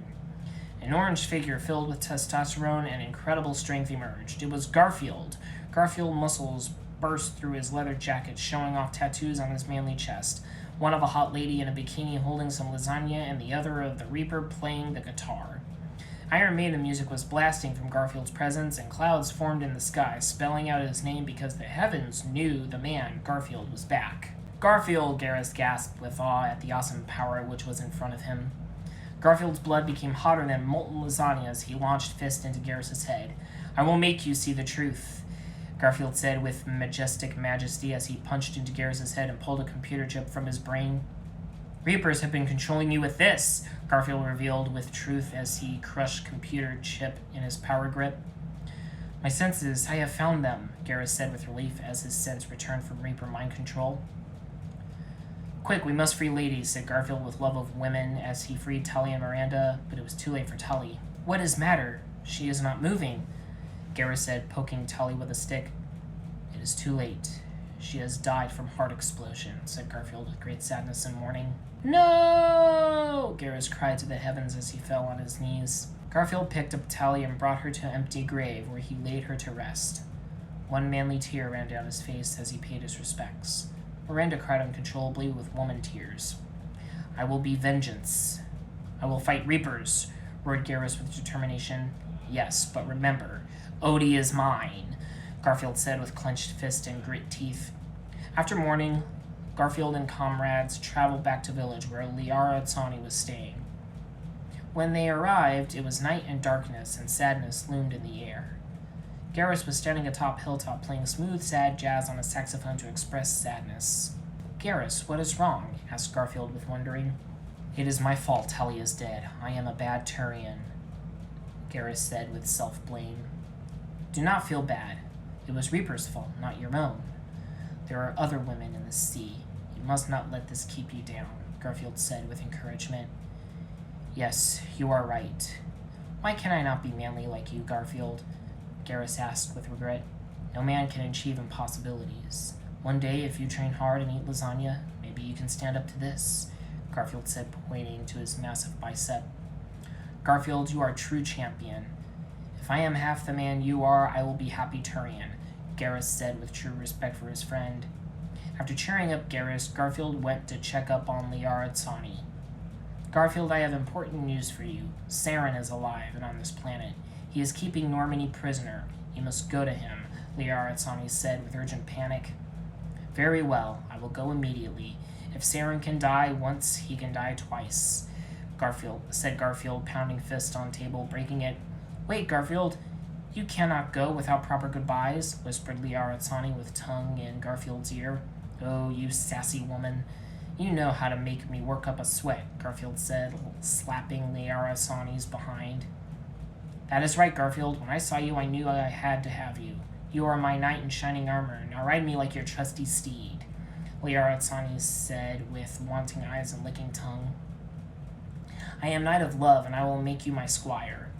An orange figure filled with testosterone and incredible strength emerged. It was Garfield. Garfield muscles burst through his leather jacket, showing off tattoos on his manly chest. One of a hot lady in a bikini holding some lasagna, and the other of the Reaper playing the guitar. Iron Maiden music was blasting from Garfield's presence, and clouds formed in the sky, spelling out his name because the heavens knew the man, Garfield, was back. Garfield, Garrus gasped with awe at the awesome power which was in front of him. Garfield's blood became hotter than molten lasagna as he launched fist into Garrus's head. I will make you see the truth, Garfield said with majestic majesty as he punched into Garrus's head and pulled a computer chip from his brain. Reapers have been controlling you with this, Garfield revealed with truth as he crushed computer chip in his power grip. My senses, I have found them, Garrus said with relief as his sense returned from Reaper mind control. Quick, we must free ladies, said Garfield with love of women as he freed Tully and Miranda, but it was too late for Tully. What is matter? She is not moving, Garrus said, poking Tully with a stick. It is too late. She has died from heart explosion, said Garfield with great sadness and mourning. No! Garrus cried to the heavens as he fell on his knees. Garfield picked up Tally and brought her to an empty grave where he laid her to rest. One manly tear ran down his face as he paid his respects. Miranda cried uncontrollably with woman tears. I will be vengeance. I will fight reapers, roared Garrus with determination. Yes, but remember, Odie is mine, Garfield said with clenched fist and grit teeth. After morning, Garfield and comrades traveled back to village where Liara Tsani was staying. When they arrived, it was night and darkness, and sadness loomed in the air. Garrus was standing atop hilltop playing smooth, sad jazz on a saxophone to express sadness. Garrus, what is wrong? Asked Garfield with wondering. It is my fault Tally is dead. I am a bad Turian, Garrus said with self-blame. Do not feel bad. It was Reaper's fault, not your own. There are other women in the sea. You must not let this keep you down, Garfield said with encouragement. Yes, you are right. Why can I not be manly like you, Garfield? Garrus asked with regret. No man can achieve impossibilities. One day, if you train hard and eat lasagna, maybe you can stand up to this, Garfield said, pointing to his massive bicep. Garfield, you are a true champion. If I am half the man you are, I will be happy Turian, Garrus said with true respect for his friend. After cheering up Garrus, Garfield went to check up on Liara Tsani. Garfield, I have important news for you. Saren is alive and on this planet. He is keeping Normandy prisoner. You must go to him, Liara Tsani said with urgent panic. Very well, I will go immediately. If Saren can die once, he can die twice, said Garfield, pounding fist on table, breaking it. Wait, Garfield, you cannot go without proper goodbyes, whispered Liara Tsani with tongue in Garfield's ear. Oh, you sassy woman. You know how to make me work up a sweat, Garfield said, slapping Liara Tsani's behind. That is right, Garfield. When I saw you, I knew I had to have you. You are my knight in shining armor. Now ride me like your trusty steed, Liara Tsani said with wanting eyes and licking tongue. I am knight of love, and I will make you my squire.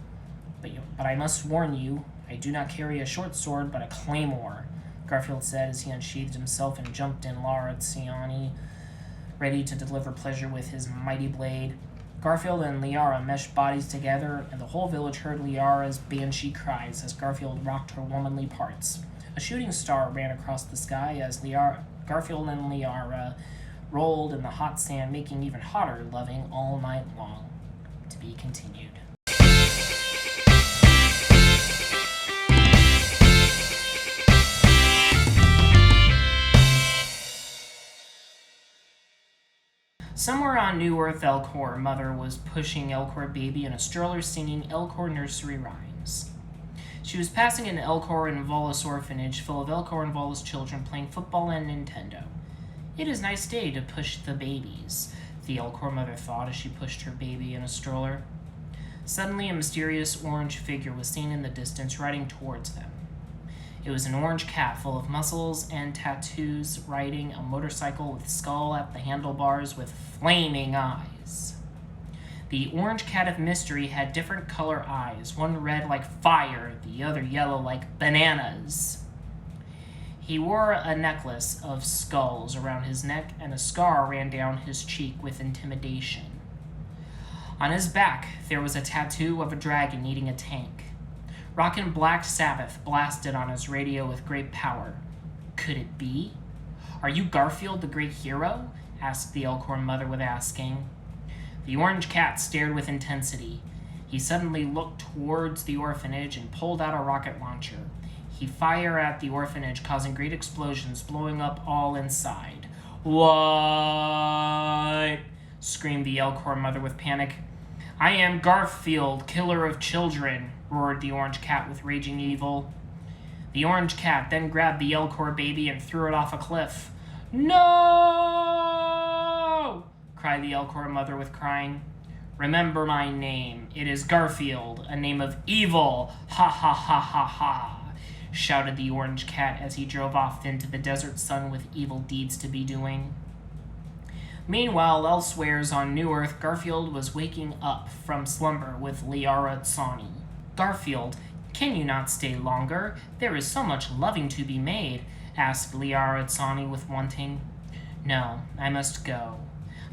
But I must warn you, I do not carry a short sword, but a claymore, Garfield said as he unsheathed himself and jumped in Liara Tsani, ready to deliver pleasure with his mighty blade. Garfield and Liara meshed bodies together, and the whole village heard Liara's banshee cries as Garfield rocked her womanly parts. A shooting star ran across the sky as Garfield and Liara rolled in the hot sand, making even hotter loving all night long. To be continued. Somewhere on New Earth, Elcor mother was pushing Elcor baby in a stroller singing Elcor nursery rhymes. She was passing an Elcor and Volus orphanage full of Elcor and Volus children playing football and Nintendo. It is a nice day to push the babies, the Elcor mother thought as she pushed her baby in a stroller. Suddenly, a mysterious orange figure was seen in the distance riding towards them. It was an orange cat full of muscles and tattoos, riding a motorcycle with skull at the handlebars with flaming eyes. The orange cat of mystery had different color eyes, one red like fire, the other yellow like bananas. He wore a necklace of skulls around his neck, and a scar ran down his cheek with intimidation. On his back, there was a tattoo of a dragon eating a tank. Rockin' Black Sabbath blasted on his radio with great power. Could it be? Are you Garfield the great hero? Asked the Elcor mother with asking. The orange cat stared with intensity. He suddenly looked towards the orphanage and pulled out a rocket launcher. He fired at the orphanage, causing great explosions, blowing up all inside. What? Screamed the Elcor mother with panic. I am Garfield, killer of children, roared the orange cat with raging evil. The orange cat then grabbed the Elcor baby and threw it off a cliff. No! Cried the Elcor mother with crying. Remember my name. It is Garfield, a name of evil. Ha ha ha ha ha, shouted the orange cat as he drove off into the desert sun with evil deeds to be doing. Meanwhile, elsewheres on New Earth, Garfield was waking up from slumber with Liara Tsani. Garfield, can you not stay longer? There is so much loving to be made. asked Liara Tsani with wanting. No, I must go.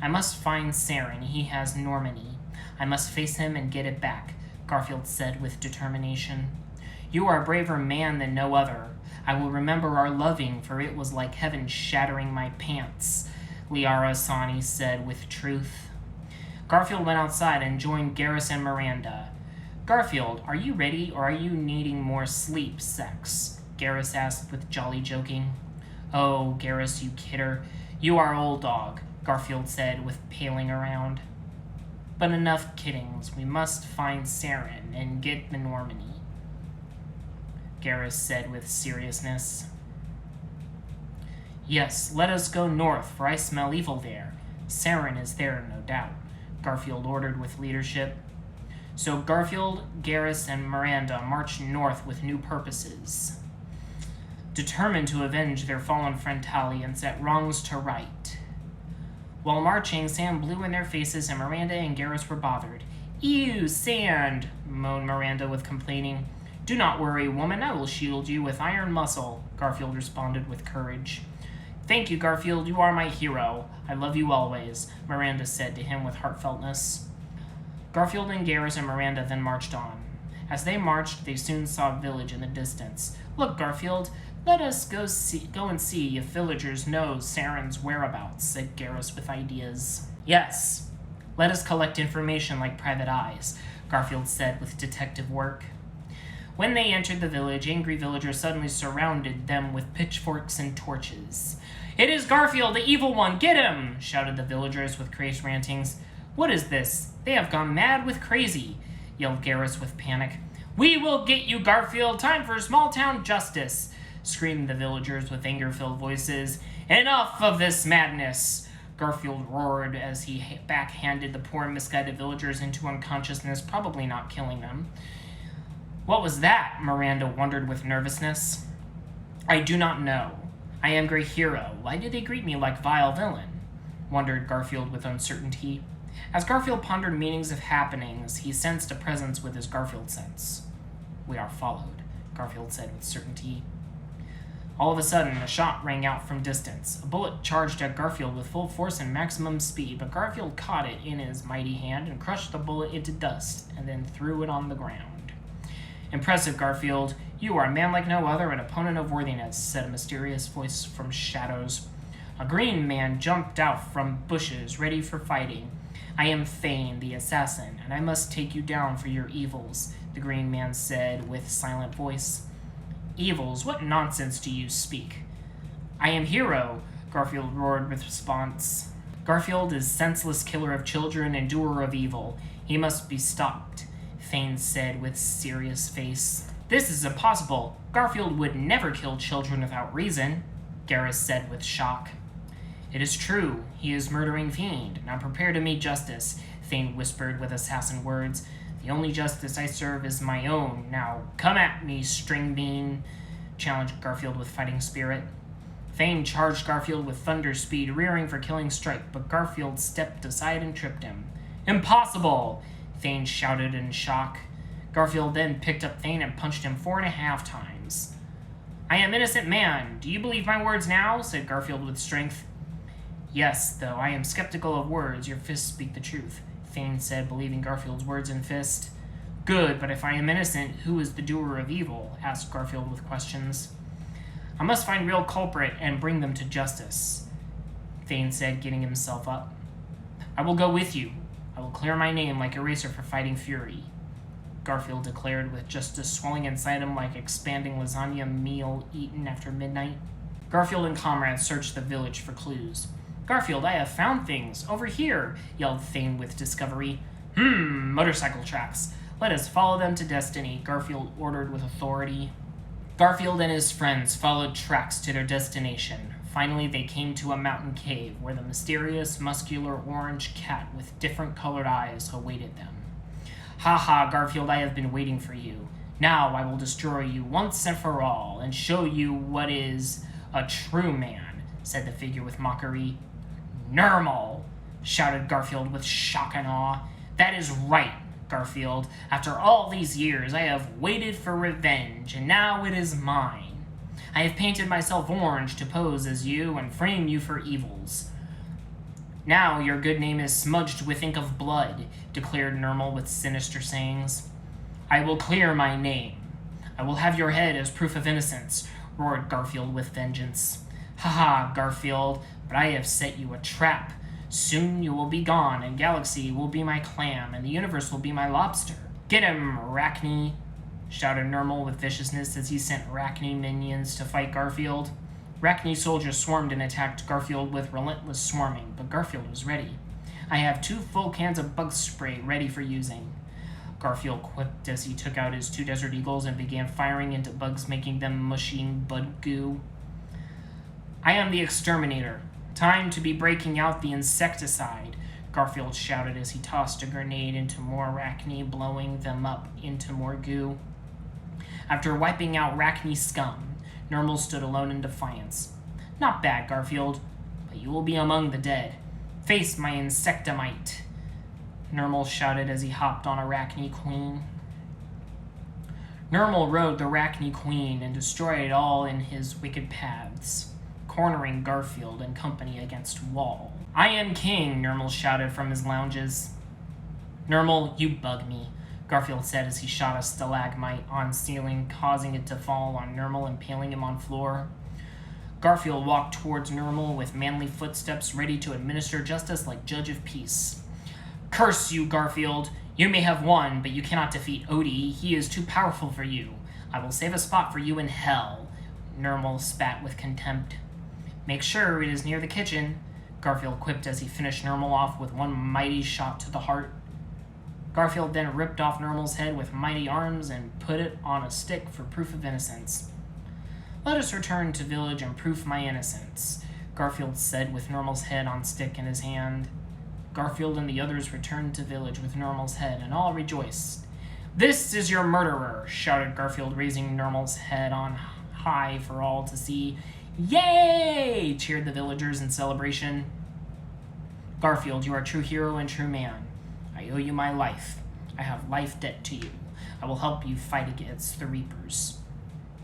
I must find Saren. He has Normandy. I must face him and get it back, Garfield said with determination. You are a braver man than no other. I will remember our loving, for it was like heaven shattering my pants, Liara Tsani said with truth. Garfield went outside and joined Garrus and Miranda. Garfield, are you ready or are you needing more sleep, sex? Garrus asked with jolly joking. Oh, Garrus, you kidder. You are old dog, Garfield said with paling around. But enough kiddings. We must find Saren and get the Normandy, Garrus said with seriousness. Yes, let us go north, for I smell evil there. Saren is there, no doubt, Garfield ordered with leadership. So Garfield, Garrus, and Miranda marched north with new purposes, determined to avenge their fallen friend Tali and set wrongs to right. While marching, sand blew in their faces and Miranda and Garrus were bothered. Ew, sand, moaned Miranda with complaining. Do not worry, woman, I will shield you with iron muscle, Garfield responded with courage. Thank you, Garfield, you are my hero. I love you always, Miranda said to him with heartfeltness. Garfield and Garrus and Miranda then marched on. As they marched, they soon saw a village in the distance. Look, Garfield, let us go and see if villagers know Saren's whereabouts, said Garrus with ideas. Yes, let us collect information like private eyes, Garfield said with detective work. When they entered the village, angry villagers suddenly surrounded them with pitchforks and torches. It is Garfield, the evil one! Get him! Shouted the villagers with crazed rantings. What is this? They have gone mad with crazy, yelled Garrus with panic. We will get you, Garfield! Time for small-town justice! Screamed the villagers with anger-filled voices. Enough of this madness! Garfield roared as he backhanded the poor misguided villagers into unconsciousness, probably not killing them. What was that? Miranda wondered with nervousness. I do not know. I am great hero. Why did they greet me like vile villain? Wondered Garfield with uncertainty. As Garfield pondered meanings of happenings, he sensed a presence with his Garfield sense. We are followed, Garfield said with certainty. All of a sudden, a shot rang out from distance. A bullet charged at Garfield with full force and maximum speed, but Garfield caught it in his mighty hand and crushed the bullet into dust, and then threw it on the ground. Impressive, Garfield. You are a man like no other, an opponent of worthiness, said a mysterious voice from shadows. A green man jumped out from bushes, ready for fighting. I am Thane, the assassin, and I must take you down for your evils, the green man said with silent voice. Evils? What nonsense do you speak? I am Hero, Garfield roared with response. Garfield is senseless killer of children and doer of evil. He must be stopped, Thane said with serious face. This is impossible. Garfield would never kill children without reason, Garrus said with shock. It is true. He is murdering fiend. Now prepare to meet justice, Thane whispered with assassin words. The only justice I serve is my own. Now come at me, string bean, challenged Garfield with fighting spirit. Thane charged Garfield with thunder speed, rearing for killing strike, but Garfield stepped aside and tripped him. Impossible! Thane shouted in shock. Garfield then picked up Thane and punched him 4.5 times. I am innocent man. Do you believe my words now? Said Garfield with strength. Yes, though I am skeptical of words, your fists speak the truth, Thane said, believing Garfield's words in fist. Good, but if I am innocent, who is the doer of evil? Asked Garfield with questions. I must find real culprit and bring them to justice, Thane said, getting himself up. I will go with you. I will clear my name like eraser for fighting fury, Garfield declared with justice swelling inside him like expanding lasagna meal eaten after midnight. Garfield and comrades searched the village for clues. Garfield, I have found things. Over here, yelled Thane with discovery. Motorcycle tracks. Let us follow them to destiny, Garfield ordered with authority. Garfield and his friends followed tracks to their destination. Finally, they came to a mountain cave where the mysterious, muscular orange cat with different colored eyes awaited them. Ha ha, Garfield, I have been waiting for you. Now I will destroy you once and for all and show you what is a true man, said the figure with mockery. Normal, shouted Garfield with shock and awe. That is right, Garfield. After all these years, I have waited for revenge, and now it is mine. I have painted myself orange to pose as you and frame you for evils. Now your good name is smudged with ink of blood, declared Nermal with sinister sayings. I will clear my name. I will have your head as proof of innocence, roared Garfield with vengeance. Ha ha, Garfield, but I have set you a trap. Soon you will be gone, and Galaxy will be my clam, and the universe will be my lobster. Get him, Arachne, shouted Nermal with viciousness as he sent Arachne minions to fight Garfield. Arachne soldiers swarmed and attacked Garfield with relentless swarming, but Garfield was ready. I have 2 full cans of bug spray ready for using, Garfield quipped as he took out his 2 Desert Eagles and began firing into bugs, making them mushy bud goo. I am the exterminator. Time to be breaking out the insecticide, Garfield shouted as he tossed a grenade into more Arachne, blowing them up into more goo. After wiping out Arachne scum, Nermal stood alone in defiance. Not bad, Garfield, but you will be among the dead. Face my insectamite, Nermal shouted as he hopped on Arachne Queen. Nermal rode the Arachne Queen and destroyed all in his wicked paths, cornering Garfield and company against wall. I am king, Nermal shouted from his lounges. Nermal, you bug me, Garfield said as he shot a stalagmite on ceiling, causing it to fall on Nermal, impaling him on floor. Garfield walked towards Nermal with manly footsteps, ready to administer justice like judge of peace. Curse you, Garfield! You may have won, but you cannot defeat Odie. He is too powerful for you. I will save a spot for you in hell, Nermal spat with contempt. Make sure it is near the kitchen, Garfield quipped as he finished Nermal off with one mighty shot to the heart. Garfield then ripped off Nermal's head with mighty arms and put it on a stick for proof of innocence. Let us return to village and prove my innocence, Garfield said with Nermal's head on stick in his hand. Garfield and the others returned to village with Nermal's head, and all rejoiced. This is your murderer, shouted Garfield, raising Nermal's head on high for all to see. Yay! Cheered the villagers in celebration. Garfield, you are a true hero and true man. I owe you my life. I have life debt to you. I will help you fight against the Reapers,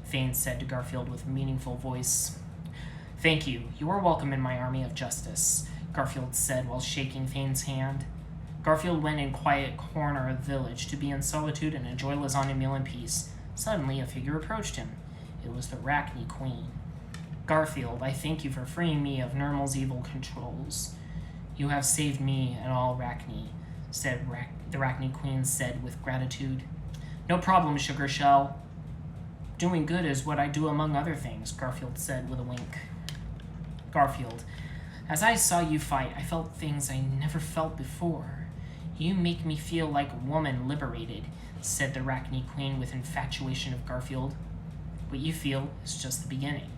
Fane said to Garfield with a meaningful voice. Thank you. You are welcome in my army of justice, Garfield said while shaking Fane's hand. Garfield went in quiet corner of the village to be in solitude and enjoy lasagna meal in peace. Suddenly, a figure approached him. It was the Arachne Queen. Garfield, I thank you for freeing me of Nermal's evil controls. You have saved me and all Arachne, the Arachne Queen said with gratitude. No problem, Sugar Shell. Doing good is what I do among other things, Garfield said with a wink. Garfield, as I saw you fight, I felt things I never felt before. You make me feel like a woman liberated, said the Arachne Queen with infatuation of Garfield. What you feel is just the beginning.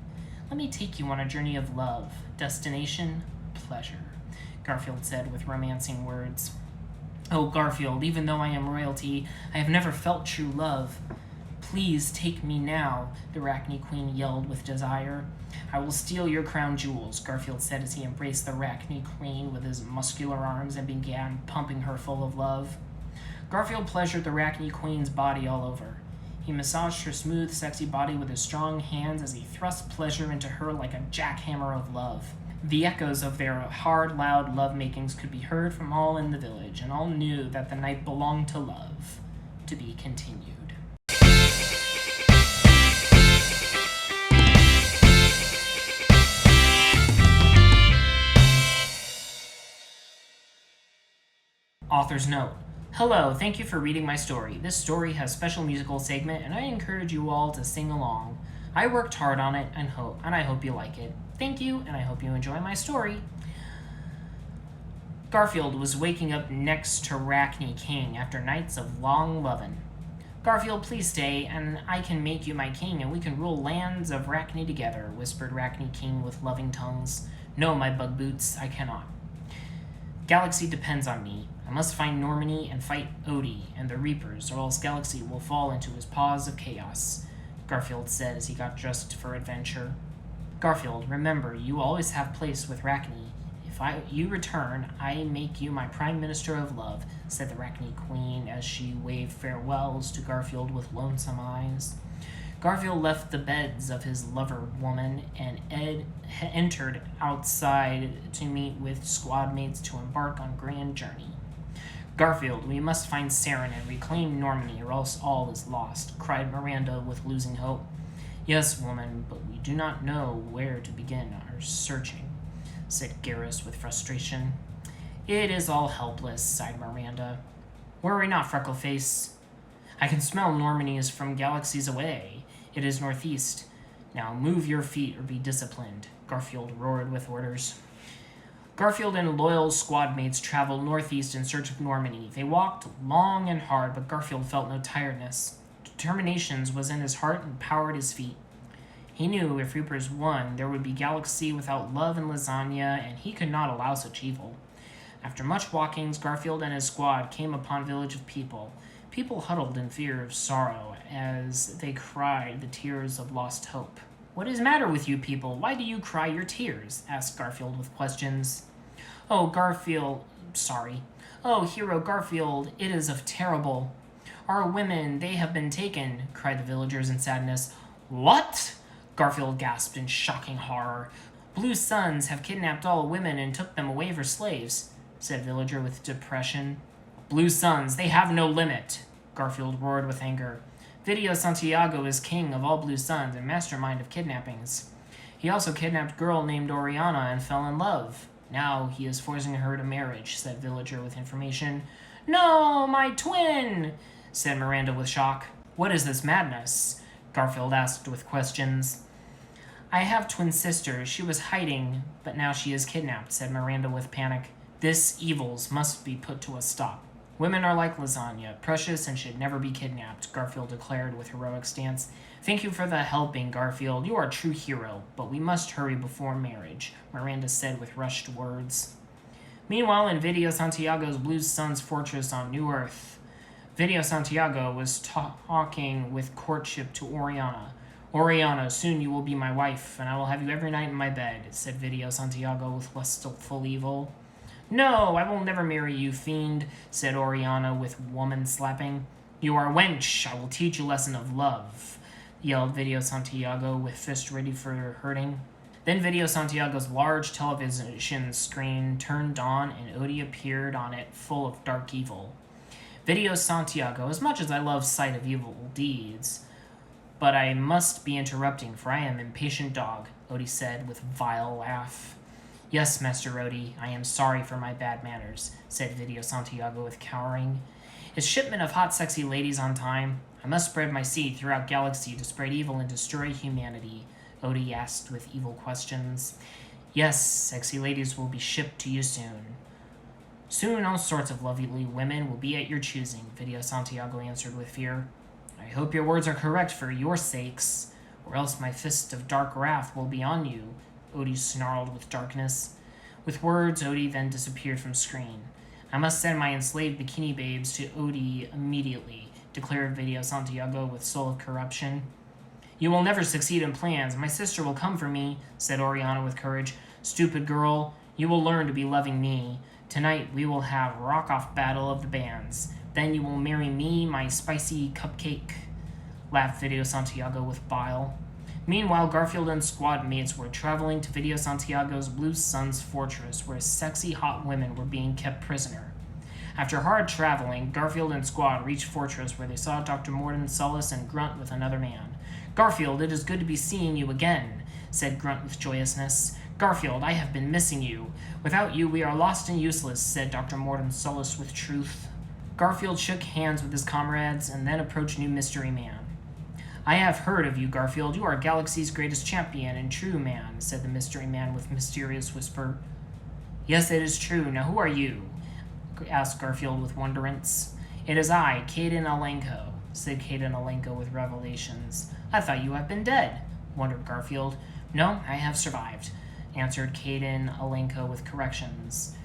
Let me take you on a journey of love. Destination, pleasure, Garfield said with romancing words. Oh, Garfield, even though I am royalty, I have never felt true love. Please take me now, the Arachne Queen yelled with desire. I will steal your crown jewels, Garfield said as he embraced the Arachne Queen with his muscular arms and began pumping her full of love. Garfield pleasured the Arachne Queen's body all over. He massaged her smooth, sexy body with his strong hands as he thrust pleasure into her like a jackhammer of love. The echoes of their hard, loud love-makings could be heard from all in the village, and all knew that the night belonged to love, to be continued. Author's note. Hello, thank you for reading my story. This story has special musical segment, and I encourage you all to sing along. I worked hard on it, and I hope you like it. Thank you, and I hope you enjoy my story. Garfield was waking up next to Arachne King after nights of long lovin'. Garfield, please stay, and I can make you my king, and we can rule lands of Arachne together, whispered Arachne King with loving tongues. No, my bug boots, I cannot. Galaxy depends on me. I must find Normani and fight Odie and the Reapers, or else Galaxy will fall into his paws of chaos, Garfield said as he got dressed for adventure. Garfield, remember, you always have place with Arachne. If you return, I make you my Prime Minister of Love, said the Arachne Queen as she waved farewells to Garfield with lonesome eyes. Garfield left the beds of his lover woman and entered outside to meet with squad mates to embark on grand journey. Garfield, we must find Saren and reclaim Normandy, or else all is lost, cried Miranda with losing hope. Yes, woman, but we do not know where to begin our searching, said Garrus with frustration. It is all helpless, sighed Miranda. Worry not, Freckleface. I can smell Normandy is from galaxies away. It is northeast. Now move your feet or be disciplined, Garfield roared with orders. Garfield and loyal squad mates traveled northeast in search of Normandy. They walked long and hard, but Garfield felt no tiredness. Determination was in his heart and powered his feet. He knew if Reapers won, there would be galaxy without love and lasagna, and he could not allow such evil. After much walkings, Garfield and his squad came upon a village of people. People huddled in fear of sorrow as they cried the tears of lost hope. What is the matter with you people? Why do you cry your tears? Asked Garfield with questions. Oh, hero Garfield, it is of terrible. Our women, they have been taken, cried the villagers in sadness. What? Garfield gasped in shocking horror. Blue Suns have kidnapped all women and took them away for slaves, said villager with depression. Blue Suns, they have no limit, Garfield roared with anger. Video Santiago is king of all Blue Suns and mastermind of kidnappings. He also kidnapped a girl named Oriana and fell in love. Now he is forcing her to marriage, said villager with information. No, my twin, said Miranda with shock. What is this madness? Garfield asked with questions. I have twin sister. She was hiding, but now she is kidnapped, said Miranda with panic. This evils must be put to a stop. Women are like lasagna, precious and should never be kidnapped, Garfield declared with heroic stance. Thank you for the helping, Garfield. You are a true hero, but we must hurry before marriage, Miranda said with rushed words. Meanwhile, in Video Santiago's Blue Suns fortress on New Earth, Video Santiago was talking with courtship to Oriana. Oriana, soon you will be my wife, and I will have you every night in my bed, said Video Santiago with lustful evil. No, I will never marry you, fiend, said Oriana with woman slapping. You are a wench. I will teach you a lesson of love, yelled Video Santiago with fist ready for hurting. Then Video Santiago's large television screen turned on and Odie appeared on it full of dark evil. Video Santiago, as much as I love sight of evil deeds, but I must be interrupting, for I am an impatient dog, Odie said with vile laugh. Yes, Master Odie, I am sorry for my bad manners, said Video Santiago with cowering. Is shipment of hot, sexy ladies on time? I must spread my seed throughout galaxy to spread evil and destroy humanity, Odie asked with evil questions. Yes, sexy ladies will be shipped to you soon. Soon all sorts of lovely women will be at your choosing, Video Santiago answered with fear. I hope your words are correct for your sakes, or else my fist of dark wrath will be on you, Odie snarled with darkness. With words, Odie then disappeared from screen. I must send my enslaved bikini babes to Odie immediately, declared Video Santiago with soul of corruption. You will never succeed in plans. My sister will come for me, said Oriana with courage. Stupid girl, you will learn to be loving me. Tonight we will have rock-off battle of the bands. Then you will marry me, my spicy cupcake, laughed Video Santiago with bile. Meanwhile, Garfield and squad mates were traveling to Video Santiago's Blue Suns fortress, where sexy hot women were being kept prisoner. After hard traveling, Garfield and squad reached fortress, where they saw Dr. Morden, Sullus, and Grunt with another man. Garfield, it is good to be seeing you again, said Grunt with joyousness. Garfield, I have been missing you. Without you, we are lost and useless, said Dr. Morden Sullus with truth. Garfield shook hands with his comrades and then approached new mystery man. I have heard of you, Garfield. You are Galaxy's greatest champion and true man, said the mystery man with mysterious whisper. Yes, it is true. Now who are you? Asked Garfield with wonderance. It is I, Caden Alenko, said Caden Alenko with revelations. I thought you had been dead, wondered Garfield. No, I have survived, answered Caden Alenko with corrections.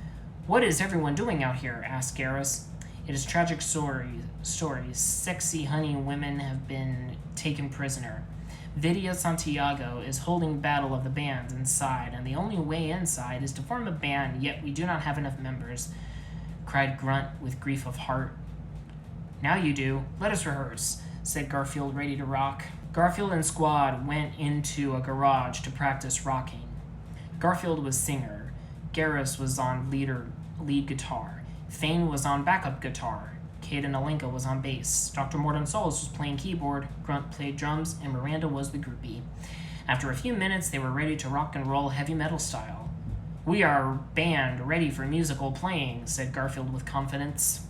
What is everyone doing out here? Asked Garrus. It is tragic stories. Sexy honey women have been taken prisoner. Video Santiago is holding battle of the bands inside, and the only way inside is to form a band, yet we do not have enough members, cried Grunt with grief of heart. Now you do. Let us rehearse, said Garfield, ready to rock. Garfield and squad went into a garage to practice rocking. Garfield was singer. Garrus was on lead guitar. Thane was on backup guitar. Kate and Alenka was on bass. Dr. Morton Solis was playing keyboard. Grunt played drums, and Miranda was the groupie. After a few minutes, they were ready to rock and roll heavy metal style. "We are band ready for musical playing," said Garfield with confidence.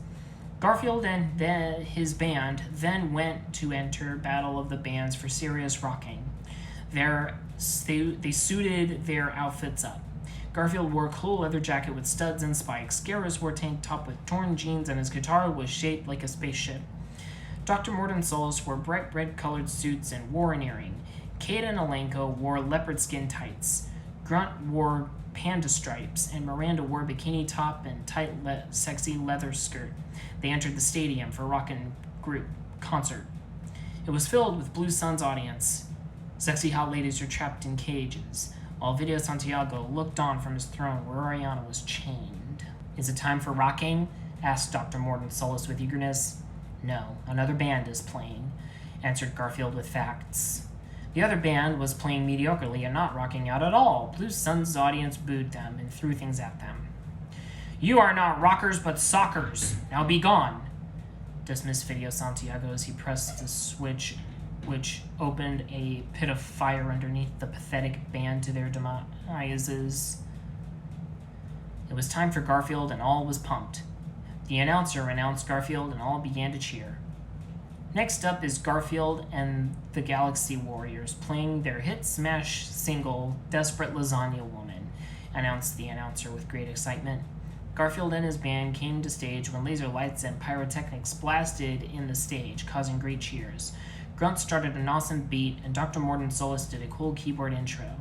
Garfield and his band then went to enter Battle of the Bands for serious rocking. They suited their outfits up. Garfield wore a cool leather jacket with studs and spikes. Garrus wore a tank top with torn jeans, and his guitar was shaped like a spaceship. Dr. Morton Solis wore bright red-colored suits and wore an earring. Kate and Alenka wore leopard skin tights. Grunt wore panda stripes, and Miranda wore a bikini top and tight, sexy leather skirt. They entered the stadium for a rockin' group concert. It was filled with Blue Sun's audience. Sexy hot ladies were trapped in cages, while Video Santiago looked on from his throne where Oriana was chained. "Is it time for rocking?" asked Dr. Morton Solis with eagerness. "No, another band is playing," answered Garfield with facts. The other band was playing mediocrely and not rocking out at all. Blue Sun's audience booed them and threw things at them. "You are not rockers but sockers. Now be gone," dismissed Video Santiago as he pressed the switch which opened a pit of fire underneath the pathetic band to their demises. It was time for Garfield, and all was pumped. The announcer announced Garfield, and all began to cheer. "Next up is Garfield and the Galaxy Warriors playing their hit smash single, Desperate Lasagna Woman," announced the announcer with great excitement. Garfield and his band came to stage when laser lights and pyrotechnics blasted in the stage, causing great cheers. Grunt started an awesome beat, and Dr. Morton Solis did a cool keyboard intro.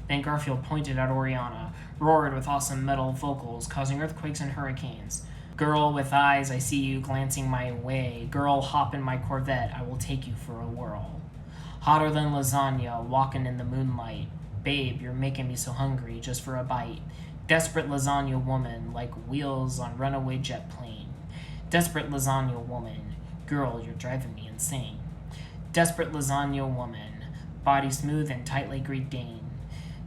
Then Garfield pointed at Oriana, roared with awesome metal vocals, causing earthquakes and hurricanes. "Girl with eyes, I see you glancing my way. Girl, hop in my Corvette, I will take you for a whirl. Hotter than lasagna, walking in the moonlight. Babe, you're making me so hungry just for a bite. Desperate lasagna woman, like wheels on runaway jet plane. Desperate lasagna woman, girl, you're driving me insane. Desperate lasagna woman, body smooth and tight like Great Dane.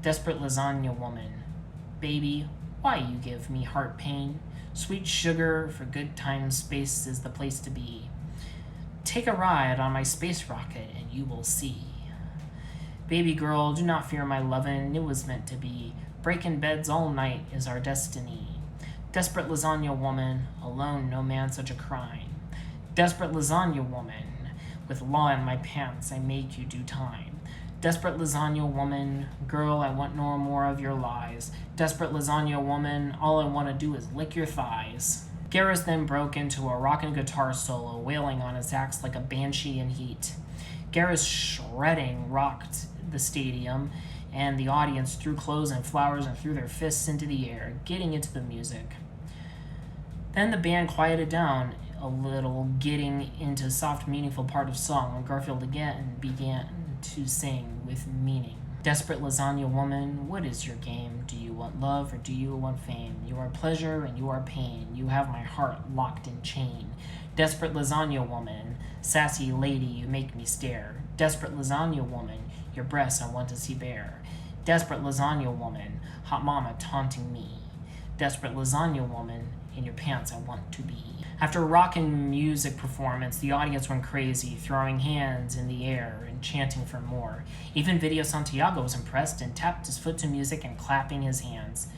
Desperate lasagna woman, baby, why you give me heart pain? Sweet sugar for good times, space is the place to be. Take a ride on my space rocket and you will see. Baby girl, do not fear my lovin', it was meant to be. Breaking beds all night is our destiny. Desperate lasagna woman, alone no man such a crime. Desperate lasagna woman, with law in my pants I make you do time. Desperate lasagna woman, girl, I want no more of your lies. Desperate lasagna woman, all I want to do is lick your thighs." Garrus then broke into a rockin' guitar solo, wailing on his axe like a banshee in heat. Garrus shredding rocked the stadium, and the audience threw clothes and flowers and threw their fists into the air, getting into the music. Then the band quieted down a little, getting into a soft, meaningful part of song when Garfield again began to sing with meaning. "Desperate lasagna woman, what is your game? Do you want love or do you want fame? You are pleasure and you are pain. You have my heart locked in chain. Desperate lasagna woman, sassy lady, you make me stare. Desperate lasagna woman, your breasts I want to see bare. Desperate lasagna woman, hot mama taunting me. Desperate lasagna woman, in your pants I want to be." After a rockin' music performance, the audience went crazy, throwing hands in the air and chanting for more. Even Video Santiago was impressed and tapped his foot to music and clapping his hands.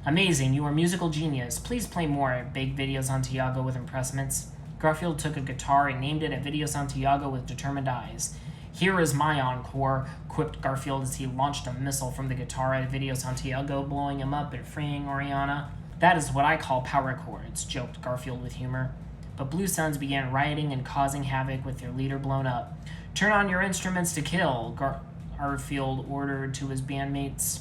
"Amazing, you are musical genius. Please play more," begged Video Santiago with impressments. Garfield took a guitar and aimed it at Video Santiago with determined eyes. "Here is my encore," quipped Garfield as he launched a missile from the guitar at Video Santiago, blowing him up and freeing Oriana. "That is what I call power chords," joked Garfield with humor. But Blue Suns began rioting and causing havoc with their leader blown up. "Turn on your instruments to kill," Garfield ordered to his bandmates.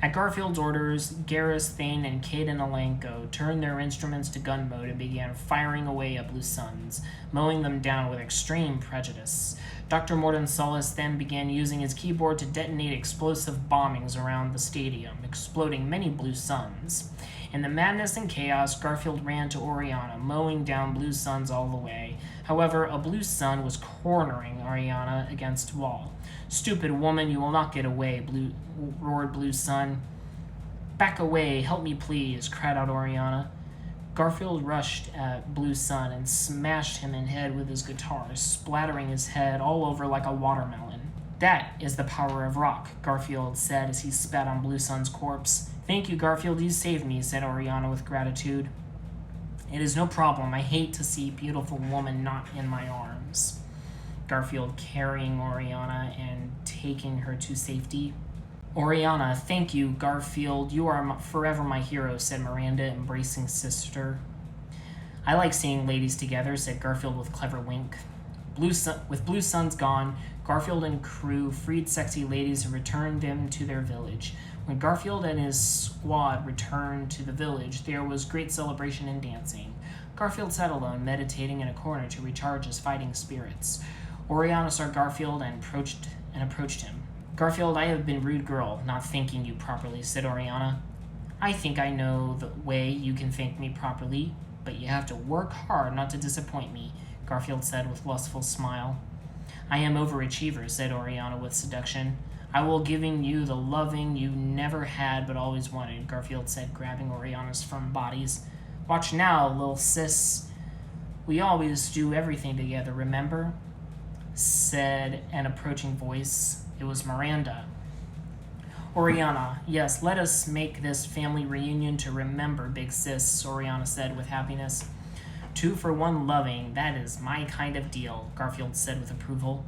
At Garfield's orders, Garrus, Thane, and Kate and Alenka turned their instruments to gun mode and began firing away at Blue Suns, mowing them down with extreme prejudice. Dr. Morton Solis then began using his keyboard to detonate explosive bombings around the stadium, exploding many blue suns. In the madness and chaos, Garfield ran to Oriana, mowing down blue suns all the way. However, a blue sun was cornering Oriana against a wall. "Stupid woman, you will not get away," roared Blue Sun. "Back away, help me please," cried out Oriana. Garfield rushed at Blue Sun and smashed him in the head with his guitar, splattering his head all over like a watermelon. "That is the power of rock," Garfield said as he spat on Blue Sun's corpse. "Thank you, Garfield, you saved me," said Oriana with gratitude. "It is no problem. I hate to see a beautiful woman not in my arms." Garfield carrying Oriana and taking her to safety. "Oriana, thank you, Garfield. You are forever my hero," said Miranda, embracing sister. "I like seeing ladies together," said Garfield with a clever wink. With Blue Suns gone, Garfield and crew freed sexy ladies and returned them to their village. When Garfield and his squad returned to the village, there was great celebration and dancing. Garfield sat alone, meditating in a corner to recharge his fighting spirits. Oriana saw Garfield and approached him. "Garfield, I have been rude girl, not thanking you properly," said Oriana. "I think I know the way you can thank me properly, but you have to work hard not to disappoint me," Garfield said with a lustful smile. "I am overachiever," said Oriana with seduction. "I will giving you the loving you never had but always wanted," Garfield said, grabbing Oriana's firm bodies. "Watch now, lil sis. We always do everything together, remember?" said an approaching voice. It was Miranda. "Oriana, yes, let us make this family reunion to remember, big sis," Oriana said with happiness. "2 for 1 loving, that is my kind of deal," Garfield said with approval.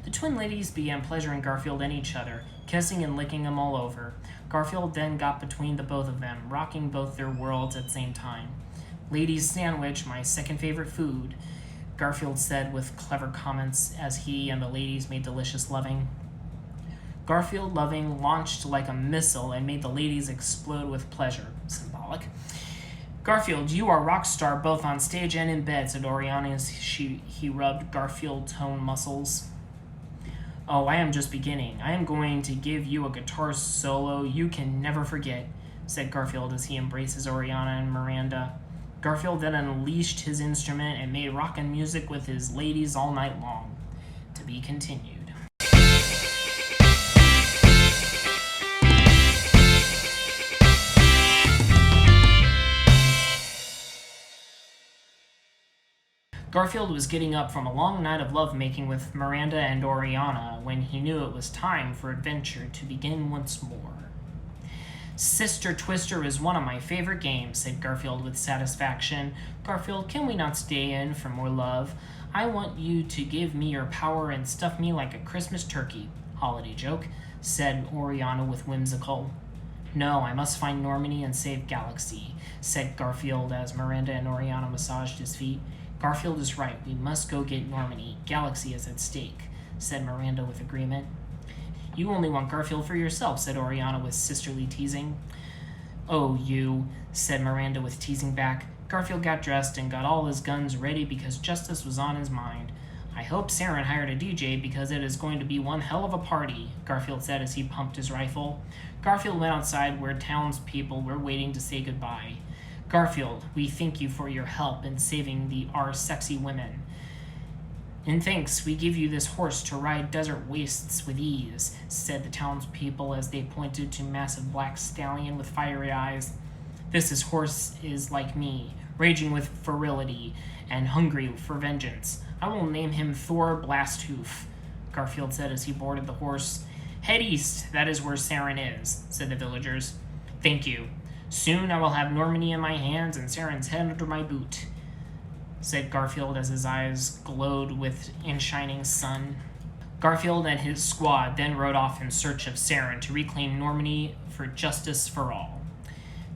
The twin ladies began pleasuring Garfield and each other, kissing and licking him all over. Garfield then got between the both of them, rocking both their worlds at the same time. "Ladies' sandwich, my second favorite food," Garfield said with clever comments as he and the ladies made delicious loving. Garfield loving launched like a missile and made the ladies explode with pleasure. Symbolic. "Garfield, you are rock star both on stage and in bed," said Oriana as he rubbed Garfield's toned muscles. "Oh, I am just beginning. I am going to give you a guitar solo you can never forget," said Garfield as he embraces Oriana and Miranda. Garfield then unleashed his instrument and made rockin' music with his ladies all night long. To be continued. Garfield was getting up from a long night of lovemaking with Miranda and Oriana when he knew it was time for adventure to begin once more. "Sister Twister is one of my favorite games," said Garfield with satisfaction. "Garfield, can we not stay in for more love? I want you to give me your power and stuff me like a Christmas turkey." Holiday joke, said Oriana with whimsical. "No, I must find Normandy and save Galaxy," said Garfield as Miranda and Oriana massaged his feet. "Garfield is right. We must go get Normandy. Galaxy is at stake," said Miranda with agreement. "You only want Garfield for yourself," said Oriana with sisterly teasing. "Oh, you," said Miranda with teasing back. Garfield got dressed and got all his guns ready because justice was on his mind. "I hope Saren hired a DJ because it is going to be one hell of a party," Garfield said as he pumped his rifle. Garfield went outside where townspeople were waiting to say goodbye. "Garfield, we thank you for your help in saving our sexy women. In thanks, we give you this horse to ride desert wastes with ease," said the townspeople as they pointed to a massive black stallion with fiery eyes. "This horse is like me, raging with virility and hungry for vengeance. I will name him Thor Blasthoof," Garfield said as he boarded the horse. "Head east, that is where Saren is," said the villagers. "Thank you. Soon I will have Normandy in my hands and Saren's head under my boot," said Garfield as his eyes glowed with in shining sun. Garfield and his squad then rode off in search of Saren to reclaim Normandy for justice for all.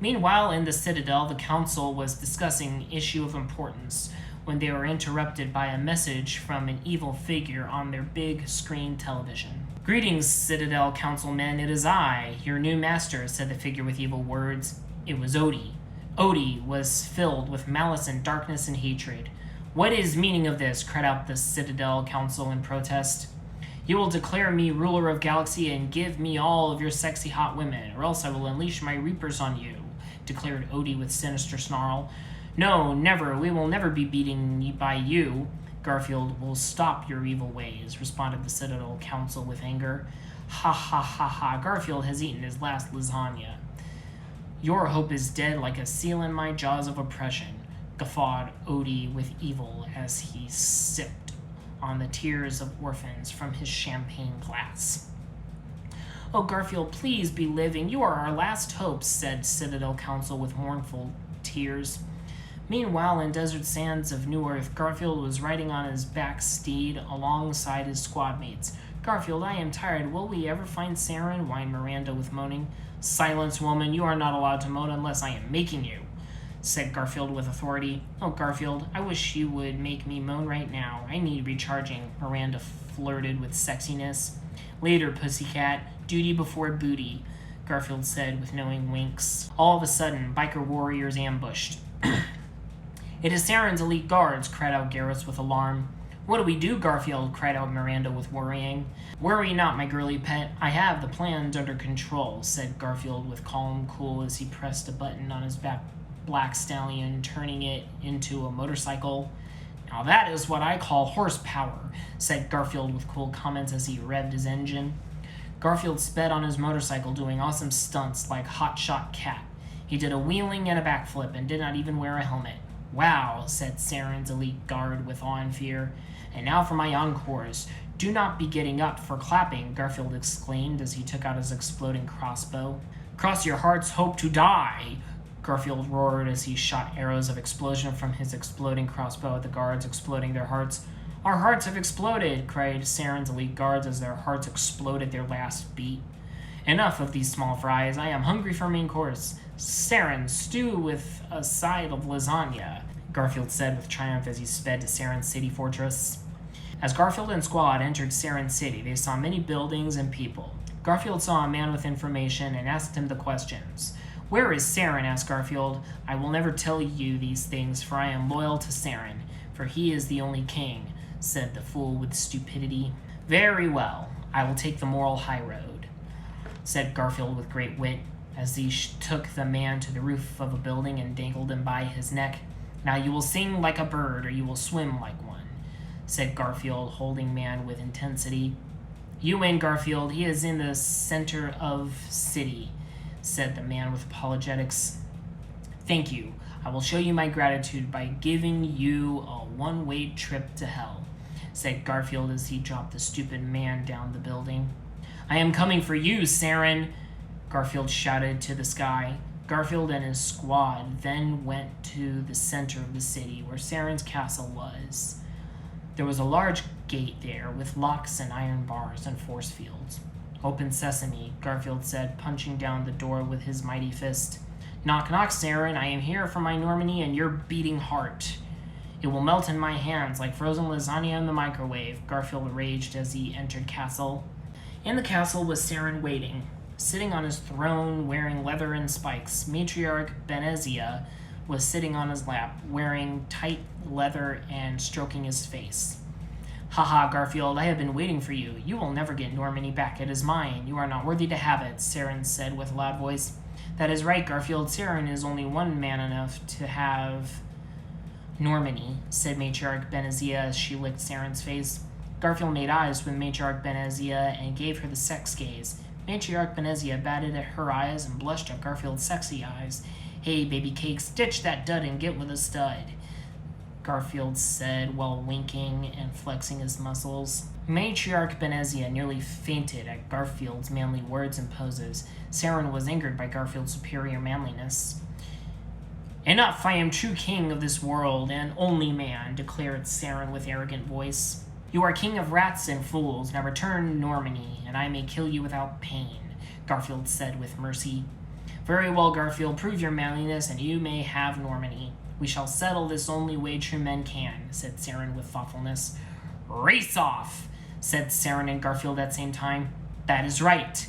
Meanwhile, in the Citadel, the council was discussing an issue of importance when they were interrupted by a message from an evil figure on their big screen television. "Greetings, Citadel councilmen, it is I, your new master," said the figure with evil words. It was Odie. Odie was filled with malice and darkness and hatred. "What is meaning of this?" cried out the Citadel Council in protest. "You will declare me ruler of Galaxy and give me all of your sexy hot women, or else I will unleash my reapers on you," declared Odie with sinister snarl. "No, never. We will never be beaten by you." "Garfield will stop your evil ways," responded the Citadel Council with anger. "Ha ha ha ha, Garfield has eaten his last lasagna." "Your hope is dead like a seal in my jaws of oppression," guffawed Odie with evil as he sipped on the tears of orphans from his champagne glass. "Oh, Garfield, please be living. You are our last hope," said Citadel Council with mournful tears. Meanwhile, in desert sands of New Earth, Garfield was riding on his back steed alongside his squad mates. "Garfield, I am tired. Will we ever find Saren?" whined Miranda with moaning. "Silence, woman. You are not allowed to moan unless I am making you," said Garfield with authority. "Oh, Garfield, I wish you would make me moan right now. I need recharging," Miranda flirted with sexiness. "Later, pussycat. Duty before booty," Garfield said with knowing winks. All of a sudden, biker warriors ambushed. "It is Saren's elite guards," cried out Garrus with alarm. "What do we do, Garfield?" cried out Miranda with worrying. "Worry not, my girly pet. I have the plans under control," said Garfield with calm cool as he pressed a button on his back black stallion, turning it into a motorcycle. "Now that is what I call horsepower," said Garfield with cool comments as he revved his engine. Garfield sped on his motorcycle, doing awesome stunts like Hot Shot Cat. He did a wheeling and a backflip and did not even wear a helmet. "Wow," said Saren's elite guard with awe and fear. "And now for my encores. Do not be getting up for clapping," Garfield exclaimed as he took out his exploding crossbow. "Cross your hearts, hope to die," Garfield roared as he shot arrows of explosion from his exploding crossbow at the guards, exploding their hearts. "Our hearts have exploded," cried Saren's elite guards as their hearts exploded their last beat. "Enough of these small fries. I am hungry for main course. Saren, stew with a side of lasagna," Garfield said with triumph as he sped to Saren's city fortress. As Garfield and Squad entered Saren City, they saw many buildings and people. Garfield saw a man with information and asked him the questions. "Where is Saren?" asked Garfield. "I will never tell you these things, for I am loyal to Saren, for he is the only king," said the fool with stupidity. "Very well, I will take the moral high road," said Garfield with great wit, as he took the man to the roof of a building and dangled him by his neck. "Now you will sing like a bird, or you will swim like one," said Garfield, holding man with intensity. "You win, Garfield. He is in the center of city," said the man with apologetics. "Thank you. I will show you my gratitude by giving you a one-way trip to hell," said Garfield as he dropped the stupid man down the building. "I am coming for you, Saren," Garfield shouted to the sky. Garfield and his squad then went to the center of the city where Saren's castle was. There was a large gate there with locks and iron bars and force fields. "Open sesame," Garfield said, punching down the door with his mighty fist. "Knock, knock, Saren. I am here for my Normandy and your beating heart. It will melt in my hands like frozen lasagna in the microwave," Garfield raged as he entered castle. In the castle was Saren waiting. Sitting on his throne, wearing leather and spikes, Matriarch Benezia was sitting on his lap, wearing tight leather and stroking his face. "Haha, Garfield, I have been waiting for you. You will never get Normandy back. It is mine. You are not worthy to have it," Saren said with a loud voice. "That is right, Garfield. Saren is only one man enough to have Normandy," said Matriarch Benezia as she licked Saren's face. Garfield made eyes with Matriarch Benezia and gave her the sex gaze. Matriarch Benezia batted at her eyes and blushed at Garfield's sexy eyes. "Hey, baby cakes, ditch that dud and get with a stud," Garfield said while winking and flexing his muscles. Matriarch Benezia nearly fainted at Garfield's manly words and poses. Saren was angered by Garfield's superior manliness. "Enough! I am true king of this world and only man," declared Saren with arrogant voice. "You are king of rats and fools. Now return Normandy, and I may kill you without pain," Garfield said with mercy. "Very well, Garfield. Prove your manliness, and you may have Normandy. We shall settle this only way true men can," said Saren with thoughtfulness. "Race off," said Saren and Garfield at the same time. "That is right.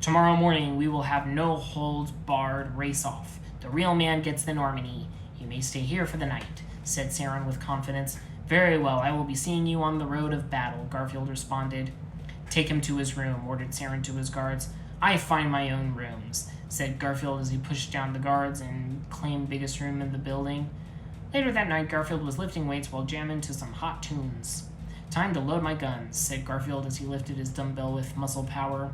Tomorrow morning we will have no holds barred race off. The real man gets the Normandy. You may stay here for the night," said Saren with confidence. Very well, I will be seeing you on the road of battle, Garfield responded. Take him to his room, ordered Saren to his guards. I find my own rooms, said Garfield as he pushed down the guards and claimed biggest room in the building. Later that night, Garfield was lifting weights while jamming to some hot tunes. Time to load my guns, said Garfield as he lifted his dumbbell with muscle power.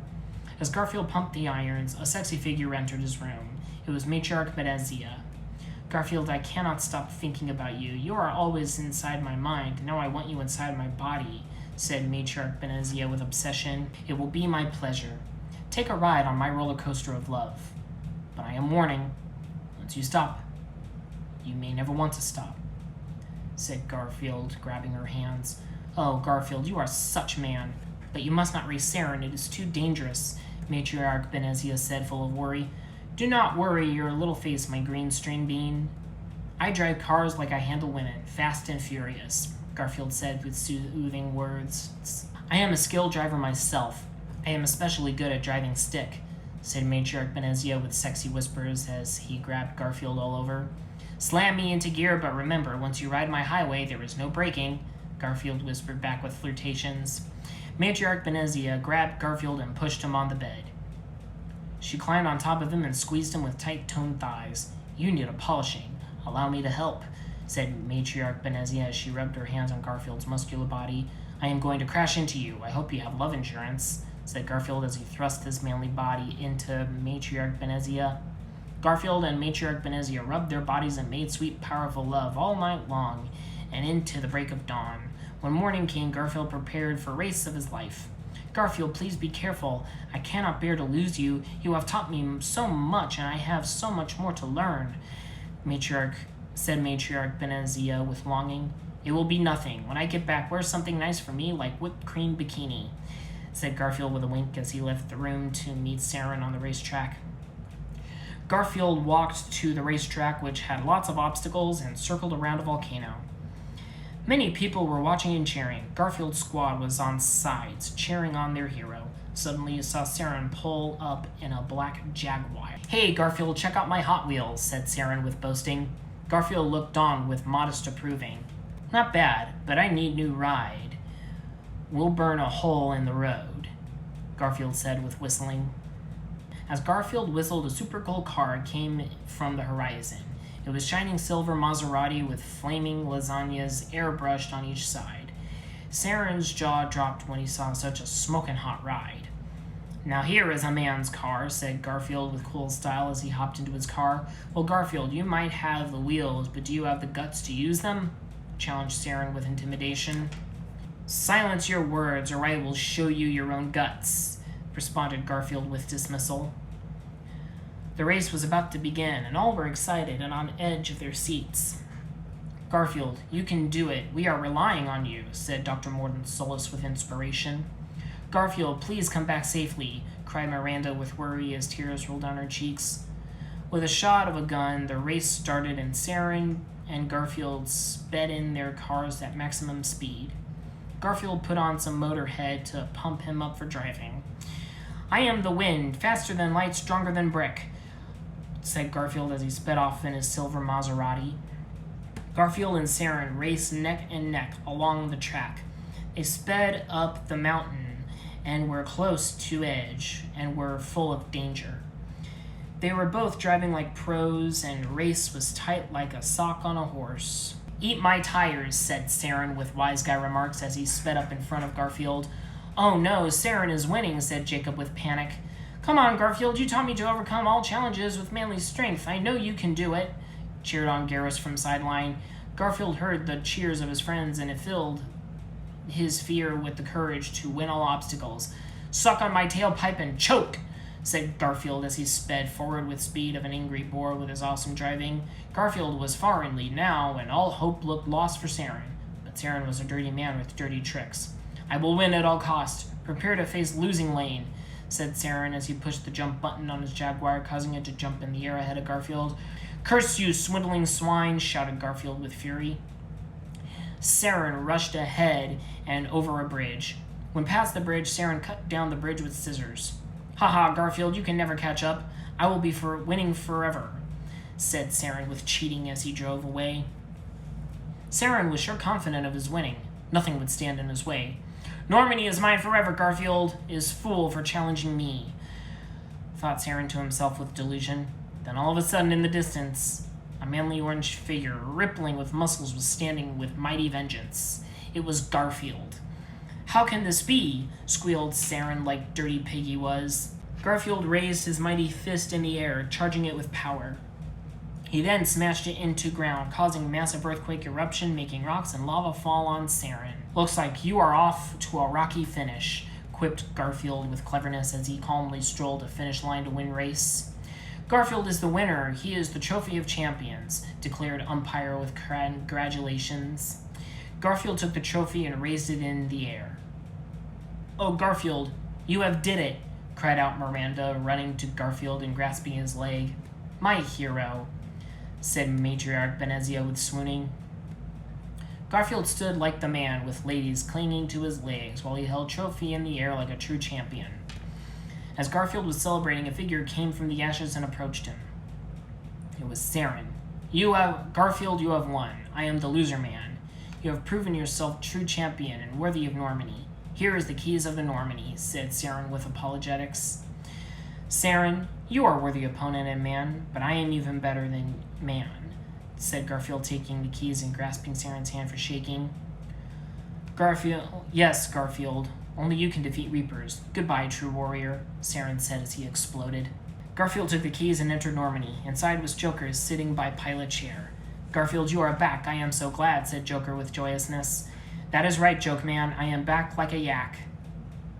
As Garfield pumped the irons, a sexy figure entered his room. It was Matriarch Benezia. Garfield, I cannot stop thinking about you. You are always inside my mind. Now I want you inside my body, said Matriarch Benezia with obsession. It will be my pleasure. Take a ride on my roller coaster of love. But I am warning, once you stop, you may never want to stop, said Garfield, grabbing her hands. Oh, Garfield, you are such a man. But you must not race Saren. It is too dangerous, Matriarch Benezia said, full of worry. Do not worry your little face, my green string bean. I drive cars like I handle women, fast and furious, Garfield said with soothing words. I am a skilled driver myself. I am especially good at driving stick, said Matriarch Benezia with sexy whispers as he grabbed Garfield all over. Slam me into gear, but remember, once you ride my highway, there is no braking, Garfield whispered back with flirtations. Matriarch Benezia grabbed Garfield and pushed him on the bed. She climbed on top of him and squeezed him with tight-toned thighs. You need a polishing. Allow me to help, said Matriarch Benezia as she rubbed her hands on Garfield's muscular body. I am going to crash into you. I hope you have love insurance, said Garfield as he thrust his manly body into Matriarch Benezia. Garfield and Matriarch Benezia rubbed their bodies and made sweet, powerful love all night long and into the break of dawn. When morning came, Garfield prepared for a race of his life. Garfield, please be careful. I cannot bear to lose you. You have taught me so much, and I have so much more to learn, said Matriarch Benezia with longing. It will be nothing. When I get back, wear something nice for me, like whipped cream bikini, said Garfield with a wink as he left the room to meet Saren on the racetrack. Garfield walked to the racetrack, which had lots of obstacles, and circled around a volcano. Many people were watching and cheering. Garfield's squad was on sides, cheering on their hero. Suddenly you saw Saren pull up in a black Jaguar. Hey, Garfield, check out my Hot Wheels, said Saren with boasting. Garfield looked on with modest approving. Not bad, but I need new ride. We'll burn a hole in the road, Garfield said with whistling. As Garfield whistled, a super cool car came from the horizon. It was shining silver Maserati with flaming lasagnas airbrushed on each side. Saren's jaw dropped when he saw such a smoking hot ride. Now here is a man's car, said Garfield with cool style as he hopped into his car. Well, Garfield, you might have the wheels, but do you have the guts to use them? Challenged Saren with intimidation. Silence your words, or I will show you your own guts, responded Garfield with dismissal. The race was about to begin, and all were excited and on edge of their seats. Garfield, you can do it. We are relying on you, said Dr. Mordaunt Solus with inspiration. Garfield, please come back safely, cried Miranda with worry as tears rolled down her cheeks. With a shot of a gun, the race started, and Saren and Garfield sped in their cars at maximum speed. Garfield put on some motorhead to pump him up for driving. I am the wind, faster than light, stronger than brick, said Garfield as he sped off in his silver Maserati. Garfield and Saren raced neck and neck along the track. They sped up the mountain and were close to edge and were full of danger. They were both driving like pros, and race was tight like a sock on a horse. Eat my tires, said Saren with wise guy remarks as he sped up in front of Garfield. Oh no, Saren is winning, said Jacob with panic. Come on, Garfield, you taught me to overcome all challenges with manly strength. I know you can do it, cheered on Garrus from sideline. Garfield heard the cheers of his friends, and it filled his fear with the courage to win all obstacles. Suck on my tailpipe and choke, said Garfield as he sped forward with speed of an angry boar with his awesome driving. Garfield was far in lead now, and all hope looked lost for Saren. But Saren was a dirty man with dirty tricks. I will win at all costs. Prepare to face losing lane, said Saren as he pushed the jump button on his Jaguar, causing it to jump in the air ahead of Garfield. Curse you, swindling swine, shouted Garfield with fury. Saren rushed ahead and over a bridge. When past the bridge, Saren cut down the bridge with scissors. Ha, Garfield, you can never catch up. I will be winning forever, said Saren with cheating as he drove away. Saren was sure confident of his winning. Nothing would stand in his way. "Normandy is mine forever, Garfield is fool for challenging me," thought Saren to himself with delusion. Then all of a sudden, in the distance, a manly orange figure, rippling with muscles, was standing with mighty vengeance. It was Garfield. "How can this be?" squealed Saren like dirty pig he was. Garfield raised his mighty fist in the air, charging it with power. He then smashed it into ground, causing a massive earthquake eruption, making rocks and lava fall on Saren. "Looks like you are off to a rocky finish," quipped Garfield with cleverness as he calmly strolled a finish line to win race. "Garfield is the winner. He is the trophy of champions," declared umpire with congratulations. Garfield took the trophy and raised it in the air. "Oh, Garfield, you have did it," cried out Miranda, running to Garfield and grasping his leg. "My hero," said Matriarch Benezia with swooning. Garfield stood like the man, with ladies clinging to his legs, while he held trophy in the air like a true champion. As Garfield was celebrating, a figure came from the ashes and approached him. It was Saren. Garfield, you have won. I am the loser man. You have proven yourself true champion and worthy of Normandy. Here is the keys of the Normandy," said Saren with apologetics. "Saren, you are a worthy opponent and man, but I am even better than man," said Garfield, taking the keys and grasping Saren's hand for shaking. Yes, Garfield. Only you can defeat Reapers. Goodbye, true warrior," Saren said as he exploded. Garfield took the keys and entered Normandy. Inside was Joker, sitting by pilot chair. "Garfield, you are back. I am so glad," said Joker with joyousness. "That is right, Joke Man. I am back like a yak."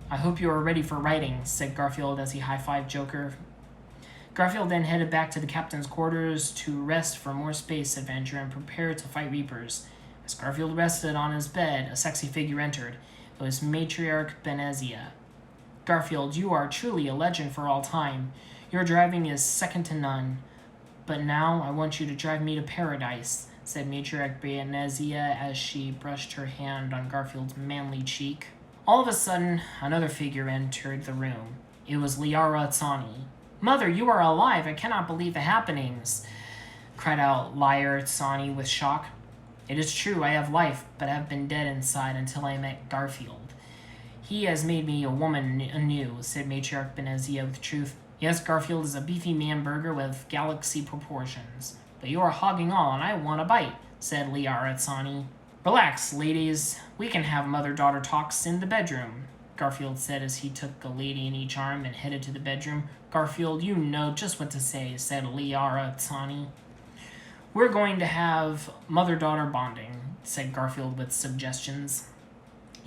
"I hope you are ready for writing," said Garfield as he high-fived Joker. Garfield then headed back to the captain's quarters to rest for more space adventure and prepare to fight Reapers. As Garfield rested on his bed, a sexy figure entered. It was Matriarch Benezia. "Garfield, you are truly a legend for all time. Your driving is second to none. But now I want you to drive me to paradise," said Matriarch Benezia as she brushed her hand on Garfield's manly cheek. All of a sudden, another figure entered the room. It was Liara Tsani. "Mother, you are alive! I cannot believe the happenings!" cried out Liara Tsani with shock. "It is true, I have life, but I have been dead inside until I met Garfield. He has made me a woman anew," said Matriarch Benezia with truth. "Yes, Garfield is a beefy man burger with galaxy proportions. But you are hogging all, and I want a bite," said Liara Tsani. "Relax, ladies. We can have mother-daughter talks in the bedroom," Garfield said as he took a lady in each arm and headed to the bedroom. "Garfield, you know just what to say," said Liara Tsani. "We're going to have mother-daughter bonding," said Garfield with suggestions.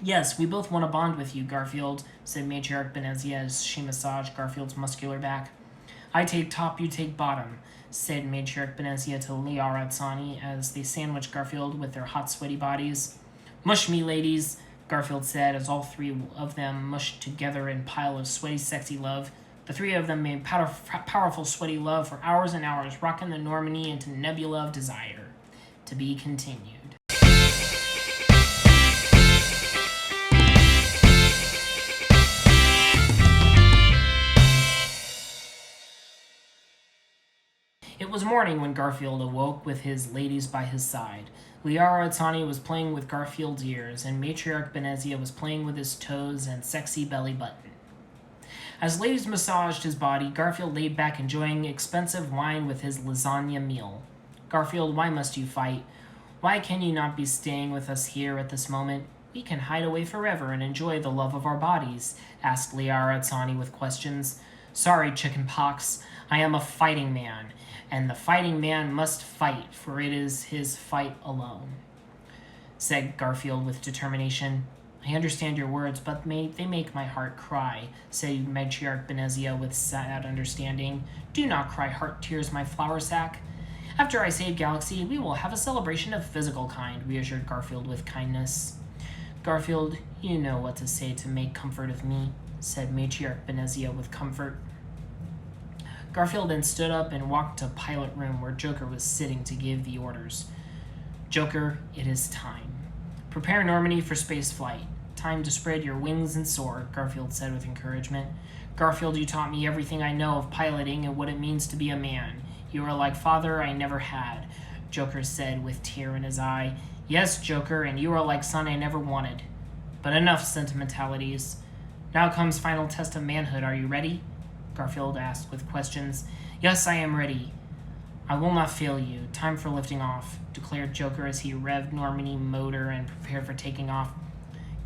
"Yes, we both want to bond with you, Garfield," said Matriarch Benezia as she massaged Garfield's muscular back. "I take top, you take bottom," said Matriarch Benezia to Liara Tsani as they sandwiched Garfield with their hot, sweaty bodies. "Mush me, ladies," Garfield said as all three of them mushed together in a pile of sweaty, sexy love. The three of them made powerful, sweaty love for hours and hours, rocking the Normandy into nebula of desire. To be continued. It was morning when Garfield awoke with his ladies by his side. Liara Tsani was playing with Garfield's ears, and Matriarch Benezia was playing with his toes and sexy belly button. As ladies massaged his body, Garfield laid back enjoying expensive wine with his lasagna meal. "Garfield, why must you fight? Why can you not be staying with us here at this moment? We can hide away forever and enjoy the love of our bodies," asked Liara Tsani with questions. "Sorry, chickenpox. I am a fighting man, and the fighting man must fight, for it is his fight alone," said Garfield with determination. "I understand your words, but they make my heart cry," said Matriarch Benezia with sad understanding. "Do not cry heart tears, my flower sack. After I save Galaxy, we will have a celebration of physical kind," reassured Garfield with kindness. "Garfield, you know what to say to make comfort of me," said Matriarch Benezia with comfort. Garfield then stood up and walked to pilot room where Joker was sitting to give the orders. "Joker, it is time. Prepare Normandy for space flight. Time to spread your wings and soar," Garfield said with encouragement. "Garfield, you taught me everything I know of piloting and what it means to be a man. You are like father I never had. Joker said with tear in his eye. Yes, Joker, and you are like son I never wanted. But enough sentimentalities. Now comes final test of manhood. Are you ready? Garfield asked with questions. Yes, I am ready. I will not fail you. Time for lifting off, declared Joker as he revved Normandy motor and prepared for taking off.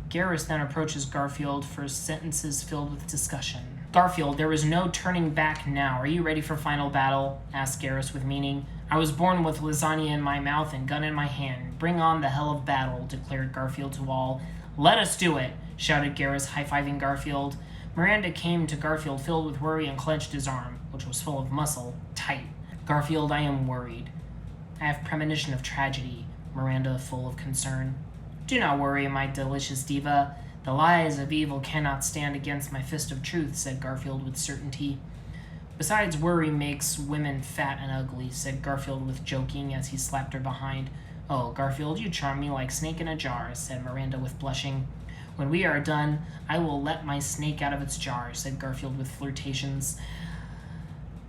Garrus then approaches Garfield for sentences filled with discussion. Garfield, there is no turning back now. Are you ready for final battle? Asked Garrus with meaning. I was born with lasagna in my mouth and gun in my hand. Bring on the hell of battle, declared Garfield to all. Let us do it, shouted Garrus, high-fiving Garfield. Miranda came to Garfield filled with worry and clenched his arm, which was full of muscle, tight. Garfield, I am worried. I have premonition of tragedy, Miranda full of concern. Do not worry, my delicious diva. The lies of evil cannot stand against my fist of truth, said Garfield with certainty. Besides, worry makes women fat and ugly, said Garfield with joking as he slapped her behind. Oh, Garfield, you charm me like snake in a jar, said Miranda with blushing. When we are done, I will let my snake out of its jar, said Garfield with flirtations.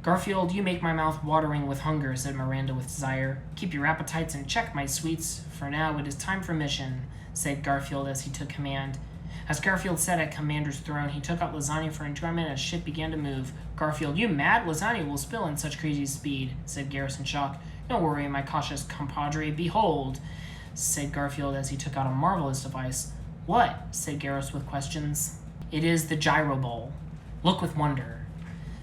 Garfield, you make my mouth watering with hunger, said Miranda with desire. Keep your appetites in check, my sweets. For now it is time for mission, said Garfield as he took command. As Garfield sat at Commander's throne, he took out lasagna for enjoyment as ship began to move. Garfield, you mad? Lasagna will spill in such crazy speed, said Garrus in shock. Don't worry, my cautious compadre. Behold, said Garfield as he took out a marvelous device. What? Said Garrus with questions. It is the gyro bowl. Look with wonder,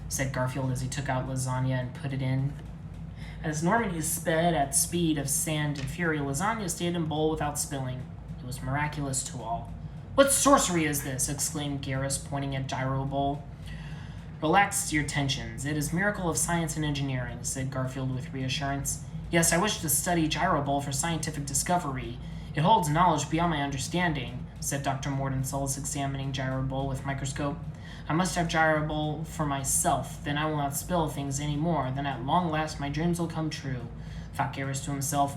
said Garfield as he took out lasagna and put it in. As Normandy sped at speed of sand and fury, lasagna stayed in bowl without spilling. It was miraculous to all. What sorcery is this? Exclaimed Garrus, pointing at gyro bowl. Relax your tensions. It is miracle of science and engineering, said Garfield with reassurance. Yes, I wish to study gyro bowl for scientific discovery. It holds knowledge beyond my understanding, said Dr. Mordensolus, examining gyro bowl with microscope. I must have gyro bowl for myself, then I will not spill things any more, then at long last my dreams will come true, thought Garrus to himself.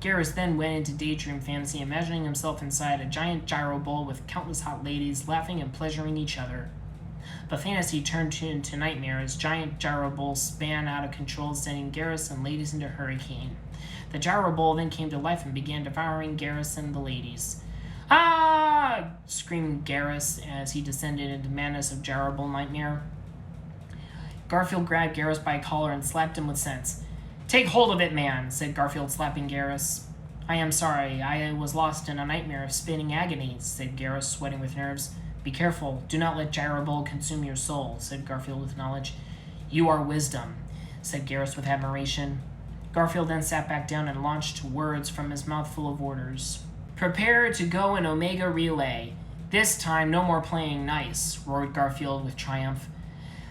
Garrus then went into daydream fantasy, imagining himself inside a giant gyro bowl with countless hot ladies laughing and pleasuring each other. But fantasy turned into nightmare as giant gyro bowl span out of control, sending Garrus and ladies into hurricane. The gyro bowl then came to life and began devouring Garrus and the ladies. Ah! Screamed Garrus as he descended into madness of gyro bowl nightmare. Garfield grabbed Garrus by a collar and slapped him with sense. Take hold of it, man, said Garfield, slapping Garrus. I am sorry, I was lost in a nightmare of spinning agonies, said Garrus, sweating with nerves. Be careful, do not let gyro bowl consume your soul, said Garfield with knowledge. You are wisdom, said Garrus with admiration. Garfield then sat back down and launched words from his mouth full of orders. Prepare to go in Omega Relay. This time, no more playing nice, roared Garfield with triumph.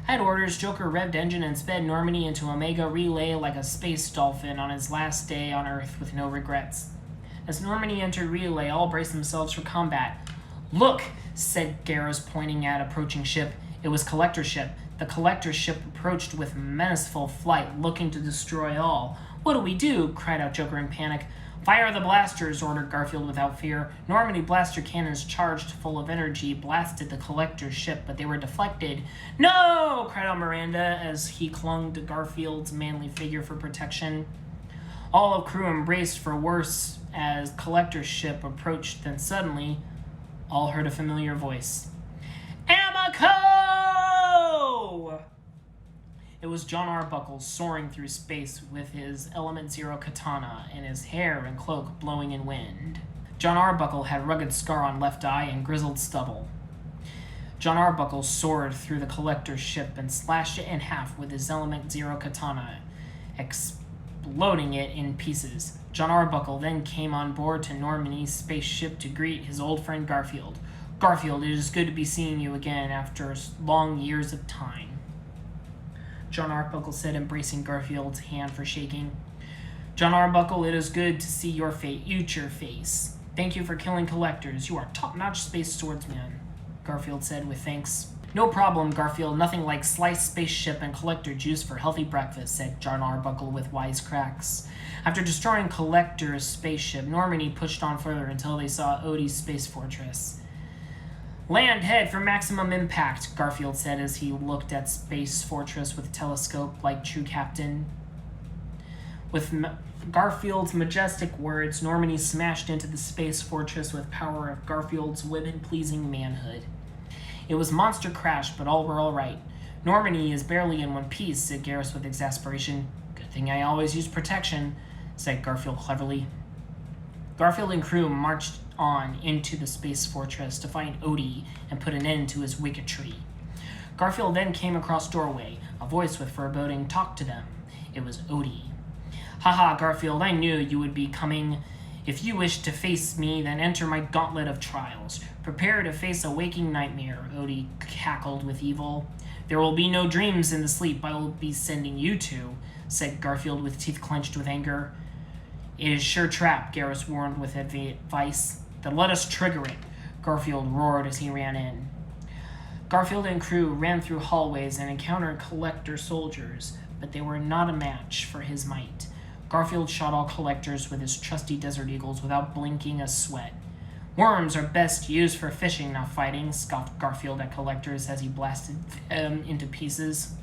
At orders, Joker revved engine and sped Normandy into Omega Relay like a space dolphin on his last day on Earth with no regrets. As Normandy entered Relay, all braced themselves for combat. Look, said Garrus, pointing at approaching ship. It was Collector ship. The Collector ship approached with menaceful flight, looking to destroy all. What do we do? Cried out Joker in panic. Fire the blasters, ordered Garfield without fear. Normandy blaster cannons charged full of energy blasted the Collector's ship, but they were deflected. No! Cried out Miranda as he clung to Garfield's manly figure for protection. All of crew embraced for worse as Collector's ship approached, then suddenly all heard a familiar voice. Amako! It was John Arbuckle soaring through space with his Element Zero katana and his hair and cloak blowing in wind. John Arbuckle had rugged scar on left eye and grizzled stubble. John Arbuckle soared through the Collector's ship and slashed it in half with his Element Zero katana, exploding it in pieces. John Arbuckle then came on board to Normandy's spaceship to greet his old friend Garfield. Garfield, it is good to be seeing you again after long years of time, John Arbuckle said, embracing Garfield's hand for shaking. John Arbuckle, it is good to see your future face. Thank you for killing Collectors. You are top-notch space swordsman, Garfield said with thanks. No problem, Garfield. Nothing like sliced spaceship and Collector juice for healthy breakfast, said John Arbuckle with wisecracks. After destroying Collector's spaceship, Normandy pushed on further until they saw Odie's space fortress. Land head for maximum impact, Garfield said as he looked at Space Fortress with a telescope like true captain. With Garfield's majestic words, Normandy smashed into the space fortress with power of Garfield's women-pleasing manhood. It was monster crash, but all were all right. Normandy is barely in one piece, said Garrus with exasperation. Good thing I always use protection, said Garfield cleverly. Garfield and crew marched on into the space fortress to find Odie and put an end to his wicketry. Garfield then came across doorway. A voice with foreboding talked to them. It was Odie. Haha, Garfield, I knew you would be coming. If you wish to face me, then enter my gauntlet of trials. Prepare to face a waking nightmare, Odie cackled with evil. There will be no dreams in the sleep I will be sending you to, said Garfield with teeth clenched with anger. It is sure trap, Garrus warned with advice. Then let us trigger it, Garfield roared as he ran in. Garfield and crew ran through hallways and encountered collector soldiers, but they were not a match for his might. Garfield shot all collectors with his trusty Desert Eagles without blinking a sweat. Worms are best used for fishing, not fighting, scoffed Garfield at collectors as he blasted them into pieces.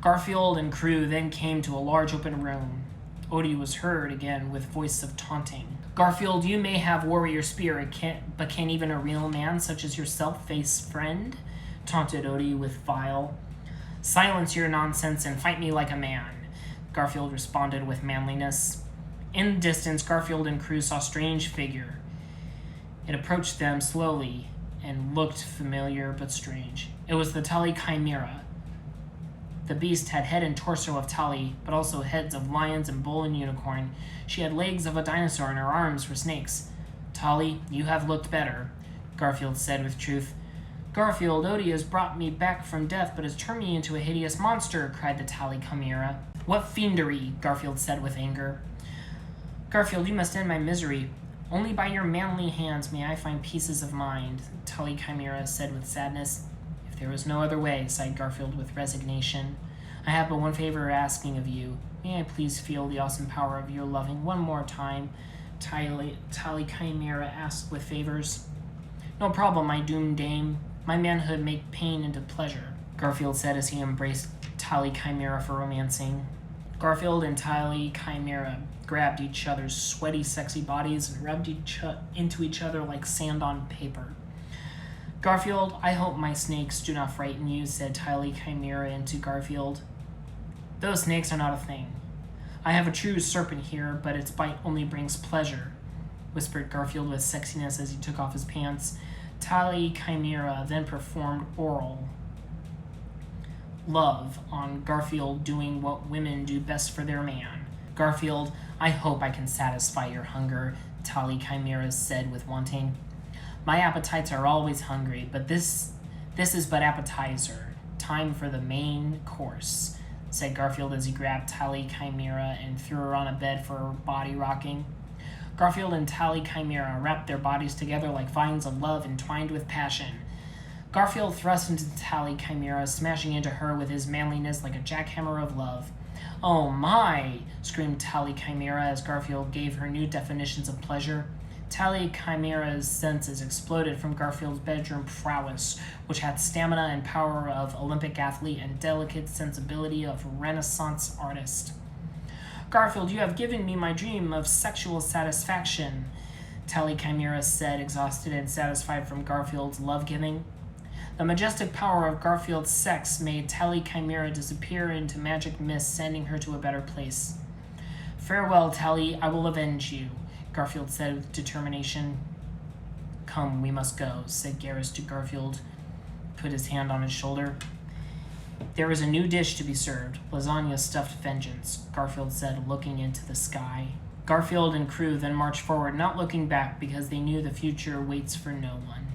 Garfield and crew then came to a large open room. Odie was heard again with voice of taunting. Garfield, you may have warrior spirit, but can even a real man such as yourself face friend? Taunted Odie with vile. Silence your nonsense and fight me like a man, Garfield responded with manliness. In the distance, Garfield and crew saw a strange figure. It approached them slowly and looked familiar but strange. It was the Tali Chimera. The beast had head and torso of Tali, but also heads of lions and bull and unicorn. She had legs of a dinosaur and her arms were snakes. Tali, you have looked better, Garfield said with truth. Garfield, Odie has brought me back from death, but has turned me into a hideous monster, cried the Tali Chimera. What fiendery, Garfield said with anger. Garfield, you must end my misery. Only by your manly hands may I find pieces of mind, Tali Chimera said with sadness. If there was no other way, sighed Garfield with resignation. I have but one favor asking of you. May I please feel the awesome power of your loving one more time? Tali Chimera asked with favors. No problem, my doomed dame. My manhood make pain into pleasure, Garfield said as he embraced Tali Chimera for romancing. Garfield and Tali Chimera grabbed each other's sweaty, sexy bodies and rubbed into each other like sand on paper. Garfield, I hope my snakes do not frighten you, said Tali Chimera into Garfield. Those snakes are not a thing. I have a true serpent here, but its bite only brings pleasure, whispered Garfield with sexiness as he took off his pants. Tali Chimera then performed oral love on Garfield, doing what women do best for their man. Garfield, I hope I can satisfy your hunger, Tali Chimera said with wanting. My appetites are always hungry, but this is but appetizer. Time for the main course, said Garfield as he grabbed Tali Chimera and threw her on a bed for body rocking. Garfield and Tali Chimera wrapped their bodies together like vines of love entwined with passion. Garfield thrust into Tali Chimera, smashing into her with his manliness like a jackhammer of love. Oh my, screamed Tali Chimera as Garfield gave her new definitions of pleasure. Tali Chimera's senses exploded from Garfield's bedroom prowess, which had stamina and power of Olympic athlete and delicate sensibility of Renaissance artist. Garfield, you have given me my dream of sexual satisfaction, Tali Chimera said, exhausted and satisfied from Garfield's love-giving. The majestic power of Garfield's sex made Tali Chimera disappear into magic mist, sending her to a better place. Farewell, Tali, I will avenge you, Garfield said with determination. Come, we must go, said Garrus to Garfield, put his hand on his shoulder. There is a new dish to be served, lasagna stuffed vengeance, Garfield said, looking into the sky. Garfield and crew then marched forward, not looking back because they knew the future waits for no one.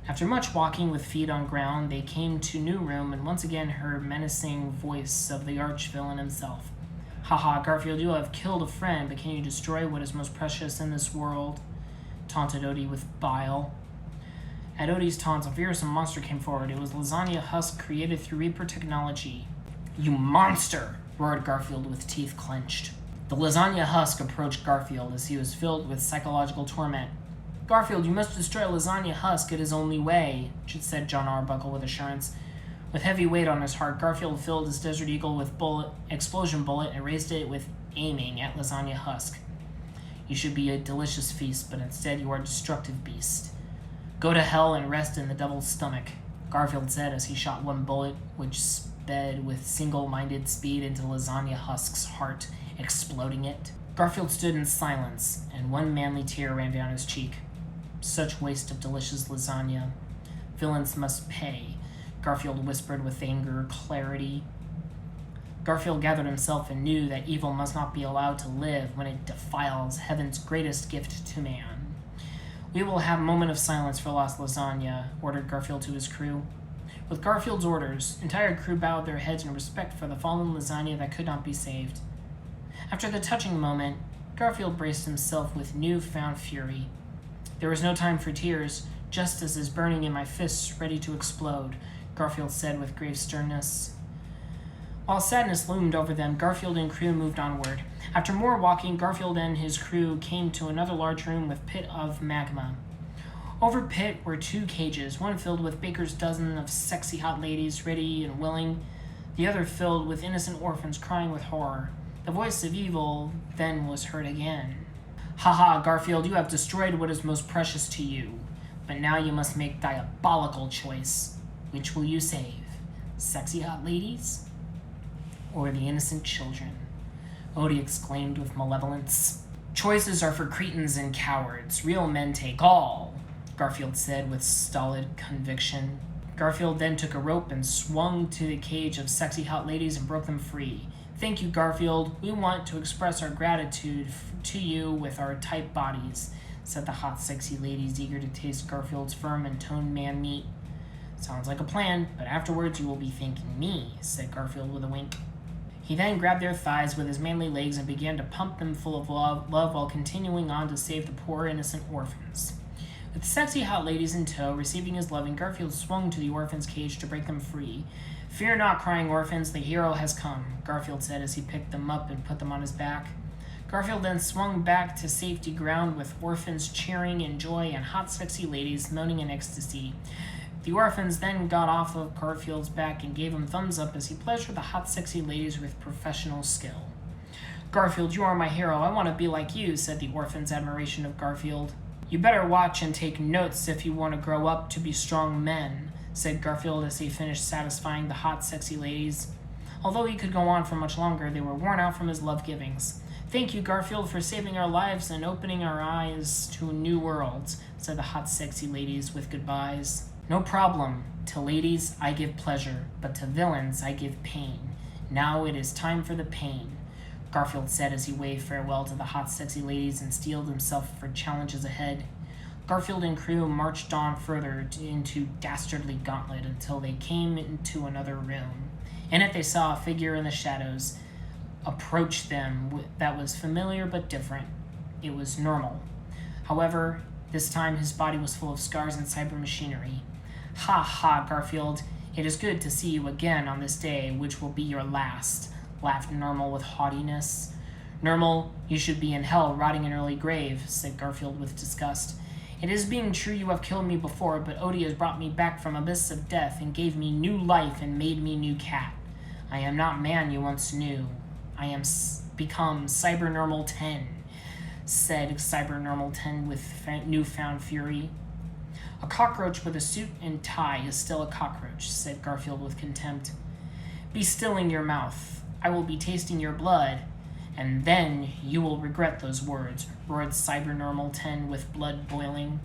After much walking with feet on ground, they came to new room and once again heard menacing voice of the arch-villain himself. Haha, Garfield, you have killed a friend, but can you destroy what is most precious in this world? Taunted Odie with bile. At Odie's taunts, a fearsome monster came forward. It was Lasagna Husk created through Reaper technology. You monster! Roared Garfield with teeth clenched. The Lasagna Husk approached Garfield as he was filled with psychological torment. Garfield, you must destroy Lasagna Husk. It is only way, said John Arbuckle with assurance. With heavy weight on his heart, Garfield filled his Desert Eagle with explosion bullet and raised it with aiming at Lasagna Husk. You should be a delicious feast, but instead you are a destructive beast. Go to hell and rest in the devil's stomach, Garfield said as he shot one bullet, which sped with single-minded speed into Lasagna Husk's heart, exploding it. Garfield stood in silence, and one manly tear ran down his cheek. Such waste of delicious lasagna. Villains must pay, Garfield whispered with anger, clarity. Garfield gathered himself and knew that evil must not be allowed to live when it defiles heaven's greatest gift to man. We will have a moment of silence for lost lasagna, ordered Garfield to his crew. With Garfield's orders, entire crew bowed their heads in respect for the fallen lasagna that could not be saved. After the touching moment, Garfield braced himself with newfound fury. There was no time for tears. Justice is burning in my fists, ready to explode, Garfield said with grave sternness. While sadness loomed over them, Garfield and crew moved onward. After more walking, Garfield and his crew came to another large room with pit of magma. Over pit were 2 cages, one filled with baker's dozen of sexy hot ladies ready and willing, the other filled with innocent orphans crying with horror. The voice of evil then was heard again. "Ha ha, Garfield, you have destroyed what is most precious to you. But now you must make diabolical choice. Which will you save? Sexy hot ladies? Or the innocent children?" Odie exclaimed with malevolence. "Choices are for cretins and cowards. Real men take all," Garfield said with stolid conviction. Garfield then took a rope and swung to the cage of sexy hot ladies and broke them free. "Thank you, Garfield. We want to express our gratitude to you with our tight bodies," said the hot, sexy ladies, eager to taste Garfield's firm and toned man meat. "Sounds like a plan, but afterwards you will be thanking me," said Garfield with a wink. He then grabbed their thighs with his manly legs and began to pump them full of love while continuing on to save the poor innocent orphans. With the sexy hot ladies in tow, receiving his loving, Garfield swung to the orphans' cage to break them free. "Fear not, crying orphans, the hero has come," Garfield said as he picked them up and put them on his back. Garfield then swung back to safety ground with orphans cheering in joy and hot, sexy ladies moaning in ecstasy. The orphans then got off of Garfield's back and gave him thumbs up as he pleasured the hot, sexy ladies with professional skill. "Garfield, you are my hero. I want to be like you," said the orphans' admiration of Garfield. "You better watch and take notes if you want to grow up to be strong men," said Garfield as he finished satisfying the hot, sexy ladies. Although he could go on for much longer, they were worn out from his love-givings. "Thank you, Garfield, for saving our lives and opening our eyes to new worlds," said the hot, sexy ladies with goodbyes. "No problem. To ladies I give pleasure, but to villains I give pain. Now it is time for the pain," Garfield said as he waved farewell to the hot, sexy ladies and steeled himself for challenges ahead. Garfield and crew marched on further into Dastardly Gauntlet until they came into another room. In it they saw a figure in the shadows approach them that was familiar but different. It was normal. However, this time his body was full of scars and cyber machinery. "Ha ha, Garfield. It is good to see you again on this day, which will be your last," laughed Normal with haughtiness. "Normal, you should be in hell rotting an early grave," said Garfield with disgust. "It is being true you have killed me before, but Odie has brought me back from abyss of death and gave me new life and made me new cat. I am not man you once knew. I am become Cyber Normal 10, said Cyber Normal 10 with newfound fury. "A cockroach with a suit and tie is still a cockroach," said Garfield with contempt. "Be still in your mouth. I will be tasting your blood, and then you will regret those words," roared Cyber Normal 10 with blood boiling.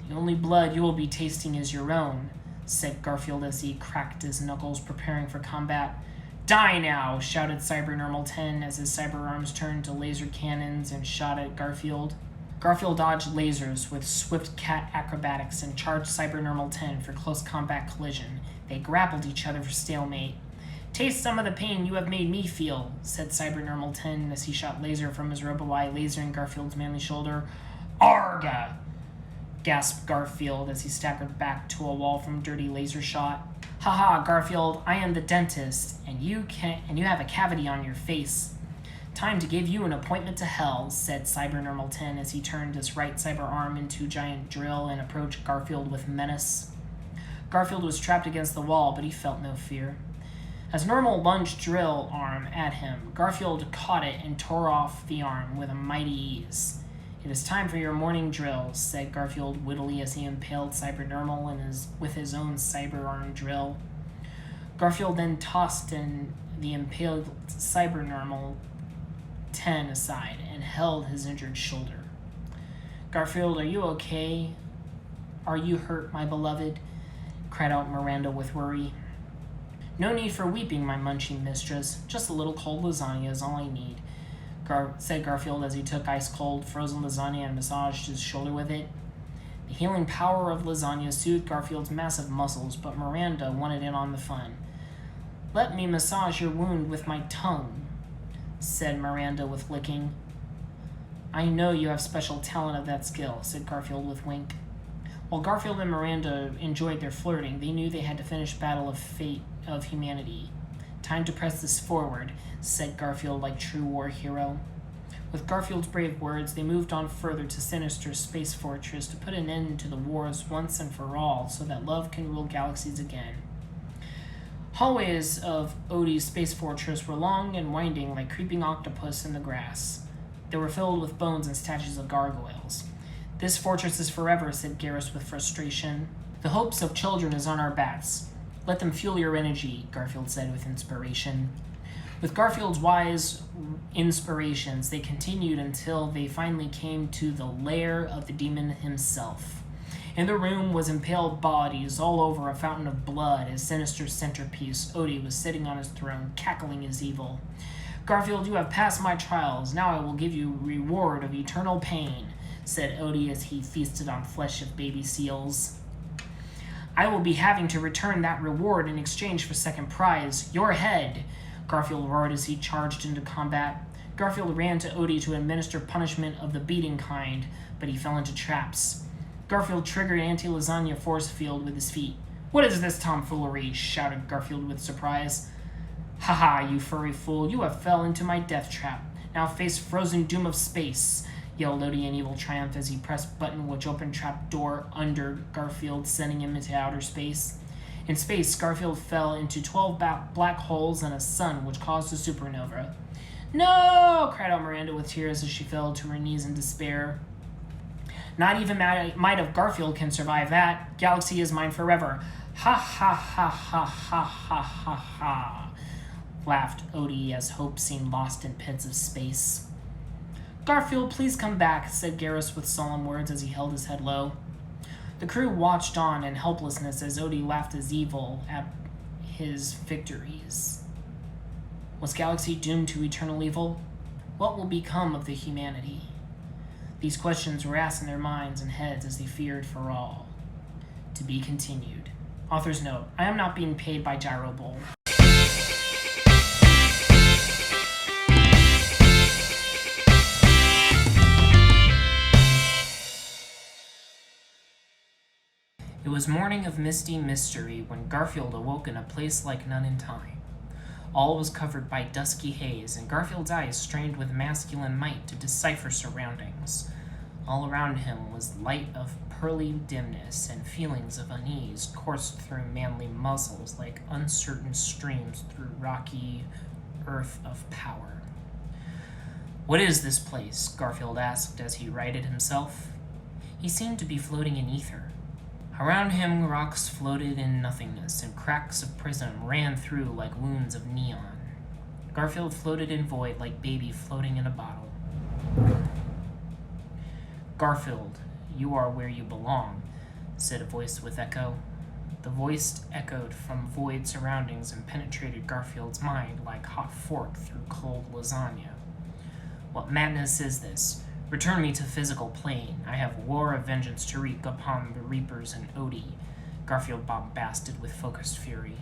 "The only blood you will be tasting is your own," said Garfield as he cracked his knuckles, preparing for combat. "Die now!" shouted Cyber Normal 10 as his cyber arms turned to laser cannons and shot at Garfield. Garfield dodged lasers with swift cat acrobatics and charged Cyber Normal 10 for close combat collision. They grappled each other for stalemate. "Taste some of the pain you have made me feel," said Cyber Normal 10 as he shot laser from his robo-eye, lasering Garfield's manly shoulder. "Arga!" gasped Garfield as he staggered back to a wall from dirty laser shot. "Haha, Garfield, I am the dentist, and you have a cavity on your face. Time to give you an appointment to hell," said Cyber Normal 10 as he turned his right cyber arm into a giant drill and approached Garfield with menace. Garfield was trapped against the wall, but he felt no fear. As Normal lunged drill arm at him, Garfield caught it and tore off the arm with a mighty ease. "It is time for your morning drill," said Garfield wittily as he impaled Cybernormal with his own cyber-arm drill. Garfield then tossed the impaled Cybernormal 10 aside and held his injured shoulder. "Garfield, are you okay? Are you hurt, my beloved?" cried out Miranda with worry. "No need for weeping, my munching mistress. Just a little cold lasagna is all I need," said Garfield as he took ice-cold, frozen lasagna and massaged his shoulder with it. The healing power of lasagna soothed Garfield's massive muscles, but Miranda wanted in on the fun. "Let me massage your wound with my tongue," said Miranda with licking. "I know you have special talent of that skill," said Garfield with wink. While Garfield and Miranda enjoyed their flirting, they knew they had to finish Battle of Fate of Humanity. "Time to press this forward," said Garfield like true war hero. With Garfield's brave words, they moved on further to Sinister's space fortress to put an end to the wars once and for all so that love can rule galaxies again. Hallways of Odie's space fortress were long and winding like creeping octopus in the grass. They were filled with bones and statues of gargoyles. "This fortress is forever," said Garrus with frustration. "The hopes of children is on our backs. Let them fuel your energy," Garfield said with inspiration. With Garfield's wise inspirations, they continued until they finally came to the lair of the demon himself. In the room was impaled bodies all over a fountain of blood as Sinister's centerpiece, Odie, was sitting on his throne, cackling his evil. "Garfield, you have passed my trials. Now I will give you reward of eternal pain," said Odie as he feasted on flesh of baby seals. "I will be having to return that reward in exchange for second prize, your head," Garfield roared as he charged into combat. Garfield ran to Odie to administer punishment of the beating kind, but he fell into traps. Garfield triggered anti-lasagna force field with his feet. "What is this tomfoolery?" shouted Garfield with surprise. "Ha ha, you furry fool, you have fell into my death trap. Now face frozen doom of space," yelled Odie in evil triumph as he pressed button which opened trap door under Garfield, sending him into outer space. In space, Garfield fell into 12 black holes and a sun, which caused a supernova. "No!" cried out Miranda with tears as she fell to her knees in despair. "Not even might of Garfield can survive that. Galaxy is mine forever. Ha ha ha ha ha ha ha ha," laughed Odie as hope seemed lost in pits of space. "Garfield, please come back," said Garrus with solemn words as he held his head low. The crew watched on in helplessness as Odie laughed his evil at his victories. Was Galaxy doomed to eternal evil? What will become of the humanity? These questions were asked in their minds and heads as they feared for all. To be continued. Author's note: I am not being paid by Gyro Bowl. It was morning of misty mystery when Garfield awoke in a place like none in time. All was covered by dusky haze, and Garfield's eyes strained with masculine might to decipher surroundings. All around him was light of pearly dimness, and feelings of unease coursed through manly muscles like uncertain streams through rocky earth of power. "What is this place?" Garfield asked as he righted himself. He seemed to be floating in ether. Around him, rocks floated in nothingness, and cracks of prism ran through like wounds of neon. Garfield floated in void like baby floating in a bottle. "Garfield, you are where you belong," said a voice with echo. The voice echoed from void surroundings and penetrated Garfield's mind like hot fork through cold lasagna. "What madness is this? Return me to physical plane. I have war of vengeance to wreak upon the Reapers and Odie," Garfield bombasted with focused fury.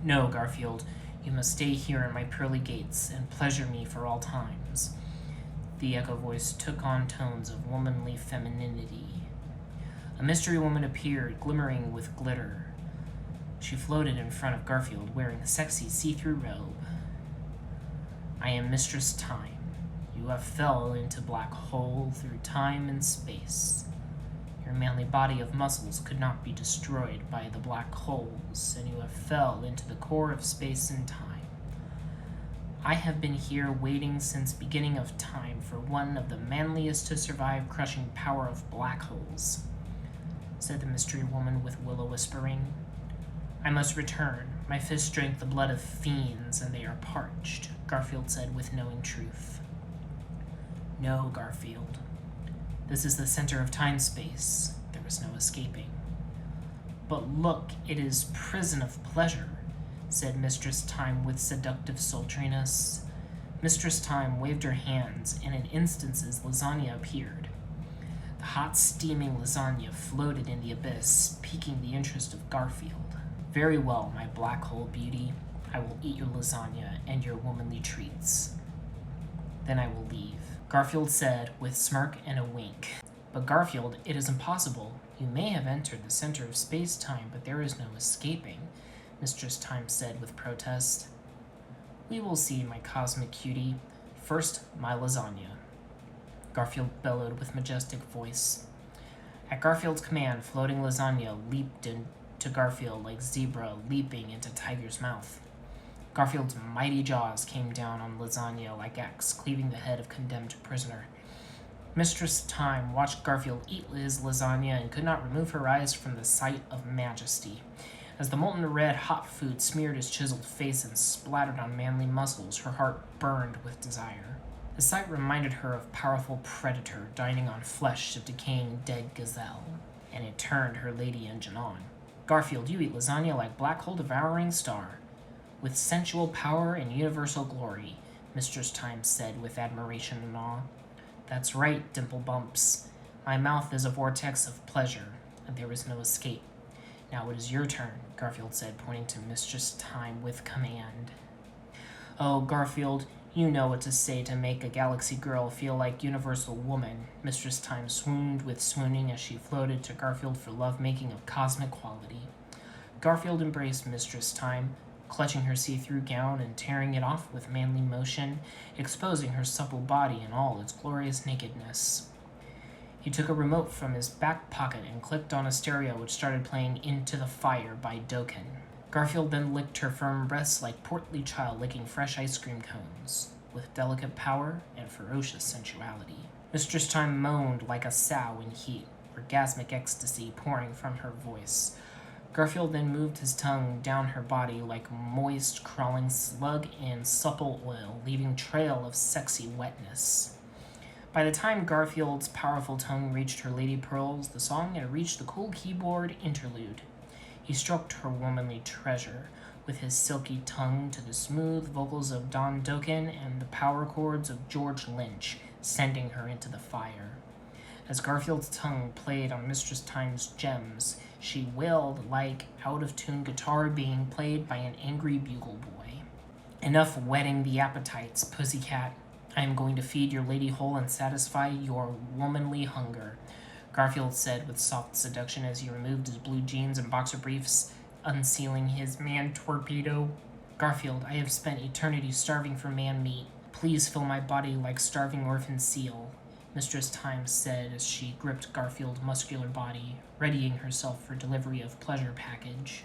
"No, Garfield, you must stay here in my pearly gates and pleasure me for all times." The echo voice took on tones of womanly femininity. A mystery woman appeared, glimmering with glitter. She floated in front of Garfield, wearing a sexy see-through robe. "I am Mistress Time. You have fell into black hole through time and space. Your manly body of muscles could not be destroyed by the black holes, and you have fell into the core of space and time. I have been here waiting since beginning of time for one of the manliest to survive crushing power of black holes, said the mystery woman with will-o-whispering. I must return. My fists drank the blood of fiends, and they are parched, Garfield said with knowing truth. No, Garfield. This is the center of time-space. There is no escaping. But look, it is prison of pleasure, said Mistress Time with seductive sultriness. Mistress Time waved her hands, and in instances lasagna appeared. The hot, steaming lasagna floated in the abyss, piquing the interest of Garfield. Very well, my black hole beauty. I will eat your lasagna and your womanly treats. Then I will leave, Garfield said with smirk and a wink. But Garfield, it is impossible. You may have entered the center of space-time, but there is no escaping, Mistress Time said with protest. We will see, my cosmic cutie. First, my lasagna, Garfield bellowed with majestic voice. At Garfield's command, floating lasagna leaped into Garfield like zebra leaping into tiger's mouth. Garfield's mighty jaws came down on lasagna like axe, cleaving the head of condemned prisoner. Mistress Time watched Garfield eat his lasagna and could not remove her eyes from the sight of majesty. As the molten red hot food smeared his chiseled face and splattered on manly muscles, her heart burned with desire. The sight reminded her of powerful predator dining on flesh of decaying dead gazelle, and it turned her lady engine on. Garfield, you eat lasagna like black hole devouring star, with sensual power and universal glory, Mistress Time said with admiration and awe. That's right, Dimple Bumps. My mouth is a vortex of pleasure, and there is no escape. Now it is your turn, Garfield said, pointing to Mistress Time with command. Oh, Garfield, you know what to say to make a galaxy girl feel like universal woman, Mistress Time swooned with swooning as she floated to Garfield for lovemaking of cosmic quality. Garfield embraced Mistress Time, clutching her see-through gown and tearing it off with manly motion, exposing her supple body in all its glorious nakedness. He took a remote from his back pocket and clicked on a stereo which started playing Into the Fire by Dokken. Garfield then licked her firm breasts like portly child licking fresh ice cream cones, with delicate power and ferocious sensuality. Mistress Time moaned like a sow in heat, orgasmic ecstasy pouring from her voice. Garfield then moved his tongue down her body like moist, crawling slug in supple oil, leaving trail of sexy wetness. By the time Garfield's powerful tongue reached her lady pearls, the song had reached the cool keyboard interlude. He stroked her womanly treasure with his silky tongue to the smooth vocals of Don Dokken and the power chords of George Lynch, sending her into the fire. As Garfield's tongue played on Mistress Time's gems, she wailed like out-of-tune guitar being played by an angry bugle boy. Enough whetting the appetites, pussycat. I am going to feed your lady whole and satisfy your womanly hunger, Garfield said with soft seduction as he removed his blue jeans and boxer briefs, unsealing his man-torpedo. Garfield, I have spent eternity starving for man-meat. Please fill my body like starving orphan seal, Mistress Time said as she gripped Garfield's muscular body, readying herself for delivery of pleasure package.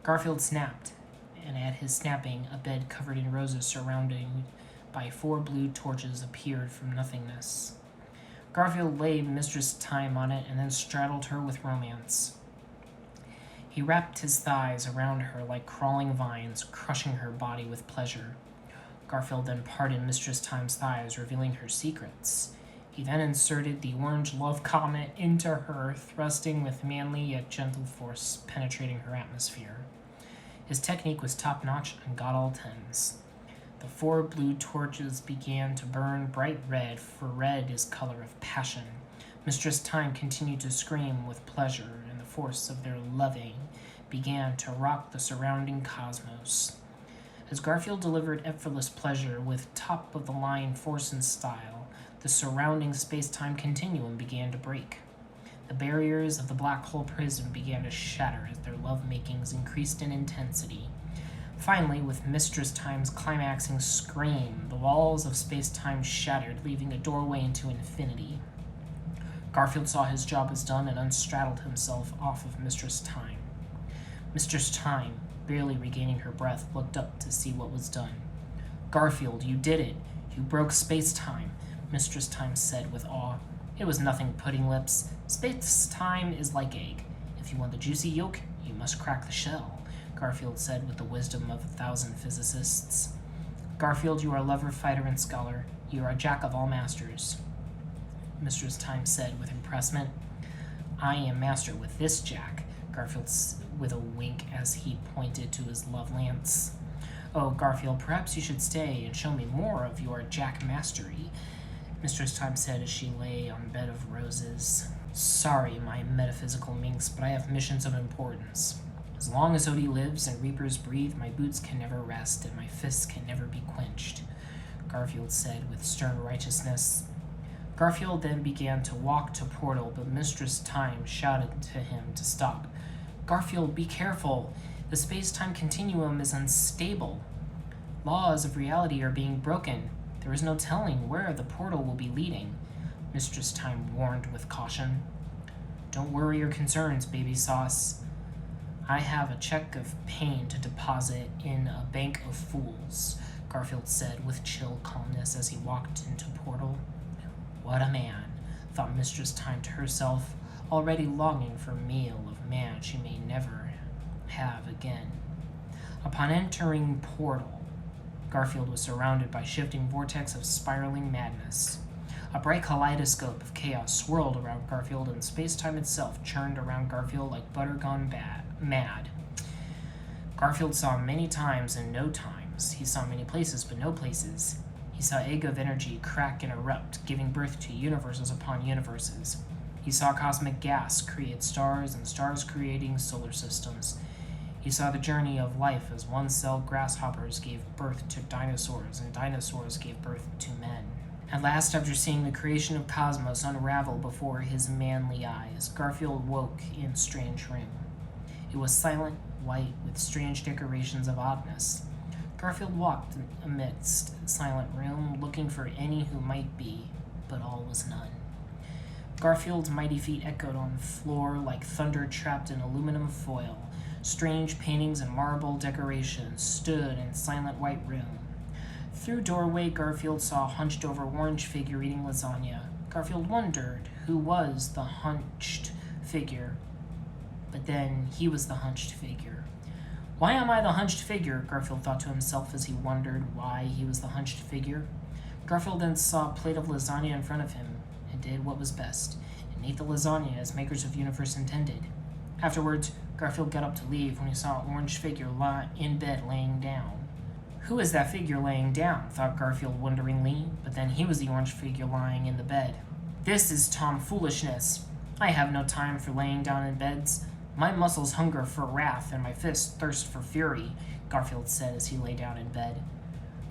Garfield snapped, and at his snapping, a bed covered in roses surrounding by 4 blue torches appeared from nothingness. Garfield laid Mistress Time on it and then straddled her with romance. He wrapped his thighs around her like crawling vines, crushing her body with pleasure. Garfield then parted Mistress Time's thighs, revealing her secrets. He then inserted the orange love comet into her, thrusting with manly yet gentle force, penetrating her atmosphere. His technique was top-notch and got all 10s. The 4 blue torches began to burn bright red, for red is color of passion. Mistress Time continued to scream with pleasure, and the force of their loving began to rock the surrounding cosmos. As Garfield delivered effortless pleasure with top-of-the-line force and style, the surrounding space-time continuum began to break. The barriers of the black hole prison began to shatter as their love-makings increased in intensity. Finally, with Mistress Time's climaxing scream, the walls of space-time shattered, leaving a doorway into infinity. Garfield saw his job was done and unstraddled himself off of Mistress Time. Mistress Time, barely regaining her breath, looked up to see what was done. Garfield, you did it. You broke space-time, Mistress Time said with awe. It was nothing, pudding lips. Space-time is like egg. If you want the juicy yolk, you must crack the shell, Garfield said with the wisdom of 1,000 physicists. Garfield, you are a lover, fighter, and scholar. You are a jack of all masters, Mistress Time said with impressment. I am master with this jack, Garfield with a wink as he pointed to his love lance. Oh, Garfield, perhaps you should stay and show me more of your jack mastery, Mistress Time said as she lay on a bed of roses. Sorry, my metaphysical minx, but I have missions of importance. As long as Odie lives and reapers breathe, my boots can never rest and my fists can never be quenched, Garfield said with stern righteousness. Garfield then began to walk to Portal, but Mistress Time shouted to him to stop. Garfield, be careful. The space-time continuum is unstable. Laws of reality are being broken. There is no telling where the portal will be leading, Mistress Time warned with caution. Don't worry your concerns, baby sauce. I have a check of pain to deposit in a bank of fools, Garfield said with chill calmness as he walked into Portal. What a man, thought Mistress Time to herself, already longing for a meal of man she may never have again. Upon entering Portal, Garfield was surrounded by shifting vortex of spiraling madness. A bright kaleidoscope of chaos swirled around Garfield, and space-time itself churned around Garfield like butter gone mad. Garfield saw many times and no times. He saw many places but no places. He saw egg of energy crack and erupt, giving birth to universes upon universes. He saw cosmic gas create stars and stars creating solar systems. He saw the journey of life as one-celled grasshoppers gave birth to dinosaurs and dinosaurs gave birth to men. At last, after seeing the creation of cosmos unravel before his manly eyes, Garfield woke in strange room. It was silent, white, with strange decorations of oddness. Garfield walked amidst silent room, looking for any who might be, but all was none. Garfield's mighty feet echoed on the floor like thunder trapped in aluminum foil. Strange paintings and marble decorations stood in silent white room. Through doorway, Garfield saw a hunched-over orange figure eating lasagna. Garfield wondered who was the hunched figure. But then he was the hunched figure. Why am I the hunched figure? Garfield thought to himself as he wondered why he was the hunched figure. Garfield then saw a plate of lasagna in front of him and did what was best, and ate the lasagna as makers of universe intended. Afterwards, Garfield got up to leave when he saw an orange figure in bed laying down. Who is that figure laying down? Thought Garfield wonderingly, but then he was the orange figure lying in the bed. This is tomfoolishness. I have no time for laying down in beds. My muscles hunger for wrath and my fists thirst for fury, Garfield said as he lay down in bed.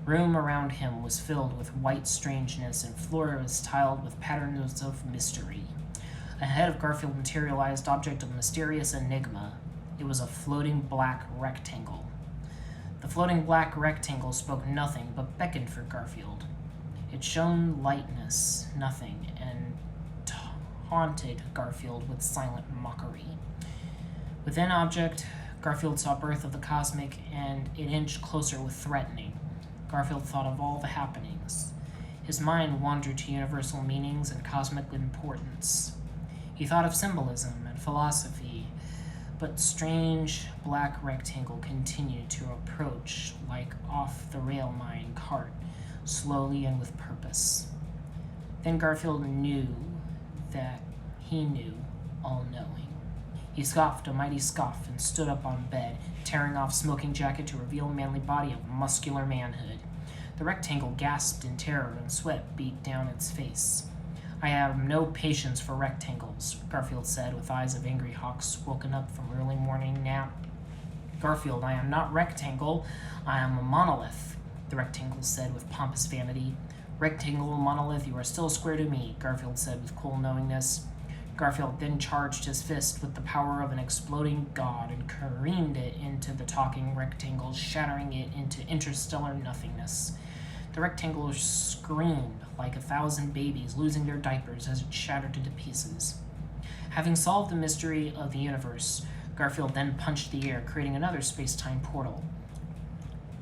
Room around him was filled with white strangeness and floor was tiled with patterns of mystery. Ahead of Garfield materialized object of mysterious enigma. It was a floating black rectangle. The floating black rectangle spoke nothing but beckoned for Garfield. It shone lightness, nothing, and taunted Garfield with silent mockery. Within object, Garfield saw birth of the cosmic, and it inched closer with threatening. Garfield thought of all the happenings. His mind wandered to universal meanings and cosmic importance. He thought of symbolism and philosophy, but strange black rectangle continued to approach like off-the-rail mine cart, slowly and with purpose. Then Garfield knew that he knew, all-knowing. He scoffed a mighty scoff and stood up on bed, tearing off smoking jacket to reveal manly body of muscular manhood. The rectangle gasped in terror and sweat beat down its face. I have no patience for rectangles, Garfield said with eyes of angry hawks woken up from early morning nap. Garfield, I am not rectangle, I am a monolith, the rectangle said with pompous vanity. Rectangle, monolith, you are still square to me, Garfield said with cool knowingness. Garfield then charged his fist with the power of an exploding god and careened it into the talking rectangle, shattering it into interstellar nothingness. The rectangle screamed like 1,000 babies losing their diapers as it shattered into pieces. Having solved the mystery of the universe, Garfield then punched the air, creating another space-time portal.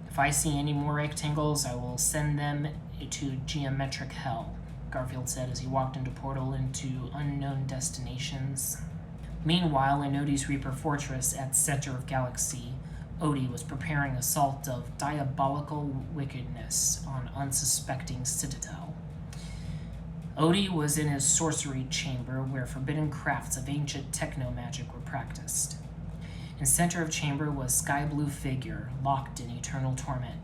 If I see any more rectangles, I will send them to geometric hell, Garfield said as he walked into portal into unknown destinations. Meanwhile, in Odie's Reaper Fortress at center of galaxy, Odie was preparing assault of diabolical wickedness on unsuspecting citadel. Odie was in his sorcery chamber where forbidden crafts of ancient techno-magic were practiced. In center of chamber was sky blue figure, locked in eternal torment.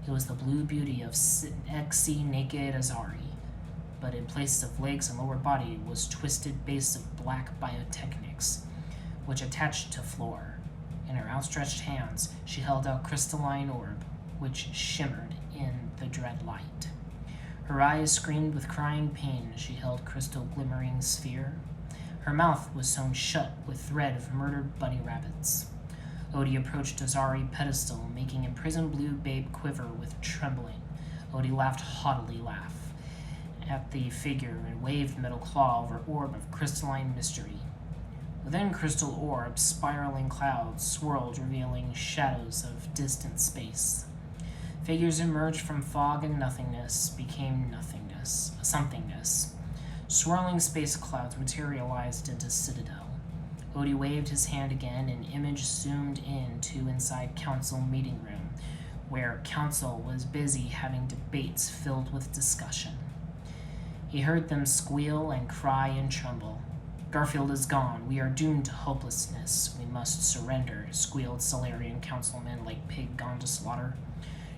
It was the blue beauty of sexy naked Azari, but in place of legs and lower body was twisted base of black biotechnics, which attached to floor. In her outstretched hands, she held out crystalline orb, which shimmered in the dread light. Her eyes screamed with crying pain as she held crystal glimmering sphere. Her mouth was sewn shut with thread of murdered bunny rabbits. Odie approached Azari pedestal, making imprisoned blue babe quiver with trembling. Odie laughed haughtily at the figure and waved middle claw over orb of crystalline mystery. Within crystal orb, spiraling clouds swirled, revealing shadows of distant space. Figures emerged from fog and nothingness, became nothingness, somethingness. Swirling space clouds materialized into citadel. Odie waved his hand again, and image zoomed in to inside council meeting room, where council was busy having debates filled with discussion. He heard them squeal and cry and tremble. Garfield is gone. We are doomed to hopelessness. We must surrender, squealed Solarian councilmen like pig gone to slaughter.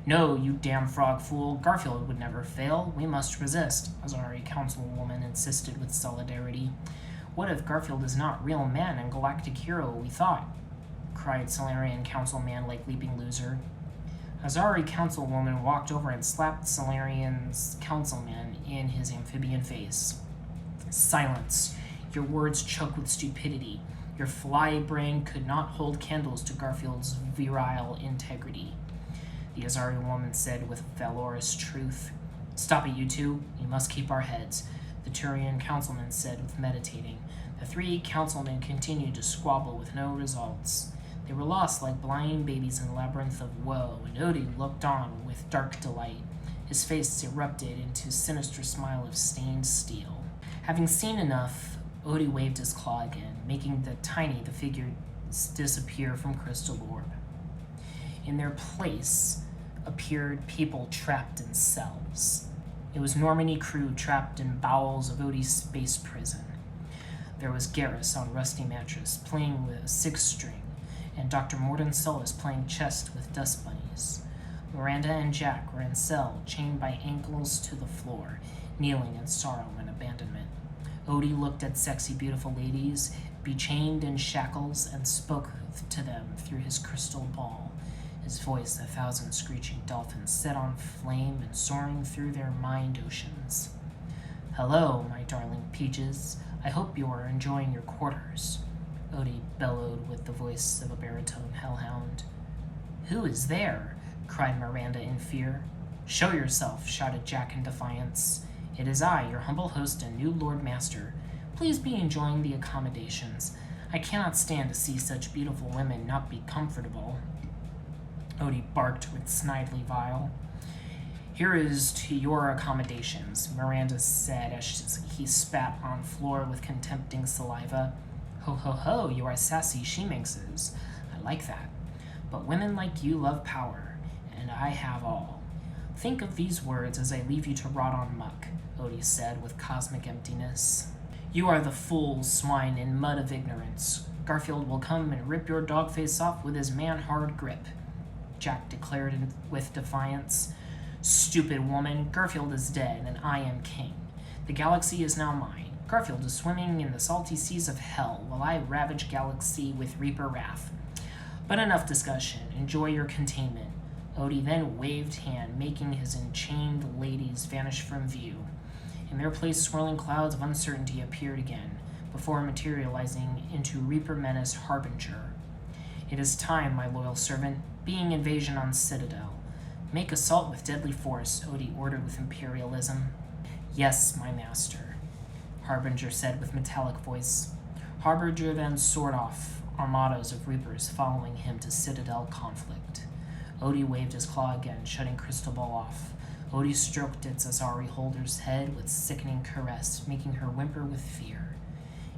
No, you damn frog fool. Garfield would never fail. We must resist, Azari councilwoman insisted with solidarity. What if Garfield is not real man and galactic hero we thought? Cried Solarian councilman like leaping loser. Azari councilwoman walked over and slapped Solarian's councilman in his amphibian face. Silence. Your words choke with stupidity. Your fly brain could not hold candles to Garfield's virile integrity, the Azari woman said with valorous truth. Stop it, you two. We must keep our heads, the Turian councilman said with meditating. The three councilmen continued to squabble with no results. They were lost like blind babies in a labyrinth of woe, and Odie looked on with dark delight. His face erupted into a sinister smile of stained steel. Having seen enough, Odie waved his claw again, making the figures disappear from crystal orb. In their place appeared people trapped in cells. It was Normandy crew trapped in bowels of Odie's space prison. There was Garrus on rusty mattress, playing with a six-string, and Dr. Morden Solis playing chess with dust bunnies. Miranda and Jack were in cell, chained by ankles to the floor, kneeling in sorrow and abandonment. Odie looked at sexy, beautiful ladies, bechained in shackles, and spoke to them through his crystal ball, his voice 1,000 screeching dolphins set on flame and soaring through their mind oceans. Hello, my darling peaches. I hope you are enjoying your quarters, Odie bellowed with the voice of a baritone hellhound. Who is there? Cried Miranda in fear. Show yourself, shouted Jack in defiance. It is I, your humble host and new Lord Master. Please be enjoying the accommodations. I cannot stand to see such beautiful women not be comfortable. Odie barked with snidely vile. Here is to your accommodations, Miranda said as he spat on floor with contempting saliva. Ho ho ho, you are sassy she-minxes. I like that. But women like you love power, and I have all. Think of these words as I leave you to rot on muck, Odie said with cosmic emptiness. You are the fool, swine, and mud of ignorance. Garfield will come and rip your dog face off with his man-hard grip, Jack declared with defiance. Stupid woman, Garfield is dead, and I am king. The galaxy is now mine. Garfield is swimming in the salty seas of hell, while I ravage galaxy with Reaper wrath. But enough discussion. Enjoy your containment. Odie then waved hand, making his enchained ladies vanish from view. In their place, swirling clouds of uncertainty appeared again, before materializing into Reaper Menace Harbinger. It is time, my loyal servant. Being invasion on Citadel. Make assault with deadly force, Odie ordered with imperialism. Yes, my master, Harbinger said with metallic voice. Harbinger then soared off, armadas of reapers following him to Citadel conflict. Odie waved his claw again, shutting Crystal Ball off. Odie stroked its Azari holder's head with sickening caress, making her whimper with fear.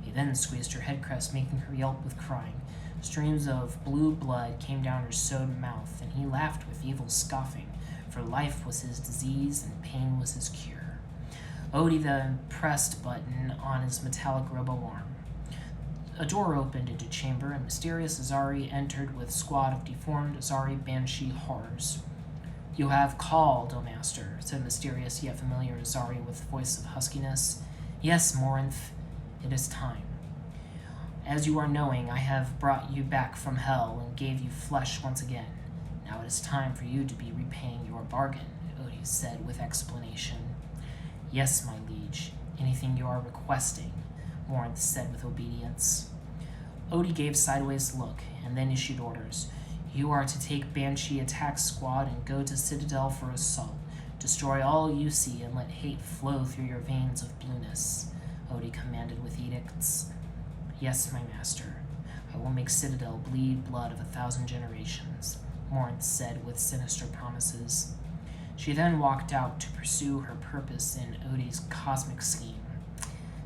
He then squeezed her head crest, making her yelp with crying. Streams of blue blood came down her sewed mouth, and he laughed with evil scoffing, for life was his disease and pain was his cure. Odie then pressed button on his metallic robo-arm. A door opened into chamber, and mysterious Azari entered with squad of deformed Azari Banshee horrors. You have called, O Master, said mysterious yet familiar Azari with voice of huskiness. Yes, Morinth, it is time. As you are knowing, I have brought you back from hell and gave you flesh once again. Now it is time for you to be repaying your bargain, Odie said with explanation. Yes, my liege, anything you are requesting, Morinth said with obedience. Odie gave sideways look, and then issued orders. You are to take Banshee attack squad and go to Citadel for assault. Destroy all you see and let hate flow through your veins of blueness, Odie commanded with edicts. Yes, my master. I will make Citadel bleed blood of 1,000 generations, Morinth said with sinister promises. She then walked out to pursue her purpose in Odie's cosmic scheme.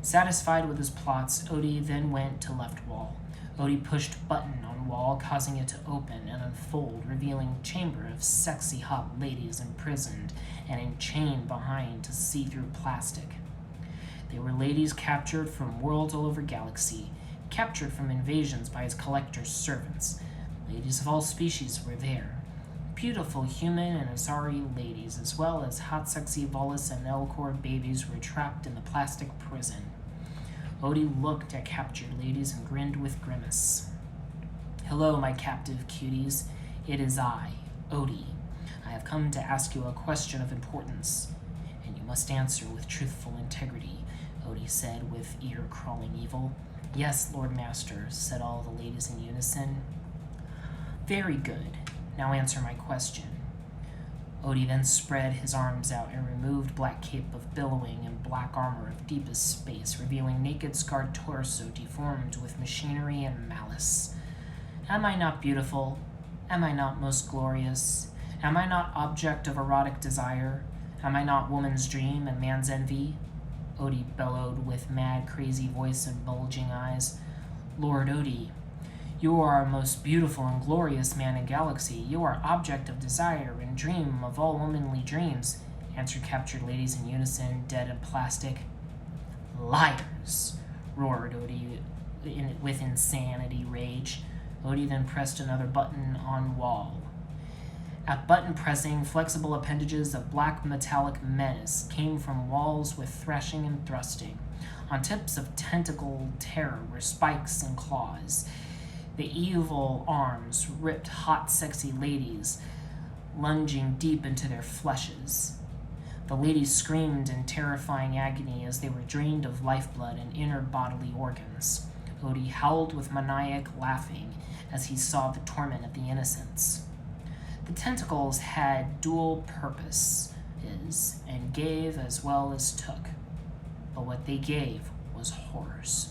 Satisfied with his plots, Odie then went to left wall. Odie pushed button on wall, causing it to open and unfold, revealing chamber of sexy hot ladies imprisoned and enchained behind to see-through plastic. They were ladies captured from worlds all over galaxy, captured from invasions by his collector's servants. Ladies of all species were there. Beautiful human and Azari ladies, as well as hot sexy Volus and Elcor babies, were trapped in the plastic prison. Odie looked at captured ladies and grinned with grimace. Hello, my captive cuties. It is I, Odie. I have come to ask you a question of importance, and you must answer with truthful integrity, Odie said with ear-crawling evil. Yes, Lord Master, said all the ladies in unison. Very good. Now answer my question. Odie then spread his arms out and removed black cape of billowing and black armor of deepest space, revealing naked scarred torso deformed with machinery and malice. Am I not beautiful? Am I not most glorious? Am I not object of erotic desire? Am I not woman's dream and man's envy? Odie bellowed with mad, crazy voice and bulging eyes. Lord Odie, you are our most beautiful and glorious man in galaxy. You are object of desire and dream of all womanly dreams, answered captured ladies in unison, dead and plastic. Liars, roared Odie with insanity rage. Odie then pressed another button on wall. At button pressing, flexible appendages of black metallic menace came from walls with thrashing and thrusting. On tips of tentacle terror were spikes and claws. The evil arms ripped hot, sexy ladies, lunging deep into their fleshes. The ladies screamed in terrifying agony as they were drained of lifeblood and inner bodily organs. Odie howled with maniac laughing as he saw the torment of the innocents. The tentacles had dual purposes and gave as well as took, but what they gave was horrors.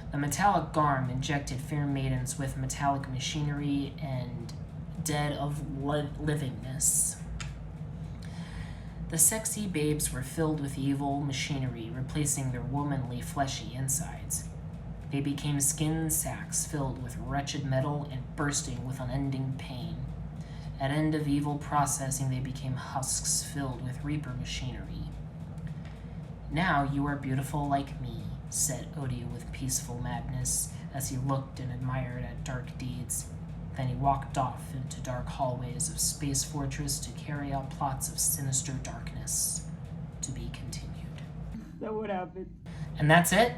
The metallic garm injected fair maidens with metallic machinery and dead of livingness. The sexy babes were filled with evil machinery, replacing their womanly fleshy insides. They became skin sacks filled with wretched metal and bursting with unending pain. At end of evil processing, they became husks filled with reaper machinery. Now you are beautiful like me, said Odie with peaceful madness as he looked and admired at dark deeds. Then he walked off into dark hallways of Space Fortress to carry out plots of sinister darkness. To be continued. That would happen. And that's it.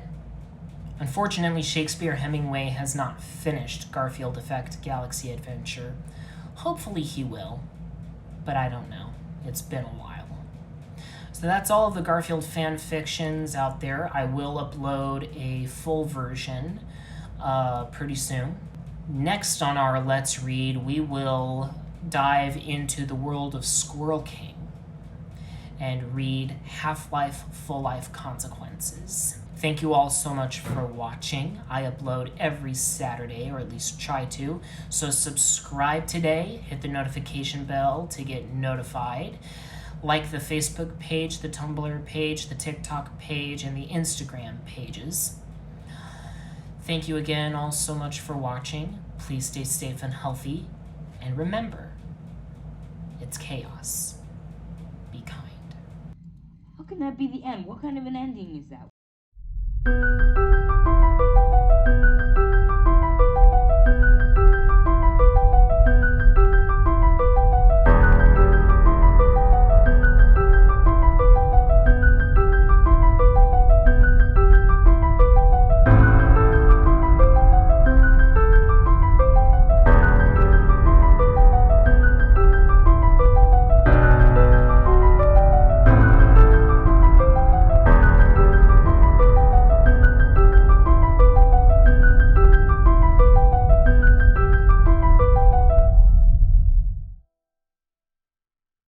Unfortunately, Shakespeare Hemmingway has not finished Garfield Effect Galaxy Adventure. Hopefully he will, but I don't know. It's been a while. So that's all of the Garfield fan fictions out there. I will upload a full version pretty soon. Next on our Let's Read, we will dive into the world of Squirrel King. and read Half-Life Full Life Consequences. Thank you all so much for watching. I upload every Saturday, or at least try to, so subscribe today, hit the notification bell to get notified. Like the Facebook page, the Tumblr page, the TikTok page, and the Instagram pages. Thank you again all so much for watching. Please stay safe and healthy. And remember, it's chaos. Be kind. How can that be the end? What kind of an ending is that?